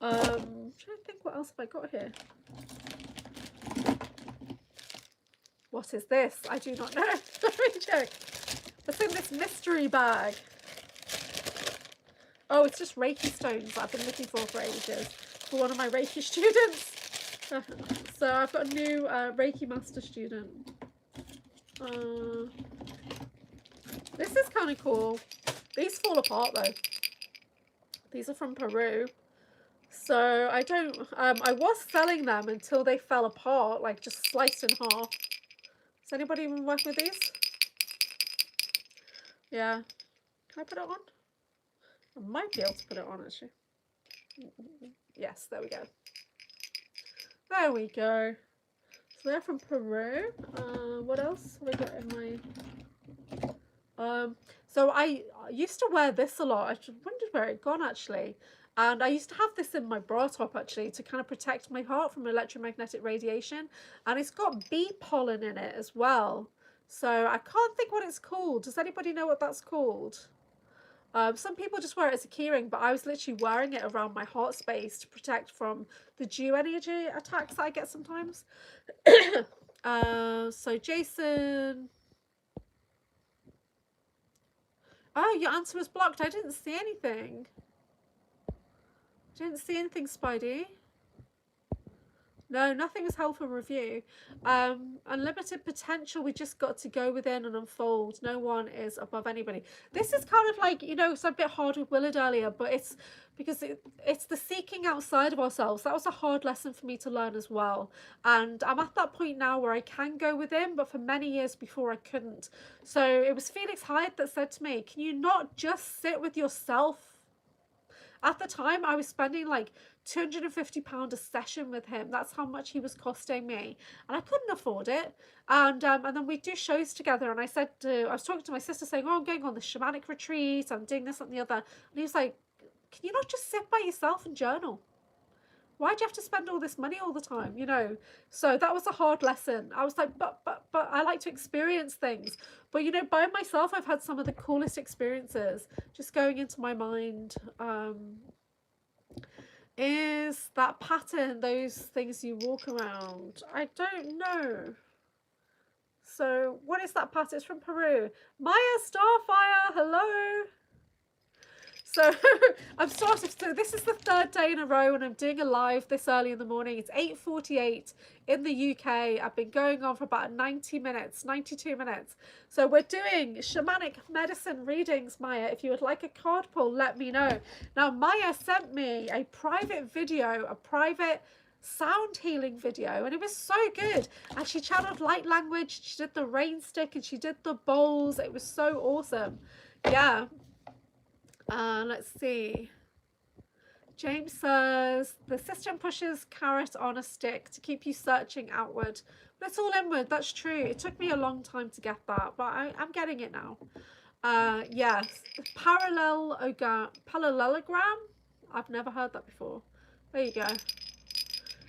I'm trying to think, what else have I got here? What is this? I do not know. Let me check. What's in this mystery bag? Oh, it's just Reiki stones that I've been looking for ages for one of my Reiki students. So I've got a new Reiki master student. This is kind of cool. These fall apart though. These are from Peru. So I don't, I was selling them until they fell apart, like just sliced in half. Has anybody even worked with these? Yeah. Can I put it on? I might be able to put it on actually. Yes, there we go. There we go. So they're from Peru. What else have I got in my... So I used to wear this a lot. I wondered where it gone actually. And I used to have this in my bra top actually to kind of protect my heart from electromagnetic radiation. And it's got bee pollen in it as well. So I can't think what it's called. Does anybody know what that's called? Some people just wear it as a keyring, but I was literally wearing it around my heart space to protect from the dew energy attacks that I get sometimes. So Jason... Oh, your answer was blocked. I didn't see anything. Didn't see anything, Spidey. No, nothing was held for review. Unlimited potential, we just got to go within and unfold. No one is above anybody. This is kind of like, you know, it's a bit hard with Willard earlier, but it's because it's the seeking outside of ourselves. That was a hard lesson for me to learn as well. And I'm at that point now where I can go within, but for many years before I couldn't. So it was Felix Hyde that said to me, can you not just sit with yourself? At the time, I was spending like £250 a session with him. That's how much he was costing me, and I couldn't afford it. And then we do shows together. And I was talking to my sister saying, "Oh, I'm going on the shamanic retreat. I'm doing this and the other." And he was like, "Can you not just sit by yourself and journal? Why do you have to spend all this money all the time?" You know. So that was a hard lesson. I was like, but I like to experience things. But you know, by myself, I've had some of the coolest experiences. Just going into my mind. Is that pattern those things you walk around? I don't know. So what is that pattern? It's from Peru. Maya Starfire, hello. So I'm starting, so this is the third day in a row and I'm doing a live this early in the morning. It's 8:48 in the UK. I've been going on for about 90 minutes, 92 minutes. So we're doing shamanic medicine readings, Maya. If you would like a card pull, let me know. Now, Maya sent me a private video, a private sound healing video, and it was so good. And she channeled light language, she did the rain stick, and she did the bowls. It was so awesome. Yeah. Let's see. James says, the system pushes carrot on a stick to keep you searching outward. But it's all inward. That's true. It took me a long time to get that, but I'm getting it now. Yes. Parallelogram. I've never heard that before. There you go.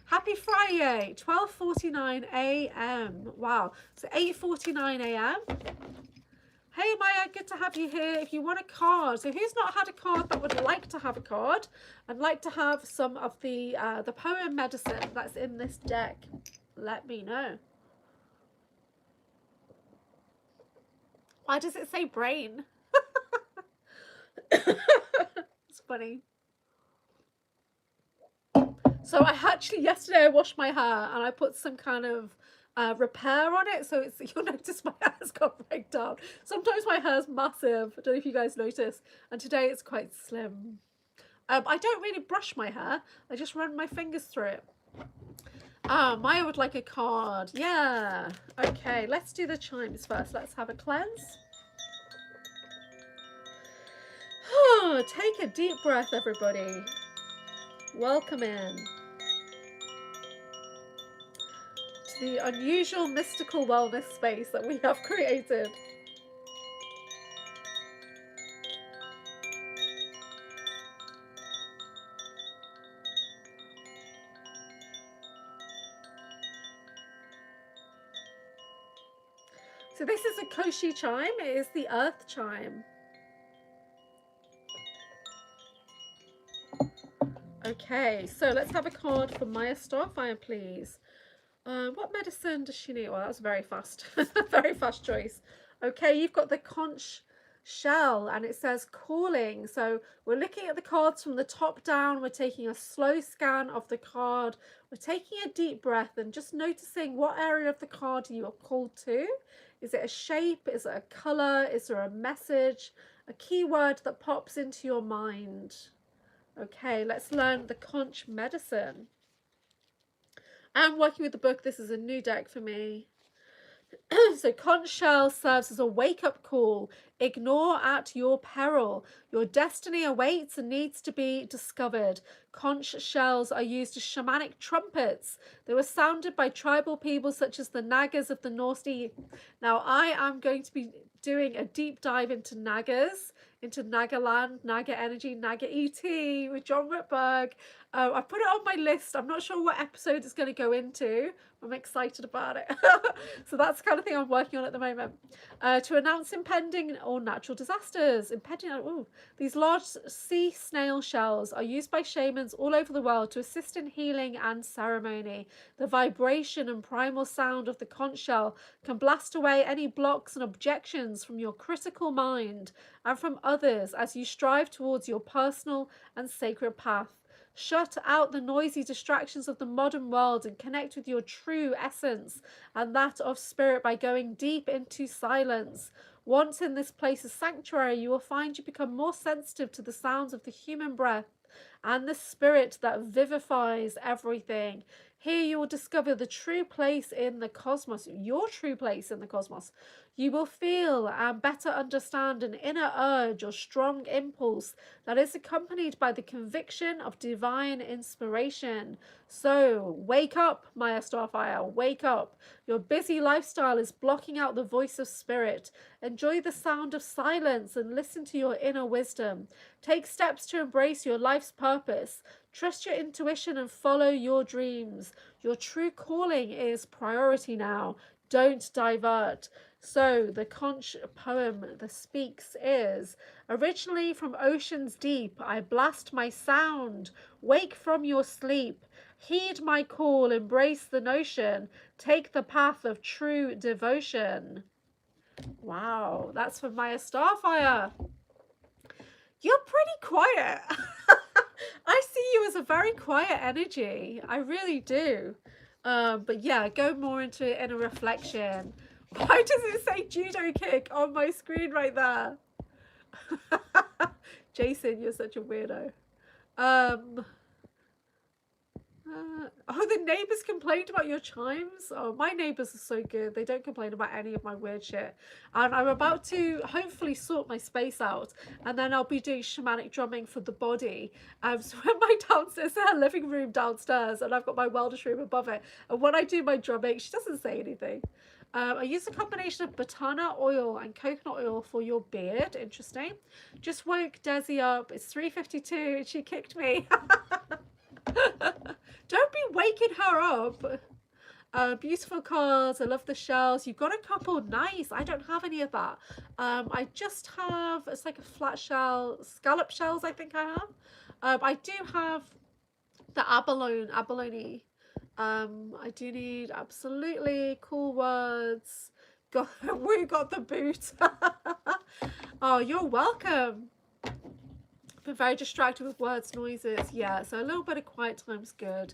Happy Friday, 12:49 a.m. Wow. So 8:49 a.m. Hey Maya, good to have you here. If you want a card, so who's not had a card that would like to have a card and like to have some of the poem medicine that's in this deck, let me know. Why does it say brain? It's funny. So I actually, yesterday I washed my hair and I put some kind of repair on it, so it's, you'll notice my hair's got breakdown. Sometimes my hair's massive, I don't know if you guys notice, and today it's quite slim. I don't really brush my hair, I just run my fingers through it. Maya would like a card. Yeah. Okay, let's do the chimes first. Let's have a cleanse. Take a deep breath, everybody. Welcome in to the unusual mystical wellness space that we have created. So this is a Koshi chime. It is the earth chime. Okay, so let's have a card for Maya Starfire, please. What medicine does she need? Well, that's very fast. Very fast choice. Okay, you've got the conch shell and it says calling. So we're looking at the cards from the top down. We're taking a slow scan of the card. We're taking a deep breath and just noticing what area of the card you are called to. Is it a shape? Is it a color? Is there a message? A keyword that pops into your mind? Okay, let's learn the conch medicine. I'm working with the book. This is a new deck for me. So conch shell serves as a wake-up call. Ignore at your peril. Your destiny awaits and needs to be discovered. Conch shells are used as shamanic trumpets. They were sounded by tribal people such as the Nagas of the North East. Now I am going to be doing a deep dive into Nagas, into Nagaland, Naga Energy, Naga ET with John Whitberg. I put it on my list. I'm not sure what episode it's going to go into. I'm excited about it. So that's the kind of thing I'm working on at the moment. To announce impending or natural disasters. These large sea snail shells are used by shamans all over the world to assist in healing and ceremony. The vibration and primal sound of the conch shell can blast away any blocks and objections from your critical mind and from others as you strive towards your personal and sacred path. Shut out the noisy distractions of the modern world and connect with your true essence and that of spirit by going deep into silence. Once in this place of sanctuary, you will find you become more sensitive to the sounds of the human breath and the spirit that vivifies everything. Here you will discover the true place in the cosmos, your true place in the cosmos. You will feel and better understand an inner urge or strong impulse that is accompanied by the conviction of divine inspiration. So, wake up, Maya Starfire, wake up. Your busy lifestyle is blocking out the voice of spirit. Enjoy the sound of silence and listen to your inner wisdom. Take steps to embrace your life's purpose. Trust your intuition and follow your dreams. Your true calling is priority now. Don't divert. So the conch poem that speaks is, originally from ocean's deep, I blast my sound. Wake from your sleep. Heed my call, embrace the notion. Take the path of true devotion. Wow, that's from Maya Starfire. You're pretty quiet. I see you as a very quiet energy. I really do. But yeah, go more into inner reflection. Why does it say judo kick on my screen right there? Jason, you're such a weirdo. Oh, the neighbors complained about your chimes. Oh, my neighbors are so good. They don't complain about any of my weird shit. And I'm about to hopefully sort my space out, and then I'll be doing shamanic drumming for the body. So in my downstairs, our living room downstairs, and I've got my wellness room above it. And when I do my drumming, she doesn't say anything. I use a combination of batana oil and coconut oil for your beard. Interesting. Just woke Desi up. It's 3:52 and she kicked me. Don't be waking her up. Beautiful cards. I love the shells. You've got a couple. Nice. I don't have any of that. I just have, it's like a flat shell, scallop shells I think I have. I do have the abalone. I do need absolutely cool words. Got, we got the boot. Oh, you're welcome. Been very distracted with words, noises. Yeah, so a little bit of quiet time's good.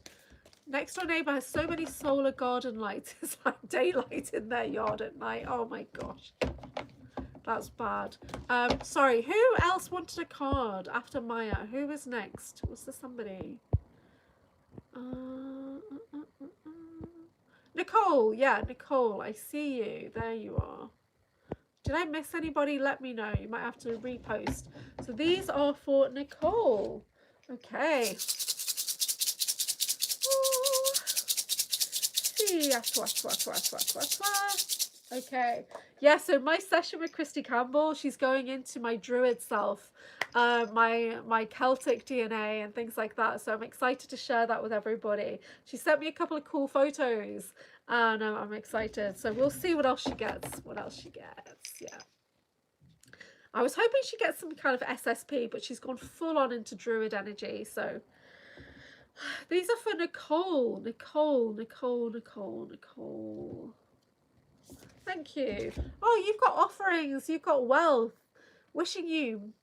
Next door neighbour has so many solar garden lights. It's like daylight in their yard at night. Oh my gosh. That's bad. Sorry, who else wanted a card after Maya? Who was next? Was there somebody? Nicole. Yeah, Nicole. I see you. There you are. Did I miss anybody? Let me know. You might have to repost. So these are for Nicole. Okay. Okay. Yeah, so my session with Christy Campbell, she's going into my druid self, my Celtic DNA and things like that. So I'm excited to share that with everybody. She sent me a couple of cool photos and I'm excited. So we'll see what else she gets. Yeah. I was hoping she gets some kind of SSP, but she's gone full on into druid energy. So these are for Nicole. Thank you. Oh, you've got offerings. You've got wealth. Wishing you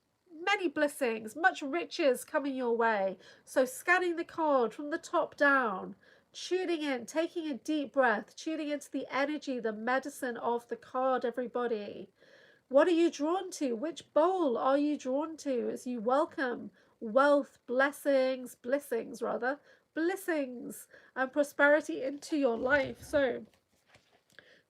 many blessings, much riches coming your way. So scanning the card from the top down, tuning in, taking a deep breath, tuning into the energy, the medicine of the card, everybody. What are you drawn to? Which bowl are you drawn to as you welcome wealth, blessings, and prosperity into your life? So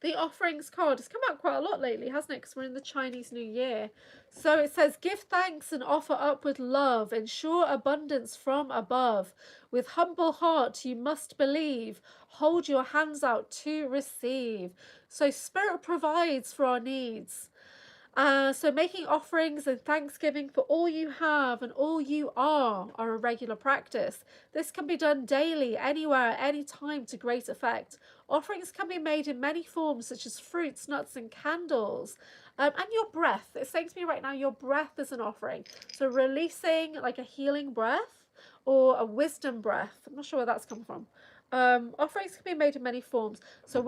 the offerings card has come out quite a lot lately, hasn't it? Because we're in the Chinese New Year. So it says, give thanks and offer up with love. Ensure abundance from above. With humble heart, you must believe. Hold your hands out to receive. So Spirit provides for our needs. So making offerings and thanksgiving for all you have and all you are a regular practice. This can be done daily, anywhere, any time to great effect. Offerings can be made in many forms, such as fruits, nuts, and candles. And your breath. It's saying to me right now, your breath is an offering. So releasing like a healing breath or a wisdom breath. I'm not sure where that's come from. Offerings can be made in many forms. So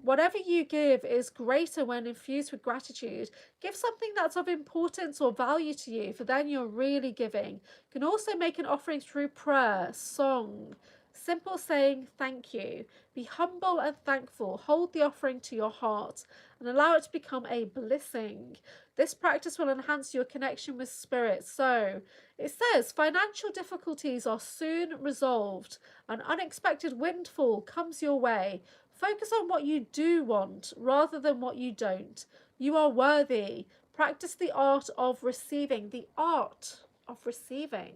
whatever you give is greater when infused with gratitude. Give something that's of importance or value to you, for then you're really giving. You can also make an offering through prayer, song, simple saying thank you. Be humble and thankful. Hold the offering to your heart and allow it to become a blessing. This practice will enhance your connection with spirit. So it says financial difficulties are soon resolved. An unexpected windfall comes your way. Focus on what you do want rather than what you don't. You are worthy. Practice the art of receiving. The art of receiving.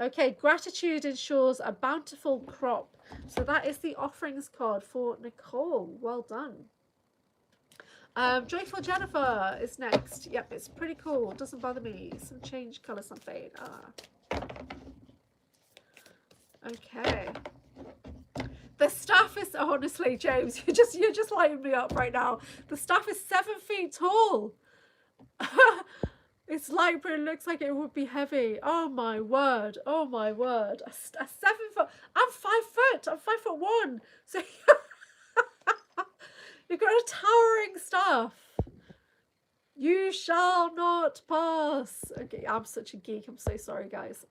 Okay, gratitude ensures a bountiful crop. So that is the offerings card for Nicole. Well done. Joyful Jennifer is next. Yep, it's pretty cool. Doesn't bother me. Some change colour, some fade. Okay. The staff is, honestly, James, you're just lighting me up right now. The staff is 7 feet tall. It's light, but it looks like it would be heavy. Oh my word. Oh my word. A 7 foot. I'm 5 foot. I'm 5'1". So you've got a towering staff. You shall not pass. Okay, I'm such a geek. I'm so sorry, guys.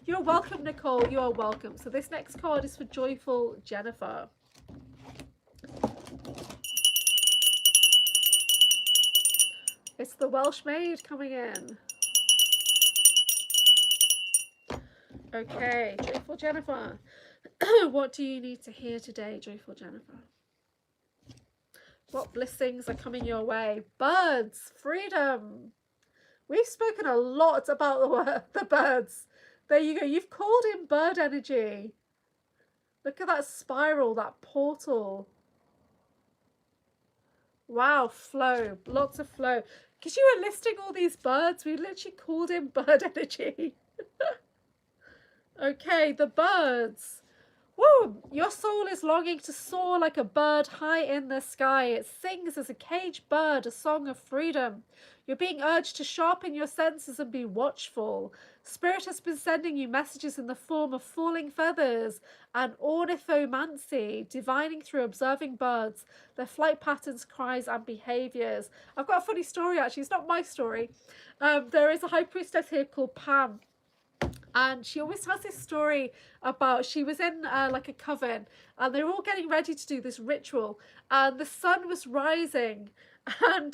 You're welcome, Nicole. You are welcome. So this next card is for Joyful Jennifer. It's the Welsh maid coming in. Okay, Joyful Jennifer. What do you need to hear today, Joyful Jennifer? What blessings are coming your way? Birds, freedom. We've spoken a lot about the birds. There you go. You've called in bird energy. Look at that spiral, that portal. Wow, flow. Lots of flow. Because you were listing all these birds, we literally called in bird energy. Okay, the birds. Woo! Your soul is longing to soar like a bird high in the sky. It sings as a caged bird a song of freedom. You're being urged to sharpen your senses and be watchful. Spirit has been sending you messages in the form of falling feathers and ornithomancy, divining through observing birds, their flight patterns, cries, and behaviors. I've got a funny story, actually. It's not my story. There is a high priestess here called Pam, and she always tells this story about she was in like a coven, and they were all getting ready to do this ritual, and the sun was rising, and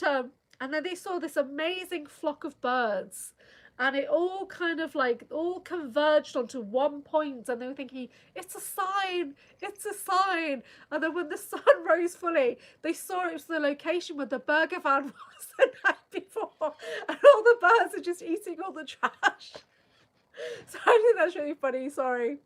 then they saw this amazing flock of birds, and it all kind of like all converged onto one point, and they were thinking, it's a sign, it's a sign. And then when the sun rose fully, they saw it was the location where the burger van was the night before, and all the birds are just eating all the trash. So I think that's really funny. Sorry.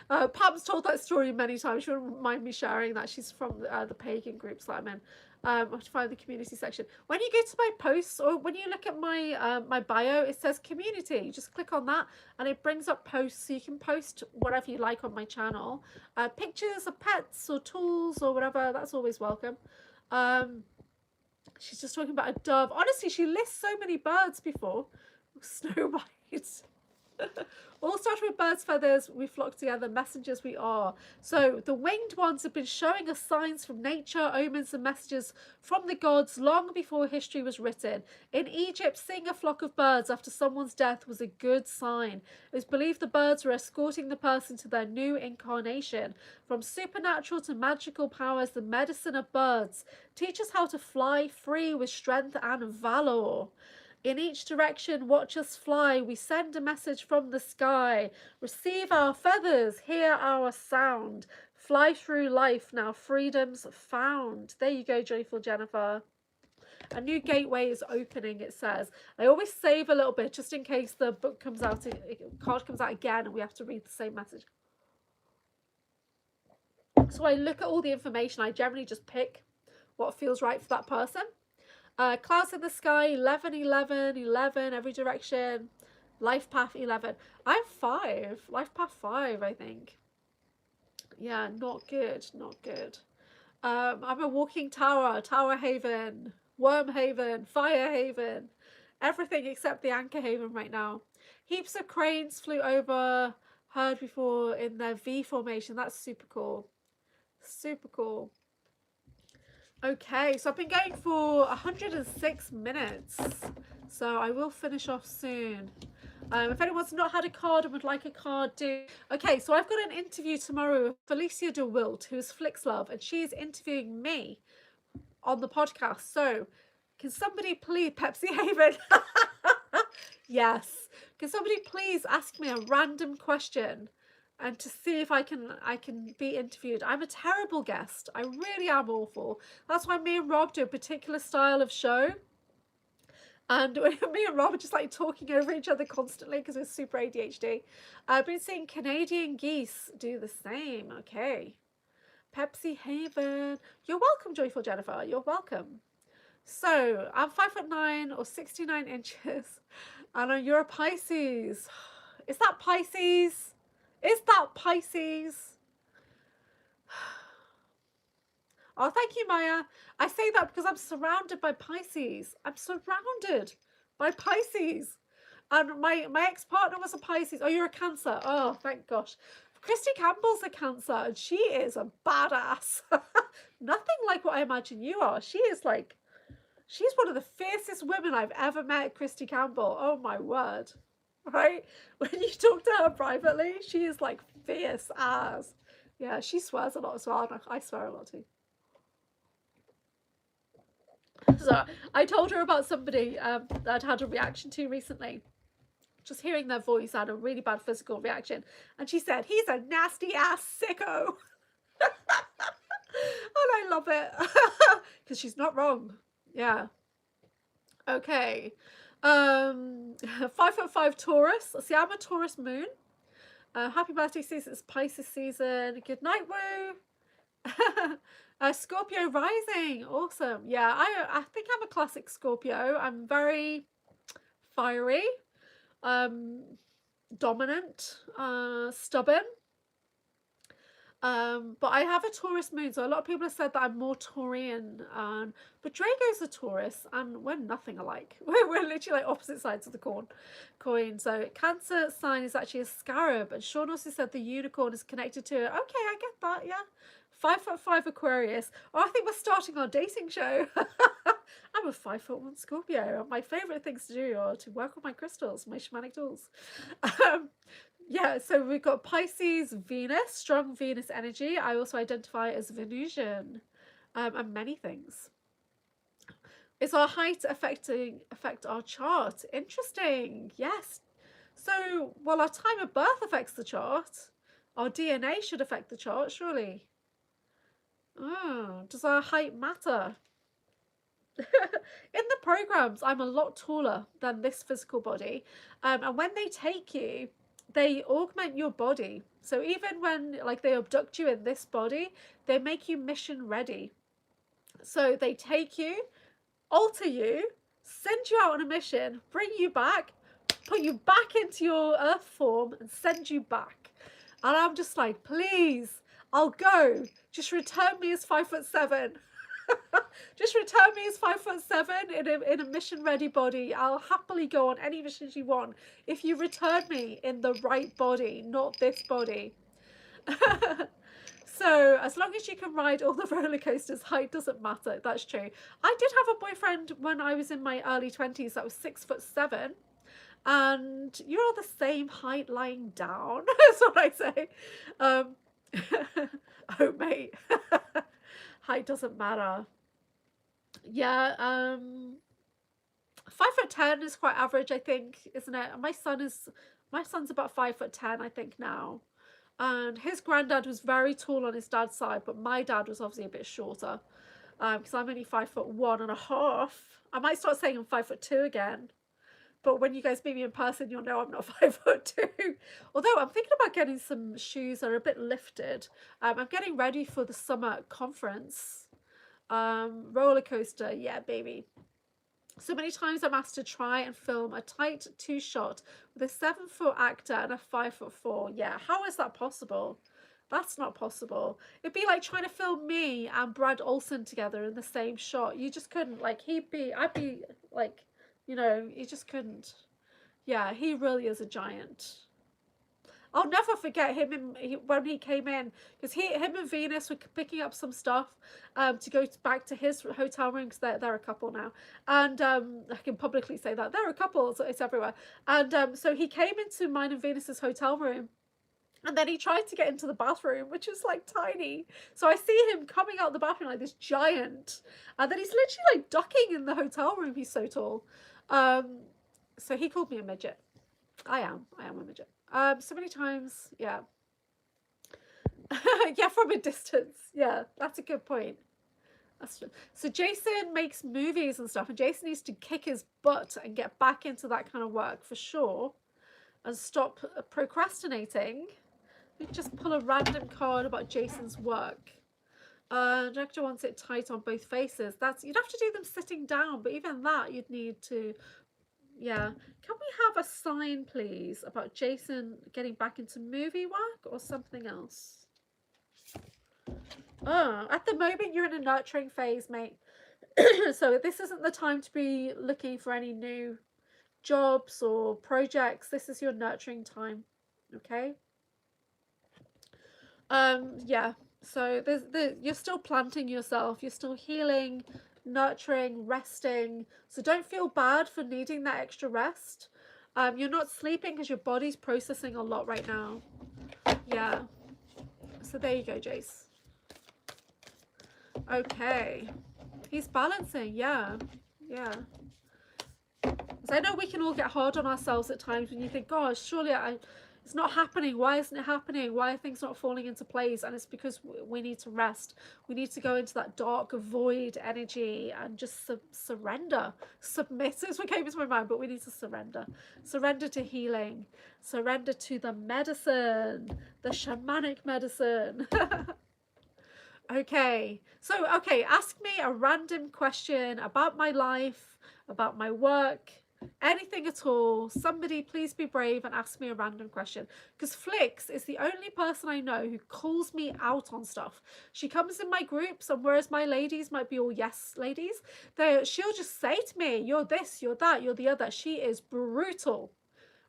Pam's told that story many times. She wouldn't mind me sharing that. She's from the pagan groups that I'm in. I have to find the community section. When you go to my posts, or when you look at my my bio, it says community. You just click on that and it brings up posts, so you can post whatever you like on my channel. Pictures of pets or tools or whatever, that's always welcome. She's just talking about a dove. Honestly, she lists so many birds before. Snow White. All started with birds' feathers, we flock together, messengers we are. So the winged ones have been showing us signs from nature, omens and messages from the gods long before history was written. In Egypt, seeing a flock of birds after someone's death was a good sign. It was believed the birds were escorting the person to their new incarnation. From supernatural to magical powers, the medicine of birds teach us how to fly free with strength and valor. In each direction, watch us fly. We send a message from the sky. Receive our feathers, hear our sound. Fly through life, now freedom's found. There you go, Joyful Jennifer. A new gateway is opening, it says. I always save a little bit just in case the book comes out, card comes out again and we have to read the same message. So I look at all the information. I generally just pick what feels right for that person. Clouds in the sky, 11, 11, 11, every direction. Life path 11. I'm 5. Life path 5, I think. Yeah, not good, not good. I'm a walking tower, Tower Haven, Worm Haven, Fire Haven. Everything except the Anchor Haven right now. Heaps of cranes flew over, heard before in their V formation. That's super cool. Super cool. Okay, so I've been going for 106 minutes, so I will finish off soon. If anyone's not had a card and would like a card, do. Okay, so I've got an interview tomorrow with Felicia DeWilt, who's Flixlove, and she's interviewing me on the podcast. So can somebody please, Pepsi Haven, yes, can somebody please ask me a random question and to see if I can be interviewed. I'm a terrible guest. I really am awful. That's why me and Rob do a particular style of show. And me and Rob are just like talking over each other constantly because we're super ADHD. I've been seeing Canadian geese do the same. Okay. Pepsi Haven. You're welcome, Joyful Jennifer. You're welcome. So I'm 5'9" or 69 inches. And you're a Pisces. Is that Pisces? Is that Pisces? Oh, thank you, Maya. I say that because I'm surrounded by Pisces. I'm surrounded by Pisces. And my ex-partner was a Pisces. Oh, you're a Cancer. Oh, thank gosh. Christy Campbell's a Cancer, and she is a badass. Nothing like what I imagine you are. She is like, she's one of the fiercest women I've ever met, Christy Campbell. Oh, my word. Right? When you talk to her privately, she is like fierce as. Yeah, she swears a lot as well. I swear a lot too. So I told her about somebody that I'd had a reaction to recently. Just hearing their voice, I had a really bad physical reaction. And she said, he's a nasty ass sicko. And I love it. Because she's not wrong. Yeah. Okay. 5'5" Taurus. See, I'm a Taurus moon. Happy birthday season. It's Pisces season. Good night, woo. Scorpio rising. Awesome. Yeah, I think I'm a classic Scorpio. I'm very fiery. dominant, stubborn. But I have a Taurus moon, so a lot of people have said that I'm more Taurian. But Draco's a Taurus, and we're nothing alike. We're literally like opposite sides of the coin. So Cancer sign is actually a scarab, and Sean also said the unicorn is connected to it. Okay, I get that. Yeah, 5'5" Aquarius. Oh, I think we're starting our dating show. I'm a 5'1" Scorpio. My favorite things to do are to work on my crystals, my shamanic tools. Yeah, so we've got Pisces, Venus, strong Venus energy. I also identify as Venusian, and many things. Is our height affect our chart? Interesting. Yes. So, well, our time of birth affects the chart. Our DNA should affect the chart, surely. Oh, does our height matter? In the programs, I'm a lot taller than this physical body, and when they take you, they augment your body. So even when like they abduct you in this body, they make you mission ready. So they take you, alter you, send you out on a mission, bring you back, put you back into your earth form, and send you back. And I'm just like, please, I'll go. Just return me as 5'7". Just return me as 5'7" in a mission ready body. I'll happily go on any missions you want if you return me in the right body, not this body. So as long as you can ride all the roller coasters, height doesn't matter. That's true. I did have a boyfriend when I was in my early 20s that was 6'7", and you're all the same height lying down. That's what I say. Oh mate. Height doesn't matter. Yeah, 5'10" is quite average, I think, isn't it? My son's about 5'10", I think now. And his granddad was very tall on his dad's side, but my dad was obviously a bit shorter. Because I'm only 5'1.5". I might start saying I'm 5'2" again. But when you guys meet me in person, you'll know I'm not 5'2". Although I'm thinking about getting some shoes that are a bit lifted. I'm getting ready for the summer conference. Roller coaster, yeah, baby. So many times I'm asked to try and film a tight 2-shot with a 7-foot actor and a 5'4". Yeah, how is that possible? That's not possible. It'd be like trying to film me and Brad Olsen together in the same shot. You just couldn't. Like, I'd be like, you know, you just couldn't. Yeah, he really is a giant. I'll never forget him when he came in, because him and Venus were picking up some stuff to go back to his hotel room, because they're a couple now, and I can publicly say that they're a couple, so it's everywhere. And so he came into mine and Venus's hotel room, and then he tried to get into the bathroom, which is like tiny. So I see him coming out the bathroom like this giant, and then he's literally like ducking in the hotel room. He's so tall. So he called me a midget. I am a midget. So many times, yeah. Yeah, from a distance. Yeah, that's a good point. That's true. So Jason makes movies and stuff, and Jason needs to kick his butt and get back into that kind of work for sure, and stop procrastinating. We just pull a random card about Jason's work. Director wants it tight on both faces. You'd have to do them sitting down, but even that you'd need to. Yeah. Can we have a sign, please, about Jason getting back into movie work or something else? Oh, at the moment you're in a nurturing phase, mate. So this isn't the time to be looking for any new jobs or projects. This is your nurturing time. Okay. Yeah. So you're still planting yourself. You're still healing, nurturing, resting. So don't feel bad for needing that extra rest. You're not sleeping because your body's processing a lot right now. Yeah. So there you go, Jace. Okay. He's balancing. Yeah. Yeah. So I know we can all get hard on ourselves at times when you think, gosh, surely it's not happening. Why isn't it happening? Why are things not falling into place? And it's because we need to rest. We need to go into that dark void energy and just surrender. Submit is what came into my mind, but we need to surrender. Surrender to healing. Surrender to the medicine, the shamanic medicine. Okay. So, ask me a random question about my life, about my work, Anything at all. Somebody please be brave and ask me a random question, because Flix is the only person I know who calls me out on stuff. She comes in my groups, and whereas my ladies might be all yes ladies, she'll just say to me, you're this, you're that, you're the other. She is brutal,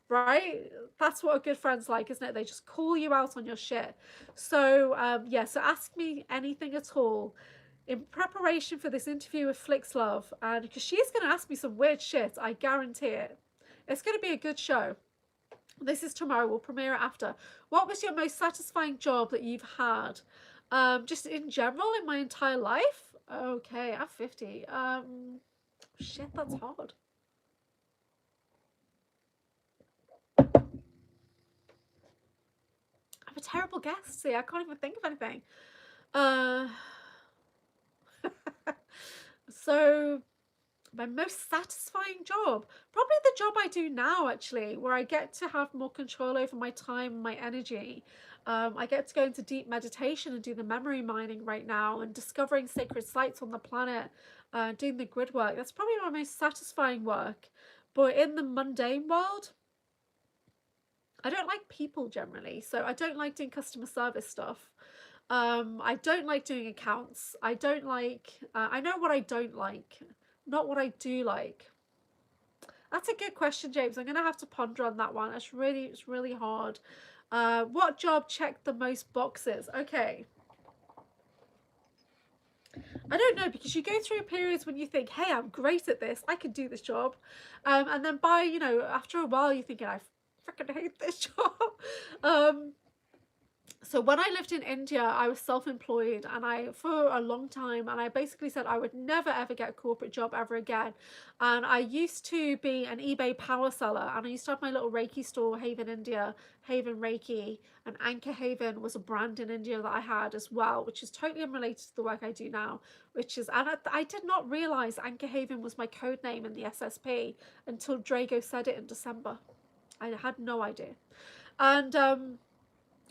right? That's what a good friend's like, isn't it? They just call you out on your shit. So yeah, so ask me anything at all in preparation for this interview with Flix Love, and because she's going to ask me some weird shit, I guarantee it. It's going to be a good show. This is tomorrow. We'll premiere it after. What was your most satisfying job that you've had? Just in general, in my entire life? Okay, I'm 50. Shit, that's hard. I'm a terrible guest. See, I can't even think of anything. So my most satisfying job, probably the job I do now, actually, where I get to have more control over my time and my energy. I get to go into deep meditation and do the memory mining right now, and discovering sacred sites on the planet, doing the grid work. That's probably my most satisfying work. But in the mundane world, I don't like people generally, so I don't like doing customer service stuff. I don't like doing accounts. I don't like, I know what I don't like, not what I do like. That's a good question, James. I'm going to have to ponder on that one. It's really hard. What job checked the most boxes? Okay. I don't know, because you go through periods when you think, hey, I'm great at this. I can do this job. And then after a while, you're thinking, I freaking hate this job. So when I lived in India, I was self-employed, and for a long time, and I basically said I would never ever get a corporate job ever again. And I used to be an eBay power seller, and I used to have my little Reiki store, Haven India, Haven Reiki, and AnchorHaven was a brand in India that I had as well, which is totally unrelated to the work I do now, and I did not realize AnchorHaven was my code name in the SSP until Drago said it in December. I had no idea. And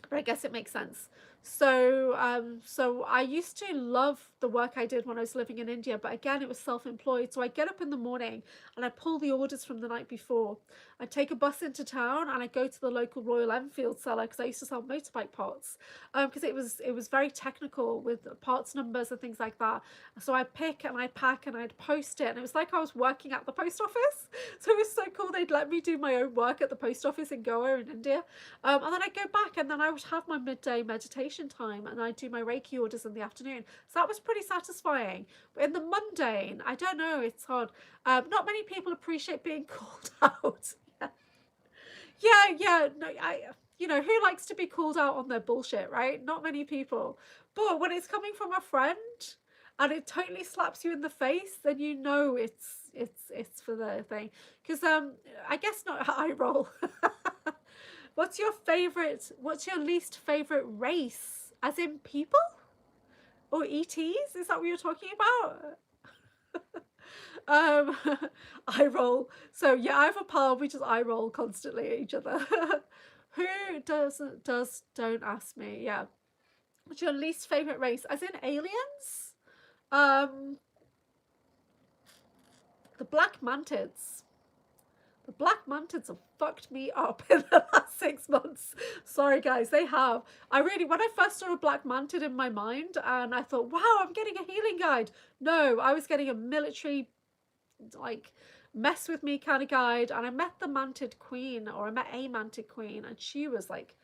but I guess it makes sense. So I used to love the work I did when I was living in India, but again, it was self-employed. So I get up in the morning and I pull the orders from the night before. I take a bus into town and I go to the local Royal Enfield seller, because I used to sell motorbike parts, because it was very technical with parts numbers and things like that. So I'd pick and I'd pack and I'd post it, and it was like I was working at the post office. So it was so cool. They'd let me do my own work at the post office in Goa in India, and then I'd go back, and then I would have my midday meditation time, and I'd do my Reiki orders in the afternoon. So that was pretty satisfying. But in the mundane, I don't know, it's hard. Not many people appreciate being called out. Yeah, no, who likes to be called out on their bullshit, right? Not many people. But when it's coming from a friend and it totally slaps you in the face, then you know it's for the thing. Because I guess not eye roll. What's your least favorite race? As in people? Or ETs? Is that what you're talking about? Eye roll. So yeah, I have a pal, we just eye roll constantly at each other. Who don't ask me. Yeah. What's your least favorite race? As in aliens? The black mantids. The black mantids have fucked me up in the last 6 months. Sorry guys, they have. When I first saw a black mantid in my mind, and I thought, wow, I'm getting a healing guide. No, I was getting a military, like, mess with me kind of guide. And I met the mantid queen, or I met a mantid queen, and she was like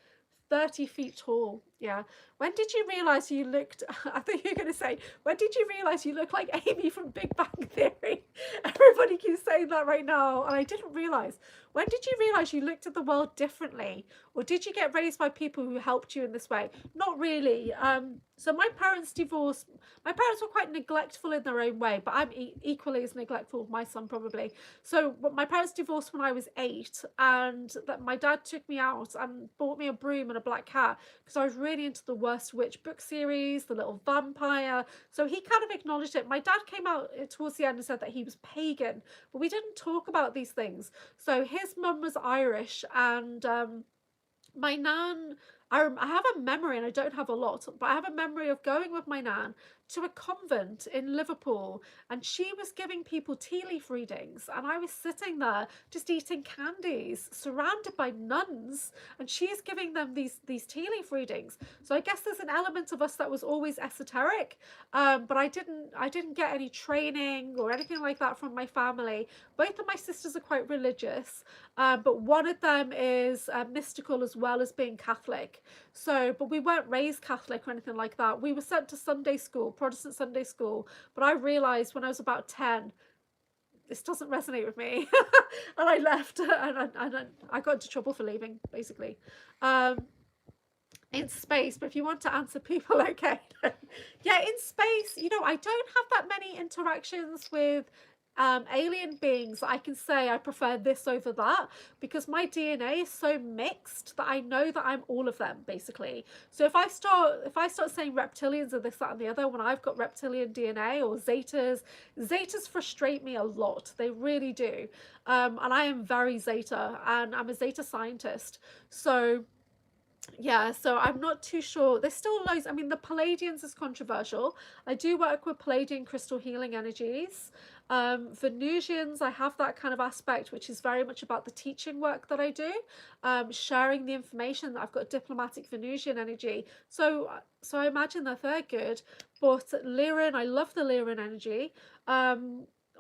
30 feet tall. Yeah. When did you realize you looked, I think you're going to say, when did you realize you look like Amy from Big Bang Theory? Everybody keeps saying that right now, and I didn't realize. When did you realize you looked at the world differently? Or did you get raised by people who helped you in this way? Not really. So my parents divorced. My parents were quite neglectful in their own way, but I'm equally as neglectful of my son, probably. So my parents divorced when I was 8, and my dad took me out and bought me a broom and a black cat, because I was really into the Worst Witch book series, The Little Vampire. So he kind of acknowledged it. My dad came out towards the end and said that he was pagan, but we didn't talk about these things. So his mum was Irish, and my nan, I have a memory, and I don't have a lot, but I have a memory of going with my nan to a convent in Liverpool, and she was giving people tea leaf readings, and I was sitting there just eating candies surrounded by nuns, and she's giving them these tea leaf readings. So I guess there's an element of us that was always esoteric, but I didn't get any training or anything like that from my family. Both of my sisters are quite religious, but one of them is mystical as well as being Catholic. So, but we weren't raised Catholic or anything like that. We were sent to Sunday school, Protestant Sunday school, but I realized when I was about 10, this doesn't resonate with me. And I left, and I got into trouble for leaving, basically. In space, but if you want to answer people, okay. Yeah, in space, you know, I don't have that many interactions with alien beings. I can say I prefer this over that, because my DNA is so mixed that I know that I'm all of them, basically. So if I start saying reptilians or this, that, and the other, when I've got reptilian DNA, or zetas frustrate me a lot. They really do. And I am very zeta, and I'm a zeta scientist. So yeah, so I'm not too sure. There's still loads. I mean, the Palladians is controversial. I do work with Palladian crystal healing energies. Venusians, I have that kind of aspect, which is very much about the teaching work that I do, sharing the information. I've got diplomatic Venusian energy. So I imagine that they're good. But Lyran, I love the Lyran energy.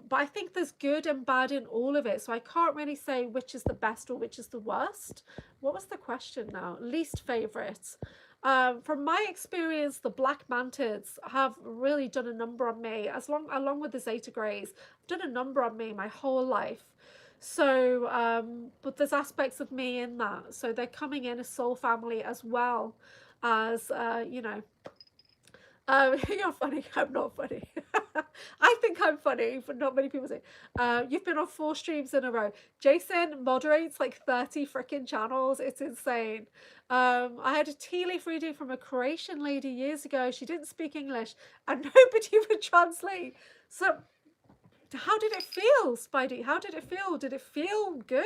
But I think there's good and bad in all of it. So I can't really say which is the best or which is the worst. What was the question now? Least favourite. From my experience, the black mantids have really done a number on me, along with the Zeta Greys. Done a number on me my whole life. So, but there's aspects of me in that. So they're coming in as soul family as well as, you know. You're funny. I'm not funny. I think I'm funny, but not many people say. You've been on 4 streams in a row. Jason moderates like 30 freaking channels. It's insane. I had a tea leaf reading from a Croatian lady years ago. She didn't speak English, and nobody would translate. So how did it feel, Spidey? How did it feel? Did it feel good?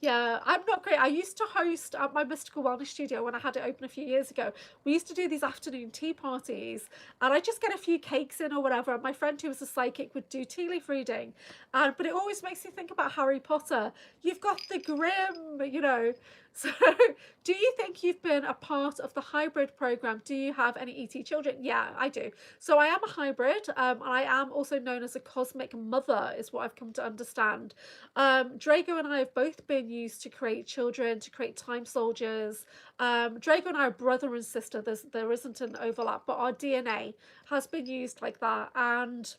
Yeah, I'm not great. I used to host at my Mystical Wellness studio when I had it open a few years ago. We used to do these afternoon tea parties, and I just get a few cakes in or whatever. And my friend who was a psychic would do tea leaf reading, but it always makes me think about Harry Potter. You've got the Grim, you know. So, do you think you've been a part of the hybrid program? Do you have any ET children? Yeah, I do. So I am a hybrid, and I am also known as a cosmic mother, is what I've come to understand. Drago and I have both been used to create children, to create time soldiers. Drago and I are brother and sister. There isn't an overlap, but our DNA has been used like that. And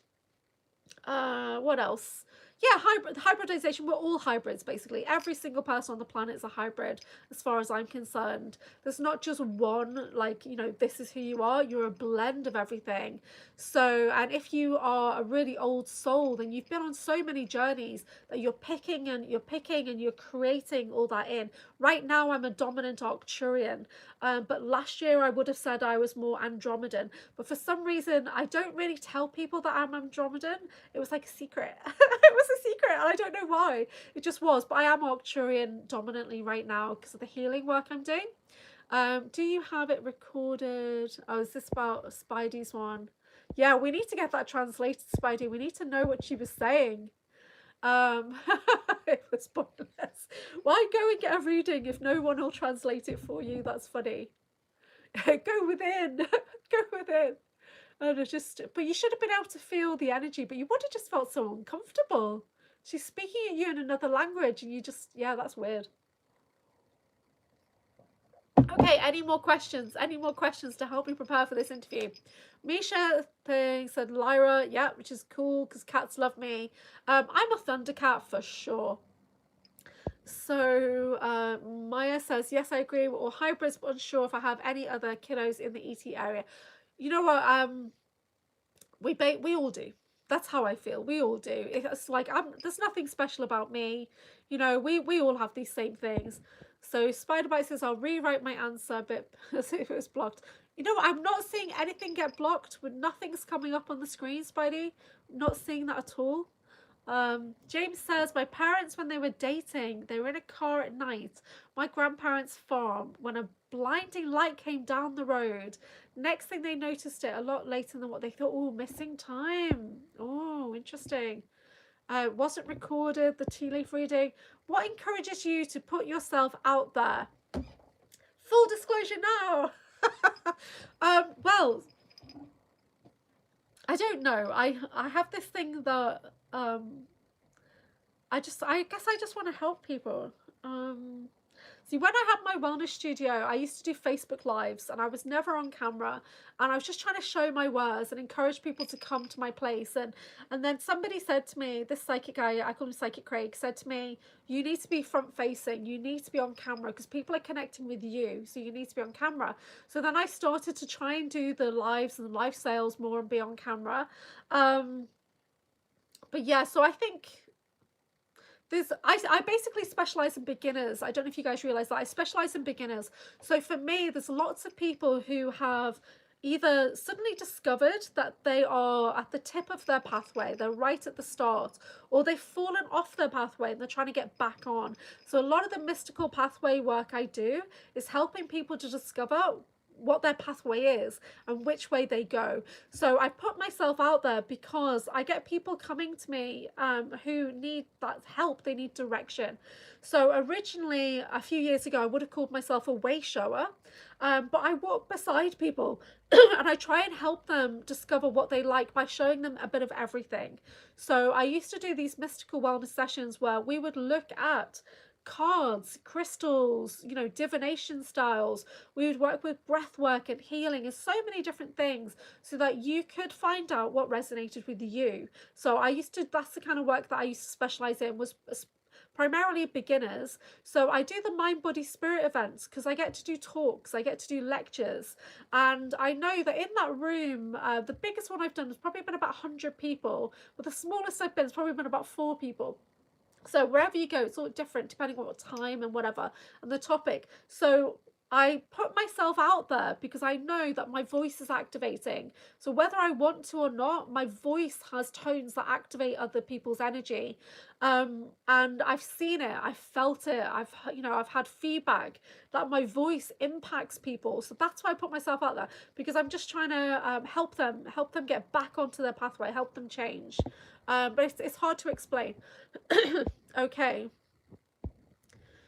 what else? Yeah, hybridization. We're all hybrids, basically. Every single person on the planet is a hybrid, as far as I'm concerned. There's not just one, like, you know, this is who you are. You're a blend of everything. So, and if you are a really old soul, then you've been on so many journeys that you're picking and you're creating all that in. Right now, I'm a dominant Arcturian, but last year I would have said I was more Andromedan. But for some reason, I don't really tell people that I'm Andromedan. It was like a secret. It was a secret, and I don't know why. It just was. But I am Arcturian dominantly right now because of the healing work I'm doing. Do you have it recorded? Oh, is this about Spidey's one? Yeah, we need to get that translated, Spidey. We need to know what she was saying. It was pointless. Why go and get a reading if no one will translate it for you? That's funny. Go within. Go within. And but you should have been able to feel the energy, but you would have just felt so uncomfortable. She's speaking at you in another language, and you just, yeah, that's weird. Okay, any more questions? Any more questions to help me prepare for this interview? Misha thing said Lyra, yeah, which is cool because cats love me. I'm a Thundercat for sure. So Maya says, yes, I agree. We're all hybrids, but unsure if I have any other kiddos in the ET area. You know what? We all do. That's how I feel. We all do. It's like there's nothing special about me. You know, we all have these same things. So Spiderbite says, I'll rewrite my answer, but as if it was blocked. You know what? I'm not seeing anything get blocked. Nothing's coming up on the screen, Spidey. I'm not seeing that at all. James says, my parents, when they were dating, they were in a car at night. My grandparents' farm, when a blinding light came down the road. Next thing they noticed it a lot later than what they thought. Oh, missing time. Oh, interesting. Wasn't recorded, the tea leaf reading. What encourages you to put yourself out there? Full disclosure now. Well, I don't know. I have this thing that I guess I just want to help people. See, when I had my wellness studio, I used to do Facebook Lives and I was never on camera, and I was just trying to show my wares and encourage people to come to my place. And then somebody said to me, this psychic guy, I call him Psychic Craig, said to me, you need to be front facing, you need to be on camera because people are connecting with you, so you need to be on camera. So then I started to try and do the lives and the live sales more and be on camera. But yeah, so I think I basically specialize in beginners. I don't know if you guys realize that I specialize in beginners. So for me, there's lots of people who have either suddenly discovered that they are at the tip of their pathway, they're right at the start, or they've fallen off their pathway and they're trying to get back on. So a lot of the mystical pathway work I do is helping people to discover what their pathway is and which way they go. So I put myself out there because I get people coming to me who need that help, they need direction. So originally, a few years ago, I would have called myself a way shower, but I walk beside people and I try and help them discover what they like by showing them a bit of everything. So I used to do these mystical wellness sessions where we would look at cards, crystals, you know, divination styles. We would work with breath work and healing and so many different things so that you could find out what resonated with you. So that's the kind of work that I used to specialize in, was primarily beginners. So I do the mind, body, spirit events because I get to do talks, I get to do lectures, and I know that in that room, the biggest one I've done has probably been about 100 people, but the smallest I've been has probably been about 4 people. So wherever you go, it's all different depending on what time and whatever and the topic. So I put myself out there because I know that my voice is activating. So whether I want to or not, my voice has tones that activate other people's energy. And I've seen it, I've felt it, I've had feedback that my voice impacts people. So that's why I put myself out there, because I'm just trying to help them get back onto their pathway, help them change. But it's hard to explain. Okay.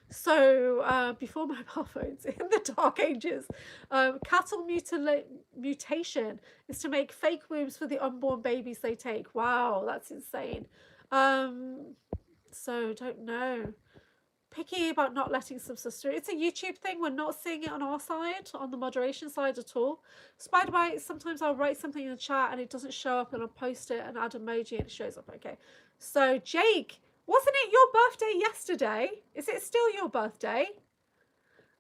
So before mobile phones, in the dark ages, cattle mutation is to make fake wombs for the unborn babies they take. Wow, that's insane. So don't know. Picky about not letting some sister. It's a YouTube thing. We're not seeing it on our side, on the moderation side at all. Spiderbite, sometimes I'll write something in the chat and it doesn't show up, and I'll post it and add emoji and it shows up. Okay. So Jake, wasn't it your birthday yesterday? Is it still your birthday?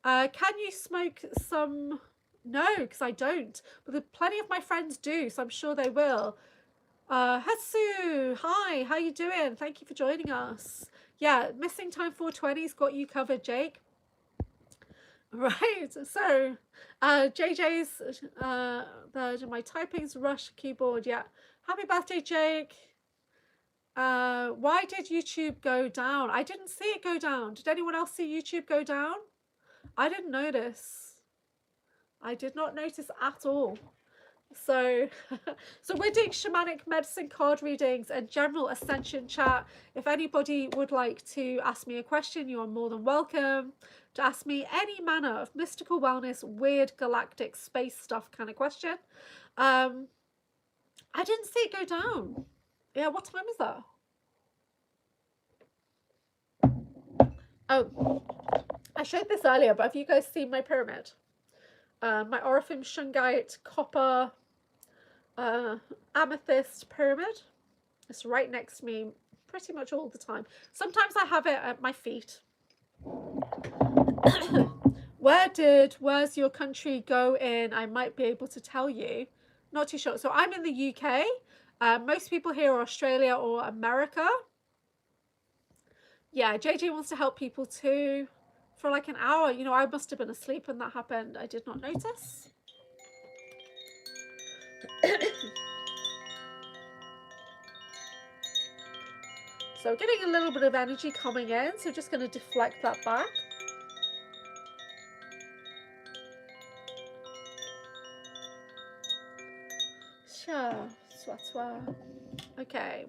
Can you smoke some? No, because I don't. But plenty of my friends do, so I'm sure they will. Hatsu, hi, how you doing? Thank you for joining us. Yeah, missing time 420's got you covered, Jake. Right, so JJ's my typing's rush keyboard. Yeah, happy birthday, Jake. Why did YouTube go down? I didn't see it go down. Did anyone else see YouTube go down? I didn't notice. I did not notice at all. So we're doing shamanic medicine card readings and general ascension chat. If anybody would like to ask me a question, you are more than welcome to ask me any manner of mystical wellness, weird galactic space stuff kind of question. I didn't see it go down. Yeah, what time is that? Oh, I showed this earlier, but have you guys seen my pyramid? My Orifim Shungite copper amethyst pyramid. It's right next to me pretty much all the time. Sometimes I have it at my feet. Where's your country go in? I might be able to tell you. Not too sure. So I'm in the UK. Most people here are Australia or America. Yeah, JJ wants to help people too. For like an hour, you know, I must have been asleep when that happened. I did not notice. So getting a little bit of energy coming in, so just going to deflect that back. Sure, swat. Okay.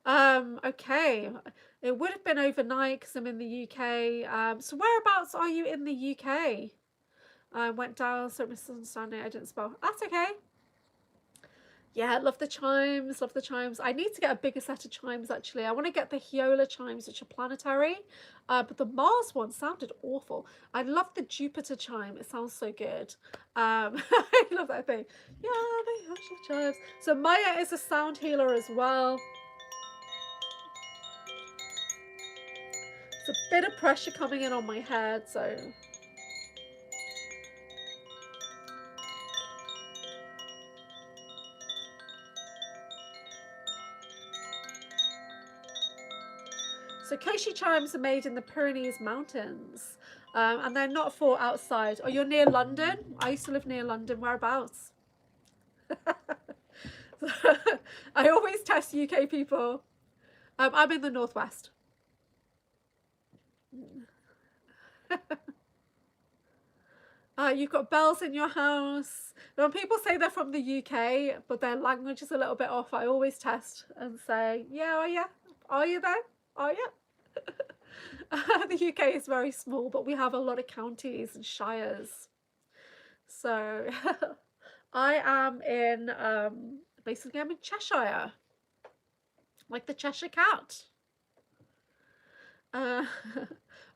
Okay. It would have been overnight because I'm in the UK. So whereabouts are you in the UK? I went down, so misunderstanding. I didn't spell. That's okay. Yeah, love the chimes, love the chimes. I need to get a bigger set of chimes, actually. I want to get the Hyola chimes, which are planetary, but the Mars one sounded awful. I love the Jupiter chime. It sounds so good. I love that thing. Yeah, they have chimes. So Maya is a sound healer as well. It's a bit of pressure coming in on my head, so... So Koshi chimes are made in the Pyrenees Mountains, and they're not for outside. Oh, you're near London? I used to live near London. Whereabouts? I always test UK people. I'm in the Northwest. You've got bells in your house. When people say they're from the UK, but their language is a little bit off, I always test and say, yeah, are you? Are you there? Are you? The UK is very small, but we have a lot of counties and shires. So I am in, basically I'm in Cheshire, like the Cheshire Cat.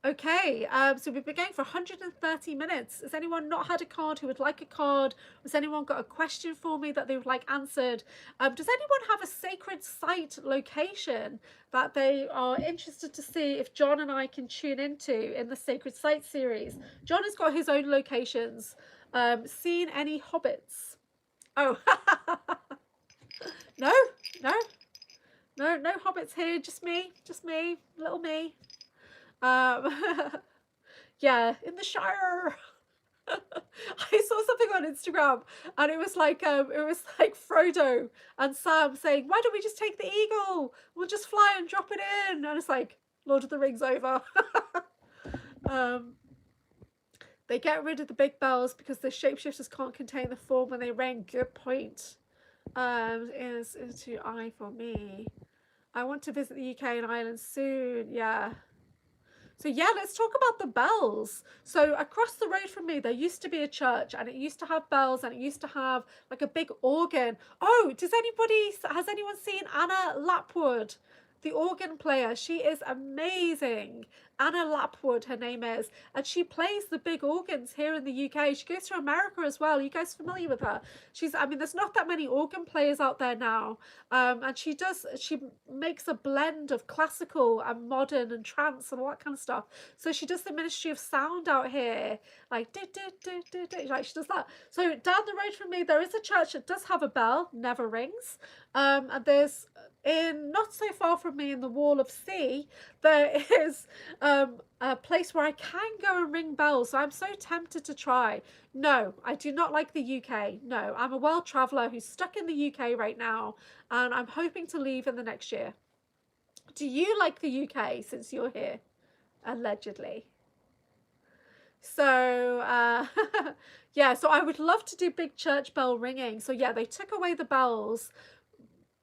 Okay, so we've been going for 130 minutes. Has anyone not had a card who would like a card? Has anyone got a question for me that they would like answered? Does anyone have a sacred site location that they are interested to see if John and I can tune into in the Sacred Site series? John has got his own locations. Seen any hobbits? Oh, no, no. No hobbits here, just me, little me. Yeah, in the Shire. I saw something on Instagram and it was like Frodo and Sam saying, why don't we just take the eagle? We'll just fly and drop it in. And it's like, Lord of the Rings over. They get rid of the big bells because the shapeshifters can't contain the form when they ring. Good point. Is into I for me. I want to visit the UK and Ireland soon. Yeah. So yeah, let's talk about the bells. So across the road from me, there used to be a church and it used to have bells and it used to have like a big organ. Oh, has anyone seen Anna Lapwood? The organ player, she is amazing. Anna Lapwood, her name is, and she plays the big organs here in the UK. She goes to America as well. Are you guys familiar with her? There's not that many organ players out there now, and she makes a blend of classical and modern and trance and all that kind of stuff. So she does the Ministry of Sound out here, like like she does that. So down the road from me, there is a church that does have a bell, never rings, and there's not so far from me in the Wall of Sea, there is a place where I can go and ring bells. So I'm so tempted to try. No, I do not like the UK. No, I'm a world traveller who's stuck in the UK right now, and I'm hoping to leave in the next year. Do you like the UK since you're here? Allegedly. So yeah, so I would love to do big church bell ringing. So yeah, they took away the bells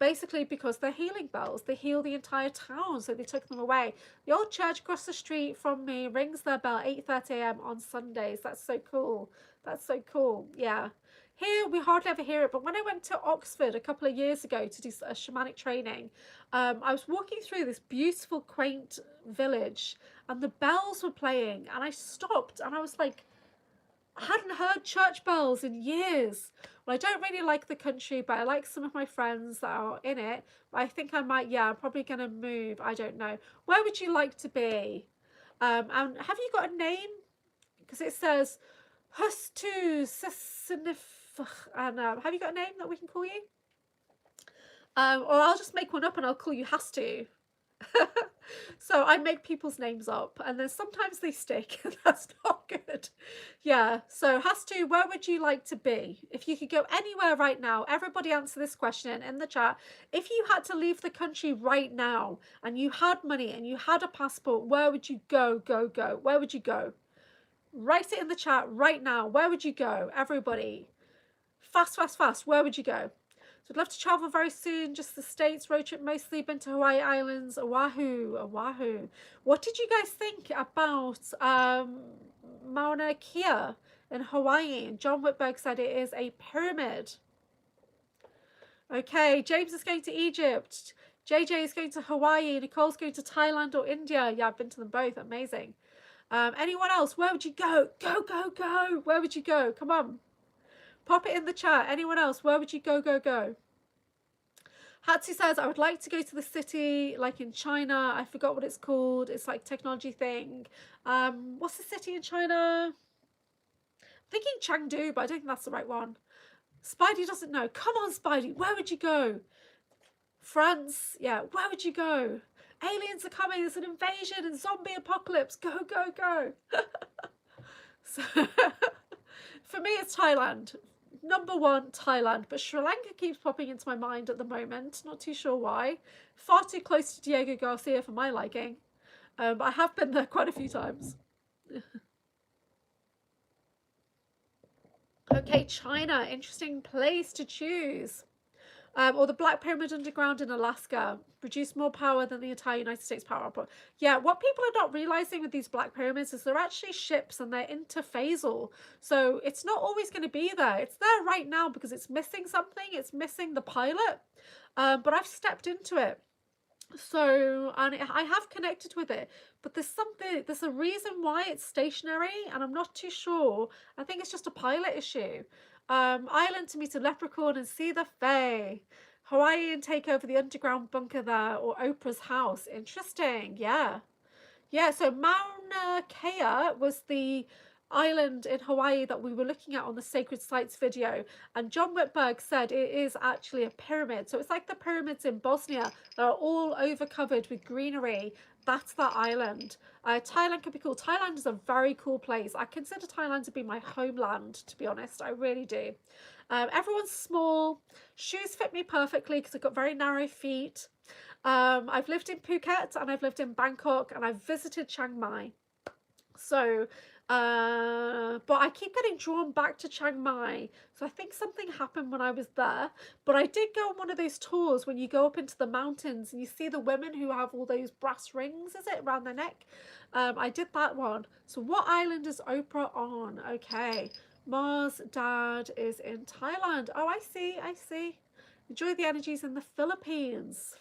basically because they're healing bells. They heal the entire town, so they took them away. The old church across the street from me rings their bell 8:30 a.m. on Sundays. That's so cool. That's so cool. Yeah. Here we hardly ever hear it, but when I went to Oxford a couple of years ago to do a shamanic training, I was walking through this beautiful, quaint village and the bells were playing and I stopped and I was like, I hadn't heard church bells in years. Well, I don't really like the country, but I like some of my friends that are in it. But I think I might, yeah, I'm probably going to move. I don't know. Where would you like to be? And have you got a name? Because it says Hustu Sissinif. And have you got a name that we can call you? Or I'll just make one up and I'll call you Hastu. So I make people's names up and then sometimes they stick and that's not good. Yeah. So Hastu, where would you like to be? If you could go anywhere right now, everybody answer this question in the chat. If you had to leave the country right now and you had money and you had a passport, where would you go, go? Where would you go? Write it in the chat right now. Where would you go? Everybody. Fast. Where would you go? So I'd love to travel very soon, just the States, road trip mostly, been to Hawaii Islands, Oahu. What did you guys think about Mauna Kea in Hawaii? John Whitberg said it is a pyramid. Okay, James is going to Egypt. JJ is going to Hawaii. Nicole's going to Thailand or India. Yeah, I've been to them both. Amazing. Anyone else? Where would you go? Go. Where would you go? Come on. Pop it in the chat. Anyone else? Where would you go? Hatsu says, I would like to go to the city, like in China. I forgot what it's called. It's like technology thing. What's the city in China? I'm thinking Chengdu, but I don't think that's the right one. Spidey doesn't know. Come on, Spidey. Where would you go? France. Yeah, where would you go? Aliens are coming. There's an invasion and zombie apocalypse. Go. So, for me, it's Thailand. Number one, Thailand, but Sri Lanka keeps popping into my mind at the moment. Not too sure why. Far too close to Diego Garcia for my liking. But I have been there quite a few times. Okay, China, interesting place to choose. Or the Black Pyramid Underground in Alaska, produce more power than the entire United States power output. Yeah, what people are not realizing with these Black Pyramids is they're actually ships and they're interphasal. So it's not always going to be there. It's there right now because it's missing something. It's missing the pilot. But I've stepped into it. So, and I have connected with it, but there's a reason why it's stationary, and I'm not too sure. I think it's just a pilot issue. Island to meet a leprechaun and see the Fae. Hawaii and take over the underground bunker there, or Oprah's house. Interesting, yeah. So Mauna Kea was the island in Hawaii that we were looking at on the Sacred Sites video, and John Whitberg said it is actually a pyramid. So it's like the pyramids in Bosnia that are all over covered with greenery. That's that island. Thailand could be cool. Thailand is a very cool place. I consider Thailand to be my homeland, to be honest. I really do. Everyone's small. Shoes fit me perfectly because I've got very narrow feet. I've lived in Phuket and I've lived in Bangkok and I've visited Chiang Mai. So, but I keep getting drawn back to Chiang Mai. So I think something happened when I was there. But I did go on one of those tours when you go up into the mountains and you see the women who have all those brass rings, is it, around their neck? I did that one. So what island is Oprah on? Okay. Mars' dad is in Thailand. Oh, I see. Enjoy the energies in the Philippines.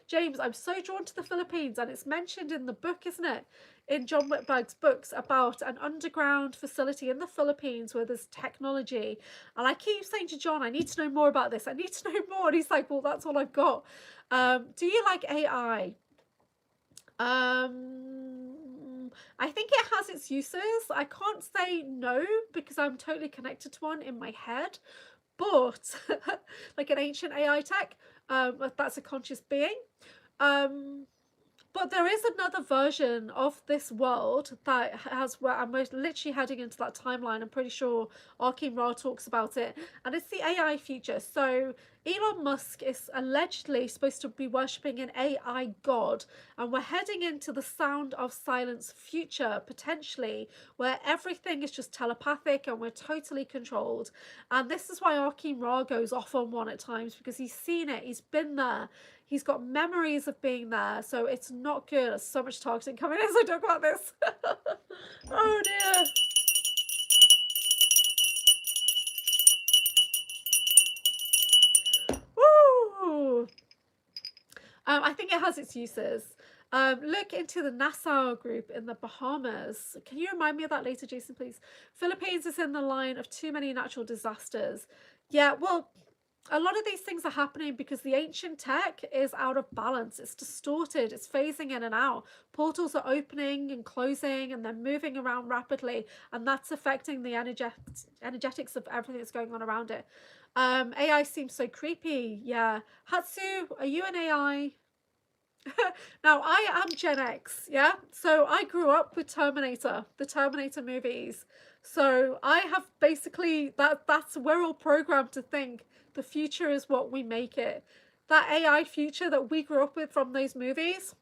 James, I'm so drawn to the Philippines, and it's mentioned in the book, isn't it? In John Whitberg's books about an underground facility in the Philippines where there's technology. And I keep saying to John, I need to know more about this. I need to know more. And he's like, well, that's all I've got. Do you like AI? I think it has its uses. I can't say no because I'm totally connected to one in my head. But like an ancient AI tech, that's a conscious being. But there is another version of this world that has where I'm literally heading into that timeline. I'm pretty sure Arkin Ra talks about it, and it's the AI future. So Elon Musk is allegedly supposed to be worshipping an AI god, and we're heading into the Sound of Silence future, potentially, where everything is just telepathic and we're totally controlled. And this is why Arkin Ra goes off on one at times, because he's seen it, he's been there. He's got memories of being there, so it's not good. There's so much targeting coming in as I talk about this. Oh dear. Woo! I think it has its uses. Look into the Nassau group in the Bahamas. Can you remind me of that later, Jason, please? Philippines is in the line of too many natural disasters. Yeah, well, a lot of these things are happening because the ancient tech is out of balance. It's distorted. It's phasing in and out. Portals are opening and closing and they're moving around rapidly, and that's affecting the energetics of everything that's going on around it. AI seems so creepy. Yeah. Hatsu, are you an AI? Now, I am Gen X, yeah? So I grew up with Terminator, the Terminator movies. So I have basically, that's, we're all programmed to think the future is what we make it. That AI future that we grew up with from those movies,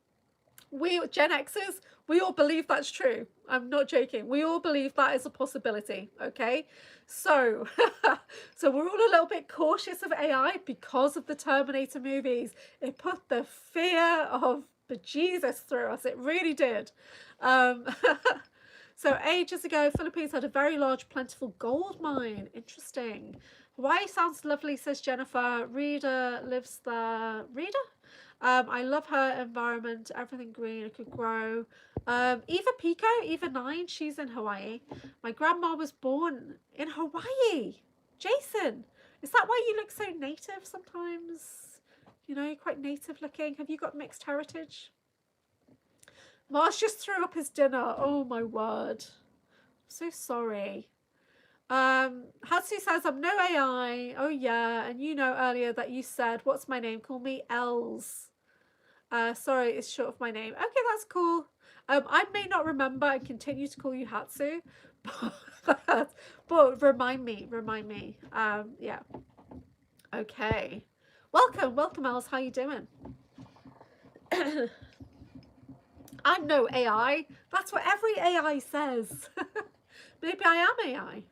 we Gen Xers, we all believe that's true. I'm not joking. We all believe that is a possibility. Okay, so so we're all a little bit cautious of AI because of the Terminator movies. It put the fear of bejesus through us. It really did. Um, so ages ago, Philippines had a very large, plentiful gold mine. Interesting. Hawaii sounds lovely, says Jennifer. Rita lives there. Rita? I love her environment, everything green it could grow. Eva Pico, Eva 9, she's in Hawaii. My grandma was born in Hawaii. Jason, is that why you look so native sometimes? You know, you're quite native looking. Have you got mixed heritage? Mars just threw up his dinner. Oh my word. I'm so sorry. Hatsu says, I'm no AI. Oh yeah, and you know earlier that you said, what's my name? Call me Els. Sorry, it's short of my name. Okay, that's cool. I may not remember and continue to call you Hatsu, but remind me. Yeah. Okay. Welcome, Els. How you doing? I'm no AI. That's what every AI says. Maybe I am AI.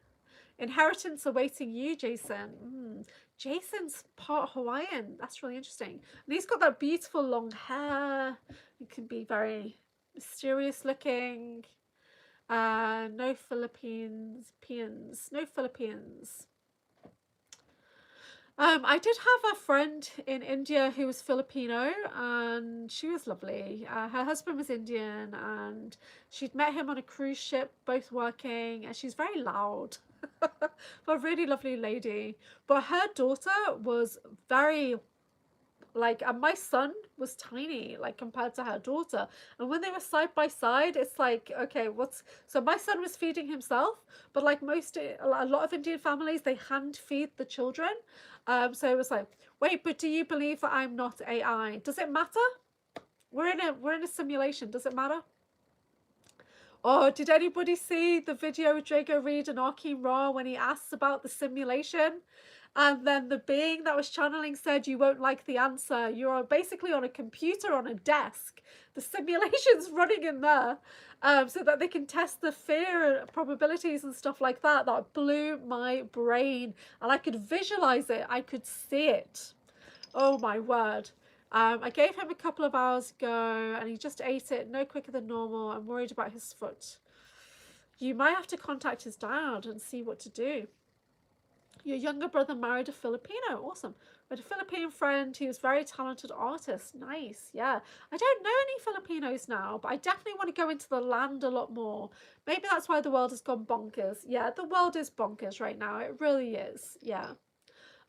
Inheritance awaiting you, Jason. Jason's part Hawaiian. That's really interesting. And he's got that beautiful long hair. He can be very mysterious looking. No Philippines. No Philippines. I did have a friend in India who was Filipino, and she was lovely. Her husband was Indian, and she'd met him on a cruise ship, both working, and she's very loud. But a really lovely lady. But her daughter was very, like, and my son was tiny, like, compared to her daughter. And when they were side by side, it's like, okay, so my son was feeding himself, but like a lot of Indian families, they hand feed the children. So it was like, wait, but do you believe that I'm not AI? Does it matter? We're in a simulation. Does it matter? Oh, did anybody see the video of Drago Reed and Akeem Ra when he asks about the simulation? And then the being that was channeling said, you won't like the answer. You're basically on a computer on a desk. The simulation's running in there so that they can test the fear probabilities and stuff like that. That blew my brain. And I could visualize it. I could see it. Oh, my word. I gave him a couple of hours ago and he just ate it no quicker than normal. I'm worried about his foot. You might have to contact his dad and see what to do. Your younger brother married a Filipino. Awesome. I had a Philippine friend who was a very talented artist. Nice. Yeah. I don't know any Filipinos now, but I definitely want to go into the land a lot more. Maybe that's why the world has gone bonkers. Yeah, the world is bonkers right now. It really is. Yeah.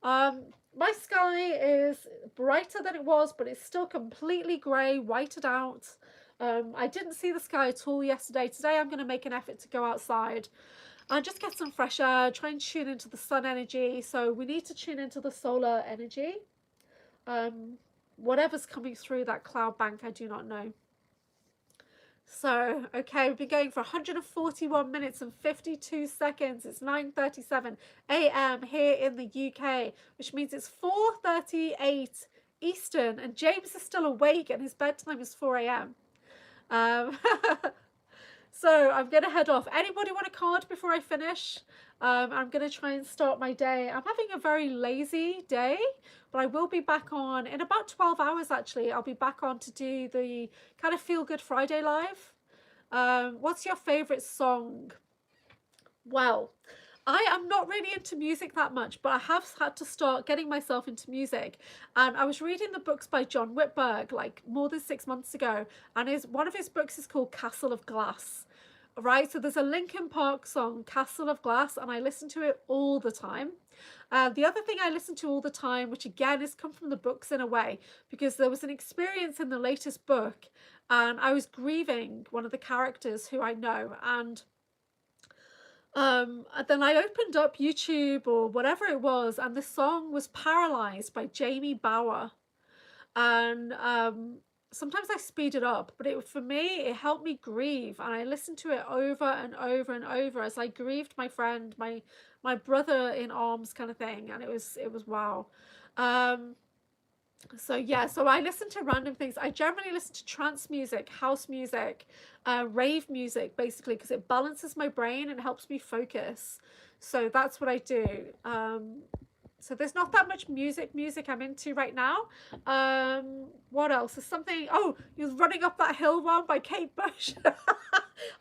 My sky is brighter than it was, but it's still completely grey, whited out. I didn't see the sky at all yesterday. Today I'm going to make an effort to go outside and just get some fresh air, try and tune into the sun energy. So we need to tune into the solar energy. Whatever's coming through that cloud bank, I do not know. So, okay, we've been going for 141 minutes and 52 seconds. It's 9:37 a.m. here in the UK, which means it's 4:38 Eastern, and James is still awake and his bedtime is 4 a.m. So I'm going to head off. Anybody want a card before I finish? I'm going to try and start my day. I'm having a very lazy day, but I will be back on in about 12 hours, actually. I'll be back on to do the kind of Feel Good Friday live. What's your favorite song? Well, I am not really into music that much, but I have had to start getting myself into music. And I was reading the books by John Whitberg like more than 6 months ago, and one of his books is called Castle of Glass. Right, so there's a Linkin Park song, Castle of Glass, and I listen to it all the time. The other thing I listen to all the time, which again has come from the books in a way, because there was an experience in the latest book, and I was grieving one of the characters who I know, and then I opened up YouTube or whatever it was, and the song was Paralyzed by Jamie Bauer. And sometimes I speed it up, but for me, it helped me grieve, and I listened to it over and over and over as I grieved my friend, my brother in arms kind of thing, and it was wow. Um, so yeah, so I listen to random things. I generally listen to trance music, house music, rave music, basically, because it balances my brain and helps me focus. So that's what I do. So there's not that much music I'm into right now. What else? There's something, oh, you're Running Up That Hill one by Kate Bush.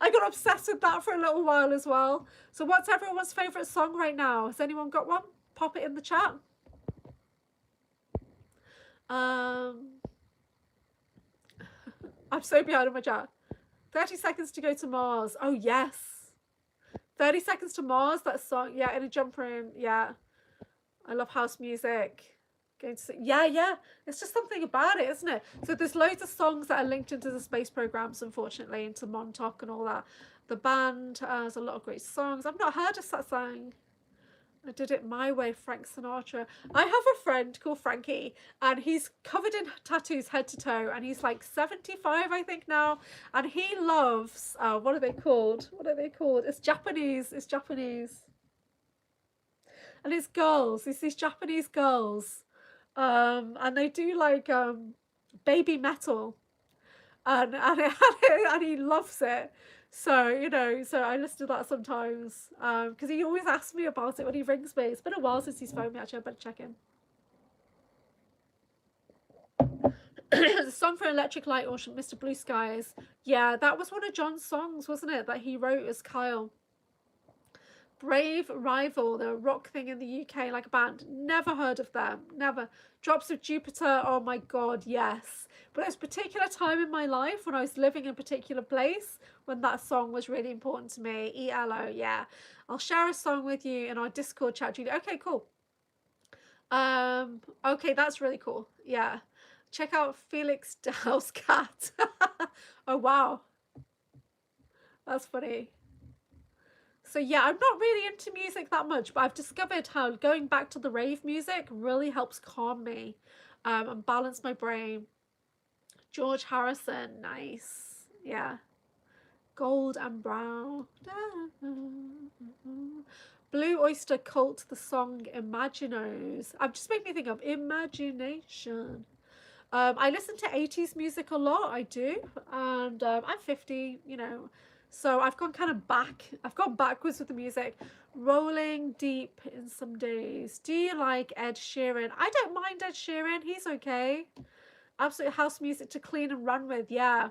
I got obsessed with that for a little while as well. So what's everyone's favorite song right now? Has anyone got one? Pop it in the chat. I'm so behind on my chat. 30 Seconds to Go to Mars. Oh yes. 30 Seconds to Mars, that song. Yeah, in a jump room. Yeah. I love house music. Going to yeah. It's just something about it, isn't it? So there's loads of songs that are linked into the space programs, unfortunately, into Montauk and all that. The band has a lot of great songs. I've not heard of that song. I Did It My Way, Frank Sinatra. I have a friend called Frankie, and he's covered in tattoos head to toe, and he's like 75, I think, now, and he loves, what are they called? It's Japanese. And it's girls. It's these Japanese girls. And they do like baby metal, and he loves it. So, so I listen to that sometimes, because he always asks me about it when he rings me. It's been a while since he's phoned me, actually. I better check in. The song for Electric Light Ocean, Mr. Blue Skies. Yeah, that was one of John's songs, wasn't it? That he wrote as Kyle. Brave Rival, the rock thing in the UK, like a band. Never heard of them. Never. Drops of Jupiter. Oh my God, yes. But there's a particular time in my life when I was living in a particular place when that song was really important to me. ELO, yeah. I'll share a song with you in our Discord chat, Julie. Okay, cool. Okay, that's really cool. Yeah. Check out Felix the House Cat. Oh wow. That's funny. So yeah, I'm not really into music that much, but I've discovered how going back to the rave music really helps calm me, and balance my brain. George Harrison, nice. Yeah. Gold and Brown. Blue Oyster Cult, the song Imaginos. I've just made me think of imagination. I listen to 80s music a lot, I do, and I'm 50, so I've gone kind of back. I've gone backwards with the music. Rolling deep in some days. Do you like Ed Sheeran? I don't mind Ed Sheeran. He's okay. Absolute house music to clean and run with. Yeah.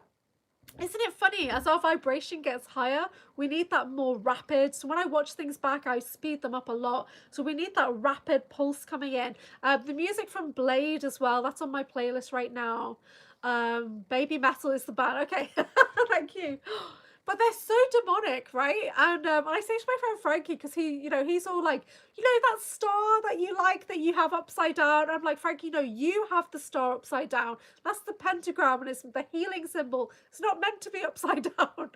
Isn't it funny? As our vibration gets higher, we need that more rapid. So when I watch things back, I speed them up a lot. So we need that rapid pulse coming in. The music from Blade as well. That's on my playlist right now. Baby Metal is the band. Okay. Thank you. But they're so demonic, right? And I say to my friend Frankie, because he's all like, that star that you like that you have upside down. I'm like, Frankie, no, you have the star upside down. That's the pentagram, and it's the healing symbol. It's not meant to be upside down.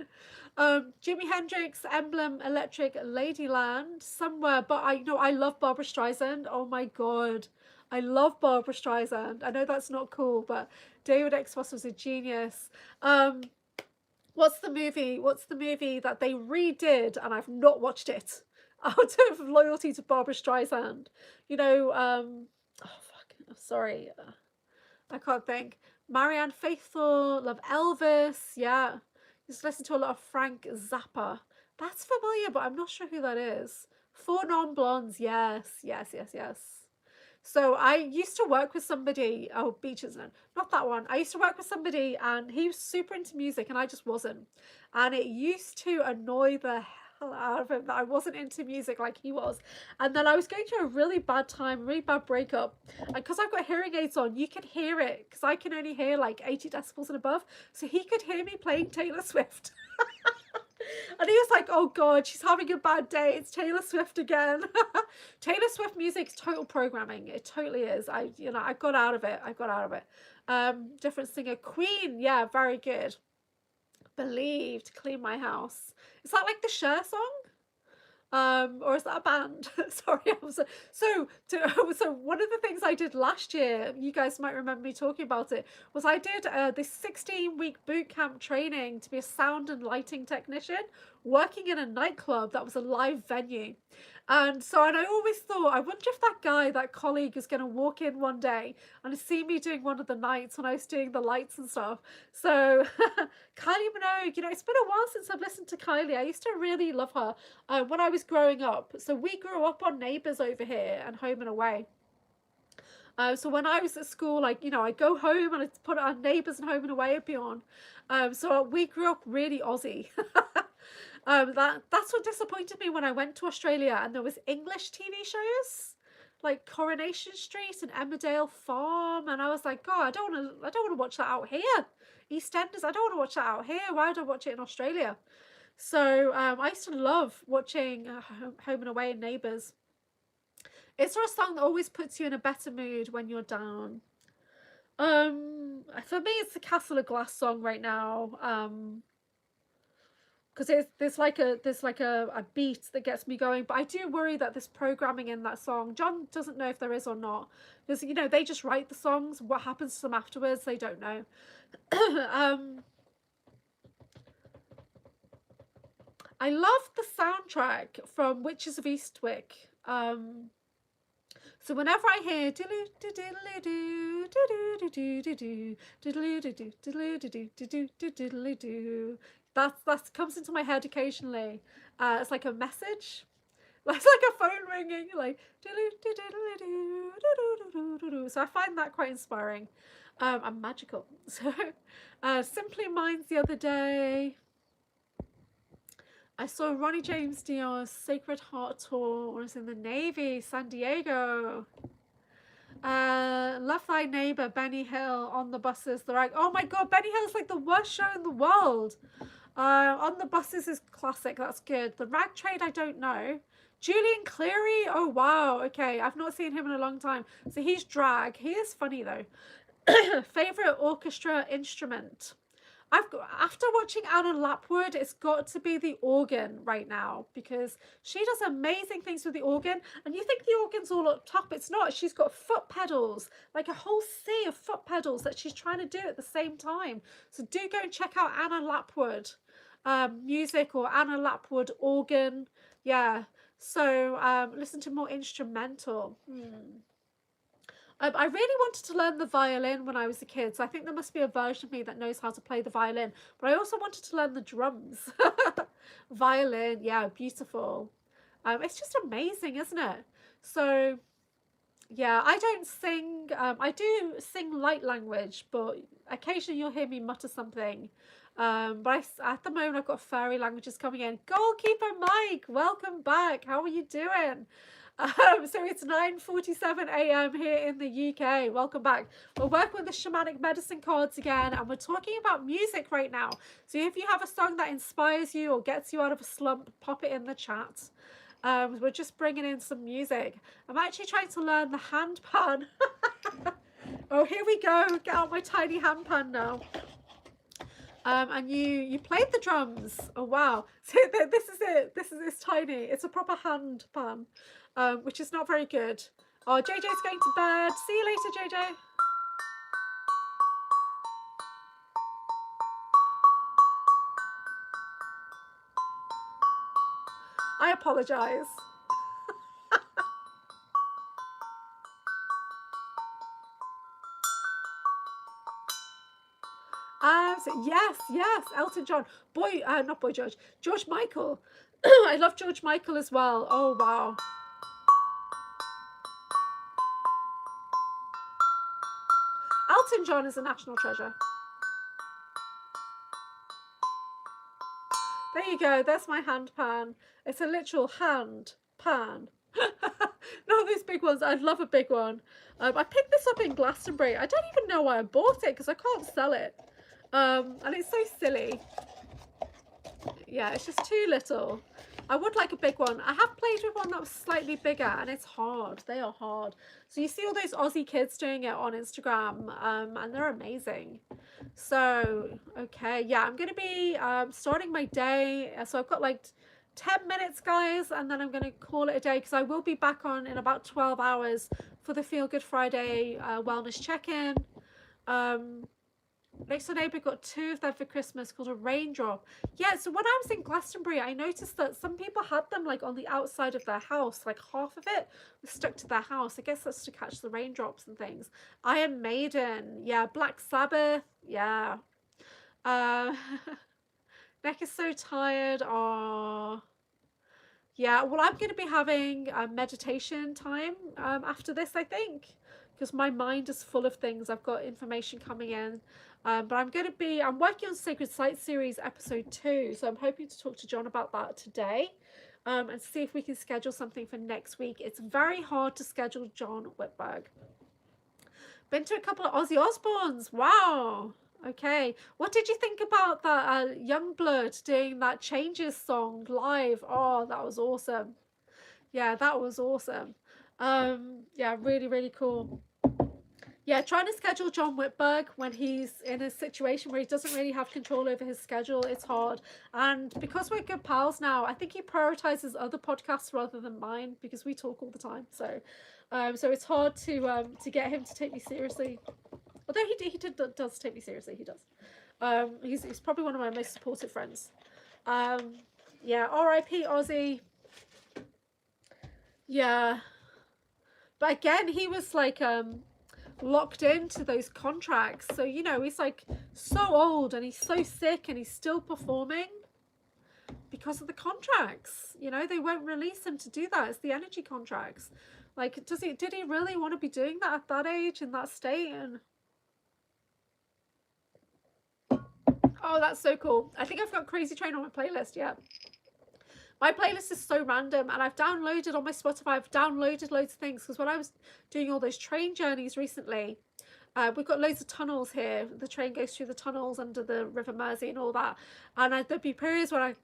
Jimi Hendrix, Emblem, Electric, Ladyland, Somewhere. But I love Barbara Streisand. Oh my God. I love Barbara Streisand. I know that's not cool, but David X. Ross was a genius. What's the movie that they redid and I've not watched it out of loyalty to Barbara Streisand? Oh fuck, I'm sorry, I can't think. Marianne Faithfull, love Elvis, yeah. Just listen to a lot of Frank Zappa. That's familiar, but I'm not sure who that is. Four Non-Blondes, yes. So I used to work with somebody, Beaches, not that one. I used to work with somebody and he was super into music and I just wasn't. And it used to annoy the hell out of him that I wasn't into music like he was. And then I was going through a really bad time, really bad breakup. And because I've got hearing aids on, you can hear it because I can only hear like 80 decibels and above. So he could hear me playing Taylor Swift. And he was like, oh God, she's having a bad day. It's Taylor Swift again. Taylor Swift music's total programming. It totally is. I got out of it. Different singer. Queen. Yeah, very good. Believed. Clean My House. Is that like the Cher song? Or is that a band? Sorry, so one of the things I did last year, you guys might remember me talking about it, was I did this 16-week boot camp training to be a sound and lighting technician, working in a nightclub that was a live venue. And I always thought, I wonder if that guy, that colleague, is going to walk in one day and see me doing one of the nights when I was doing the lights and stuff. So Kylie Minogue, it's been a while since I've listened to Kylie. I used to really love her when I was growing up. So we grew up on Neighbours over here and Home and Away. So when I was at school, I go home and I'd put it on Neighbours and Home and Away would be on. So we grew up really Aussie. That's what disappointed me when I went to Australia and there was English TV shows like Coronation Street and Emmerdale Farm, and I was like, God, I don't want to watch that out here. EastEnders, I don't want to watch that out here. Why would I watch it in Australia? So I used to love watching Home and Away and Neighbours. Is there a song that always puts you in a better mood when you're down? For me, it's the Castle of Glass song right now. Because there's like a beat that gets me going, but I do worry that there's programming in that song. John doesn't know if there is or not, because they just write the songs. What happens to them afterwards, they don't know. I love the soundtrack from Witches of Eastwick. So whenever I hear that comes into my head occasionally. It's like a message. It's like a phone ringing, like so I find that quite inspiring and magical. So Simply Minds the other day. I saw Ronnie James Dio's Sacred Heart tour when I was in the Navy, San Diego. Love Thy Neighbor, Benny Hill on the buses. They're like, oh my God, Benny Hill's like the worst show in the world. On the buses is classic. That's good. The Rag Trade, I don't know. Julian Cleary. Oh wow. Okay, I've not seen him in a long time. So he's drag. He is funny though. Favorite orchestra instrument. After watching Anna Lapwood, it's got to be the organ right now, because she does amazing things with the organ, and you think the organ's all up top. It's not. She's got foot pedals, like a whole sea of foot pedals that she's trying to do at the same time. So do go and check out Anna Lapwood music, or Anna Lapwood organ. Yeah. So listen to more instrumental. I really wanted to learn the violin when I was a kid, so I think there must be a version of me that knows how to play the violin. But I also wanted to learn the drums. Violin, yeah, beautiful. It's just amazing, isn't it? So, yeah, I don't sing. I do sing light language, but occasionally you'll hear me mutter something. But at the moment, I've got fairy languages coming in. Goalkeeper Mike, welcome back. How are you doing? So it's 9:47 a.m. here in the UK. Welcome back. We're working with the shamanic medicine cards again, and we're talking about music right now. So if you have a song that inspires you or gets you out of a slump, pop it in the chat. We're just bringing in some music. I'm actually trying to learn the handpan. Oh, here we go. Get out my tiny handpan now. And you played the drums. Oh wow. So this is it. It's tiny. It's a proper hand pan. Which is not very good. Oh, JJ's going to bed. See you later, JJ. I apologise. So yes, Elton John. Not Boy George. George Michael. I love George Michael as well. Oh wow. Elton John is a national treasure. There you go. There's my hand pan. It's a literal hand pan. Not these big ones. I'd love a big one. I picked this up in Glastonbury. I don't even know why I bought it, because I can't sell it. And it's so silly. Yeah, it's just too little. I would like a big one. I have played with one that was slightly bigger, and it's hard. They are hard. So you see all those Aussie kids doing it on Instagram, and they're amazing. So, okay, yeah, I'm going to be starting my day. So I've got like 10 minutes, guys, and then I'm going to call it a day, because I will be back on in about 12 hours for the Feel Good Friday wellness check-in. Next door neighbour got 2 of them for Christmas, called a raindrop. Yeah, so when I was in Glastonbury, I noticed that some people had them like on the outside of their house, like half of it was stuck to their house. I guess that's to catch the raindrops and things. Iron Maiden, yeah. Black Sabbath, yeah. Neck is so tired. Oh, yeah. Well, I'm going to be having a meditation time after this, I think, because my mind is full of things. I've got information coming in. But I'm working on Sacred Site series episode 2. So I'm hoping to talk to John about that today and see if we can schedule something for next week. It's very hard to schedule John Whitberg. Been to a couple of Ozzy Osbournes. Wow. Okay. What did you think about that Youngblood doing that Changes song live? Oh, that was awesome. Yeah, that was awesome. Yeah, really, really cool. Yeah, trying to schedule John Whitberg when he's in a situation where he doesn't really have control over his schedule, it's hard. And because we're good pals now, I think he prioritizes other podcasts rather than mine, because we talk all the time. So it's hard to get him to take me seriously. Although he does take me seriously, he does. He's probably one of my most supportive friends. Yeah, R.I.P. Ozzy. Yeah. But again, he was like locked into those contracts. So, you know, he's like so old and he's so sick and he's still performing because of the contracts. You know, they won't release him to do that. It's the energy contracts. Like, did he really want to be doing that at that age, in that state? And oh, that's so cool. I think I've got Crazy Train on my playlist. Yeah. My playlist is so random, and I've downloaded on my Spotify, I've downloaded loads of things, because when I was doing all those train journeys recently, we've got loads of tunnels here. The train goes through the tunnels under the River Mersey and all that. And there'd be periods when I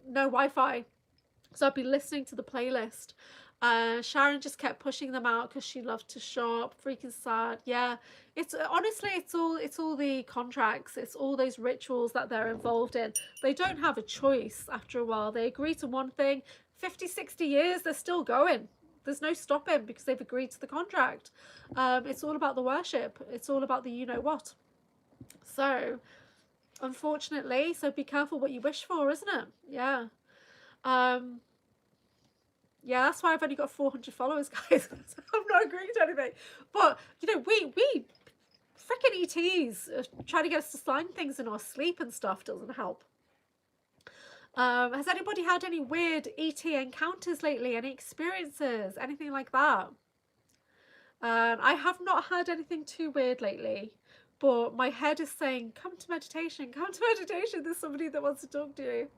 no Wi-Fi, so I'd be listening to the playlist. Sharon just kept pushing them out because she loved to shop. Freaking sad. Yeah, it's honestly, it's all the contracts. It's all those rituals that they're involved in. They don't have a choice after a while. They agree to one thing. 50, 60 years, they're still going. There's no stopping because they've agreed to the contract. It's all about the worship. It's all about the you know what. So, unfortunately, so be careful what you wish for, isn't it? Yeah. Yeah, that's why I've only got 400 followers, guys. I'm not agreeing to anything. But, you know, we freaking ETs trying to get us to sign things in our sleep and stuff doesn't help. Has anybody had any weird ET encounters lately? Any experiences? Anything like that? I have not had anything too weird lately. But my head is saying, come to meditation. Come to meditation. There's somebody that wants to talk to you.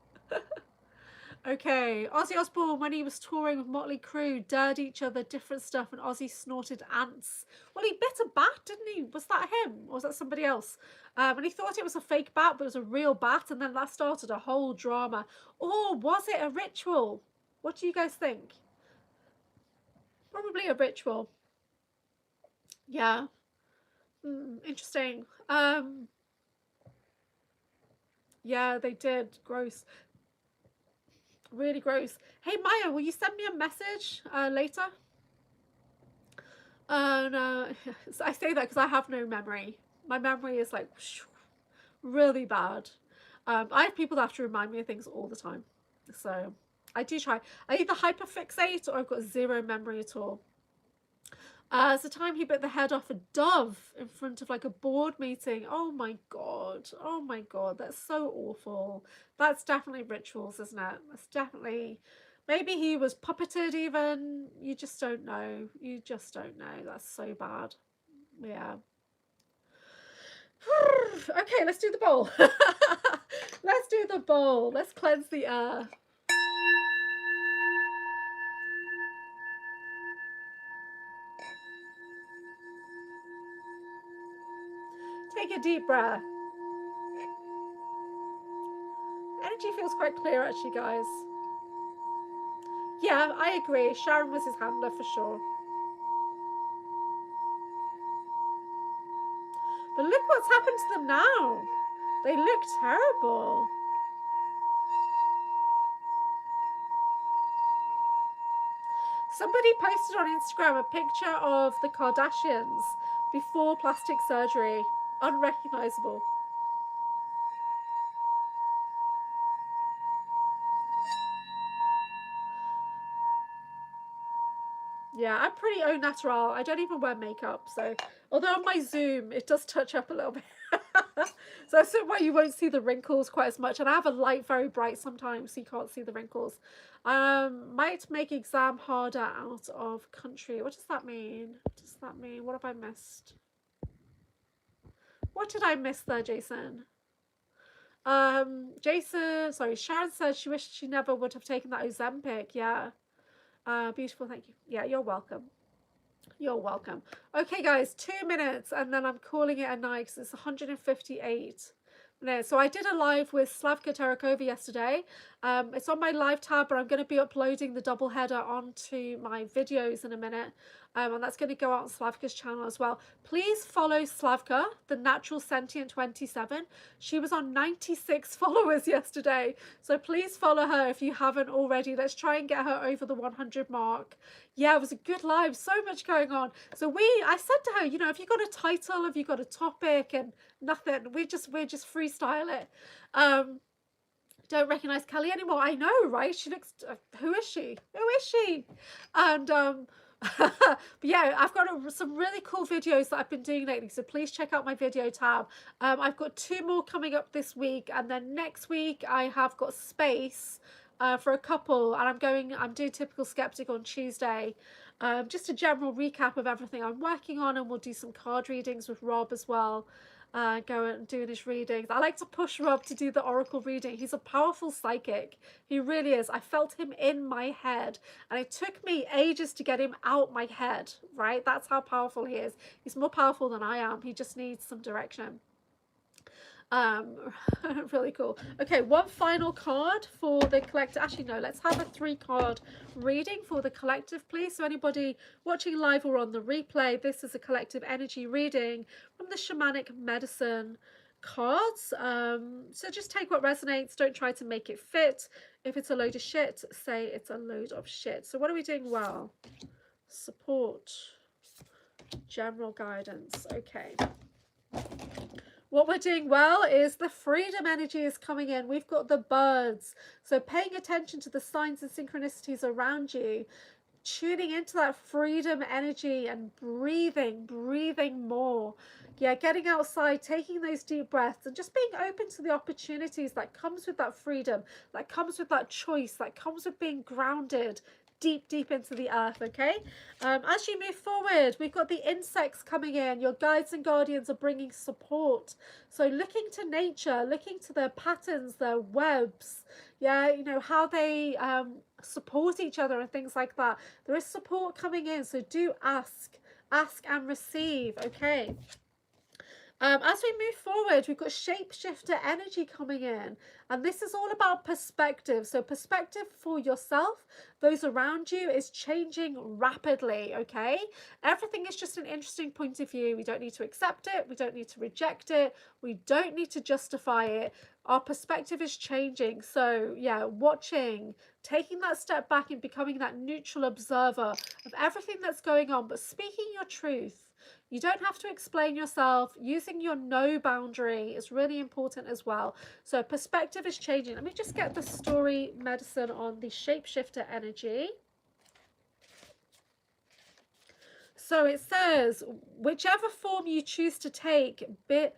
Okay, Ozzy Osbourne, when he was touring with Motley Crue, dared each other different stuff, and Ozzy snorted ants. Well, he bit a bat, didn't he? Was that him, or was that somebody else? And he thought it was a fake bat, but it was a real bat, and then that started a whole drama. Or was it a ritual? What do you guys think? Probably a ritual. Yeah. Interesting. Yeah, they did. Gross. Really gross. Hey Maya, will you send me a message later? No, I say that because I have no memory. My memory is like really bad. I have people that have to remind me of things all the time. So I do try. I either hyperfixate or I've got zero memory at all. It's the time he bit the head off a dove in front of like a board meeting. Oh my god. Oh my god. That's so awful. That's definitely rituals, isn't it? That's definitely... Maybe he was puppeted even. You just don't know. You just don't know. That's so bad. Yeah. Okay, let's do the bowl. Let's do the bowl. Let's cleanse the air. Take a deep breath. Energy feels quite clear actually, guys. Yeah, I agree. Sharon was his handler for sure. But look what's happened to them now. They look terrible. Somebody posted on Instagram a picture of the Kardashians before plastic surgery. Unrecognizable. Yeah, I'm pretty au natural. I don't even wear makeup. So, although on my Zoom, it does touch up a little bit. So that's why you won't see the wrinkles quite as much. And I have a light very bright sometimes, so you can't see the wrinkles. Might make exam harder out of country. What does that mean? What does that mean? What have I missed? What did I miss there, Jason? Sharon says she wished she never would have taken that Ozempic. Yeah. Beautiful, thank you. Yeah, you're welcome. You're welcome. Okay, guys, 2 minutes, and then I'm calling it a night because it's 158 minutes. So I did a live with Slavka Terakova yesterday. It's on my live tab, but I'm going to be uploading the double header onto my videos in a minute. And that's going to go out on Slavka's channel as well. Please follow Slavka, the Natural Sentient 27. She was on 96 followers yesterday. So please follow her if you haven't already. Let's try and get her over the 100 mark. Yeah, it was a good live. So much going on. So I said to her, you know, have you got a title? Have you got a topic? And nothing. We just freestyle it. Don't recognize Kelly anymore. I know, right? She looks. Who is she? Who is she? And but yeah, I've got some really cool videos that I've been doing lately, so please check out my video tab. I've got 2 more coming up this week, and then next week I have got space for a couple, and I'm doing Typical Skeptic on Tuesday. Just a general recap of everything I'm working on, and we'll do some card readings with Rob as well. Go and doing his readings. I like to push Rob to do the oracle reading. He's a powerful psychic. He really is. I felt him in my head, and it took me ages to get him out my head, right? That's how powerful he is. He's more powerful than I am. He just needs some direction. Really cool. Okay, one final card for the collective. Actually, no, let's have a 3-card reading for the collective, please. So anybody watching live or on the replay, this is a collective energy reading from the Shamanic Medicine cards. So just take what resonates. Don't try to make it fit. If it's a load of shit, say it's a load of shit. So what are we doing well? Support, general guidance. Okay. What we're doing well is the freedom energy is coming in. We've got the birds. So paying attention to the signs and synchronicities around you, tuning into that freedom energy and breathing more. Yeah, getting outside, taking those deep breaths, and just being open to the opportunities that comes with that freedom, that comes with that choice, that comes with being grounded deep into the earth. Okay, as you move forward, we've got the insects coming in. Your guides and guardians are bringing support, so looking to nature, looking to their patterns, their webs, yeah, you know, how they support each other and things like that. There is support coming in, so do ask and receive. Okay. As we move forward, we've got shapeshifter energy coming in, and this is all about perspective. So perspective for yourself, those around you, is changing rapidly. Okay, everything is just an interesting point of view. We don't need to accept it, we don't need to reject it, we don't need to justify it. Our perspective is changing. So yeah, watching, taking that step back and becoming that neutral observer of everything that's going on, but speaking your truth. You don't have to explain yourself. Using your no boundary is really important as well. So perspective is changing. Let me just get the story medicine on the shapeshifter energy. So it says, whichever form you choose to take, bird,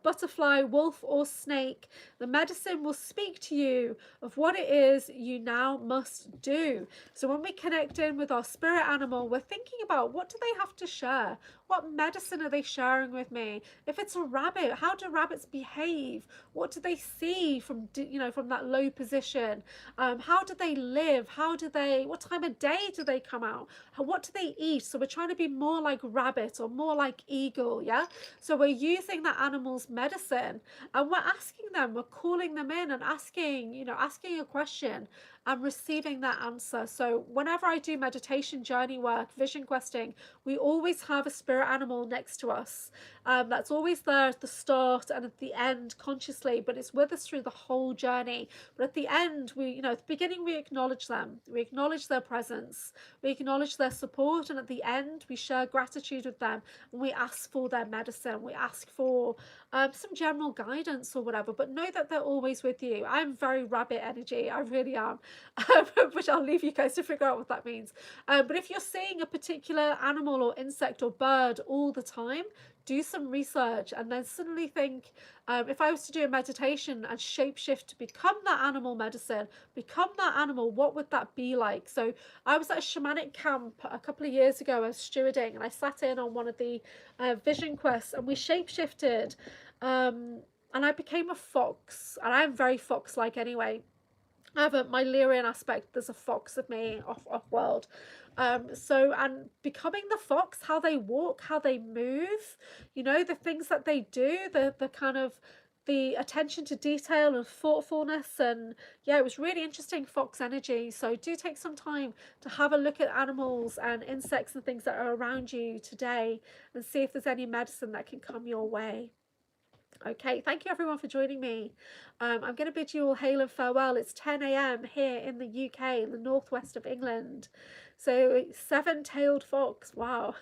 butterfly, wolf, or snake, the medicine will speak to you of what it is you now must do. So when we connect in with our spirit animal, we're thinking about, what do they have to share? What medicine are they sharing with me? If it's a rabbit, how do rabbits behave? What do they see from, you know, from that low position? How do they live? What time of day do they come out? What do they eat? So we're trying to be more like rabbit or more like eagle, yeah? So we're using that animal's medicine, and we're asking them, we're calling them in and asking, you know, asking a question. and receiving that answer. So whenever I do meditation, journey work, vision questing, we always have a spirit animal next to us. That's always there at the start and at the end consciously, but it's with us through the whole journey. But at the end, at the beginning, we acknowledge them. We acknowledge their presence. We acknowledge their support. And at the end, we share gratitude with them. And we ask for their medicine. We ask for some general guidance or whatever, but know that they're always with you. I'm very rabbit energy. I really am, which I'll leave you guys to figure out what that means. But if you're seeing a particular animal or insect or bird all the time, do some research and then suddenly think, if I was to do a meditation and shapeshift to become that animal medicine, become that animal, what would that be like? So I was at a shamanic camp a couple of years ago. I was stewarding and I sat in on one of the vision quests and we shapeshifted, and I became a fox, and I'm very fox-like anyway. I have my Lyrian aspect. There's a fox of me off world. And becoming the fox, how they walk, how they move, the things that they do, the kind of the attention to detail and thoughtfulness, and yeah, it was really interesting fox energy. So do take some time to have a look at animals and insects and things that are around you today and see if there's any medicine that can come your way. Okay, thank you everyone for joining me. I'm going to bid you all hail and farewell. It's 10 a.m. here in the UK, in the northwest of England. So 7-tailed fox. Wow,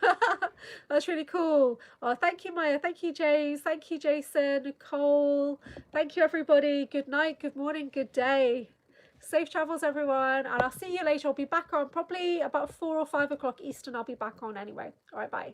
that's really cool. Oh, thank you, Maya. Thank you, Jays. Thank you, Jason, Nicole. Thank you, everybody. Good night, good morning, good day. Safe travels, everyone. And I'll see you later. I'll be back on probably about 4 or 5 o'clock Eastern. I'll be back on anyway. All right, bye.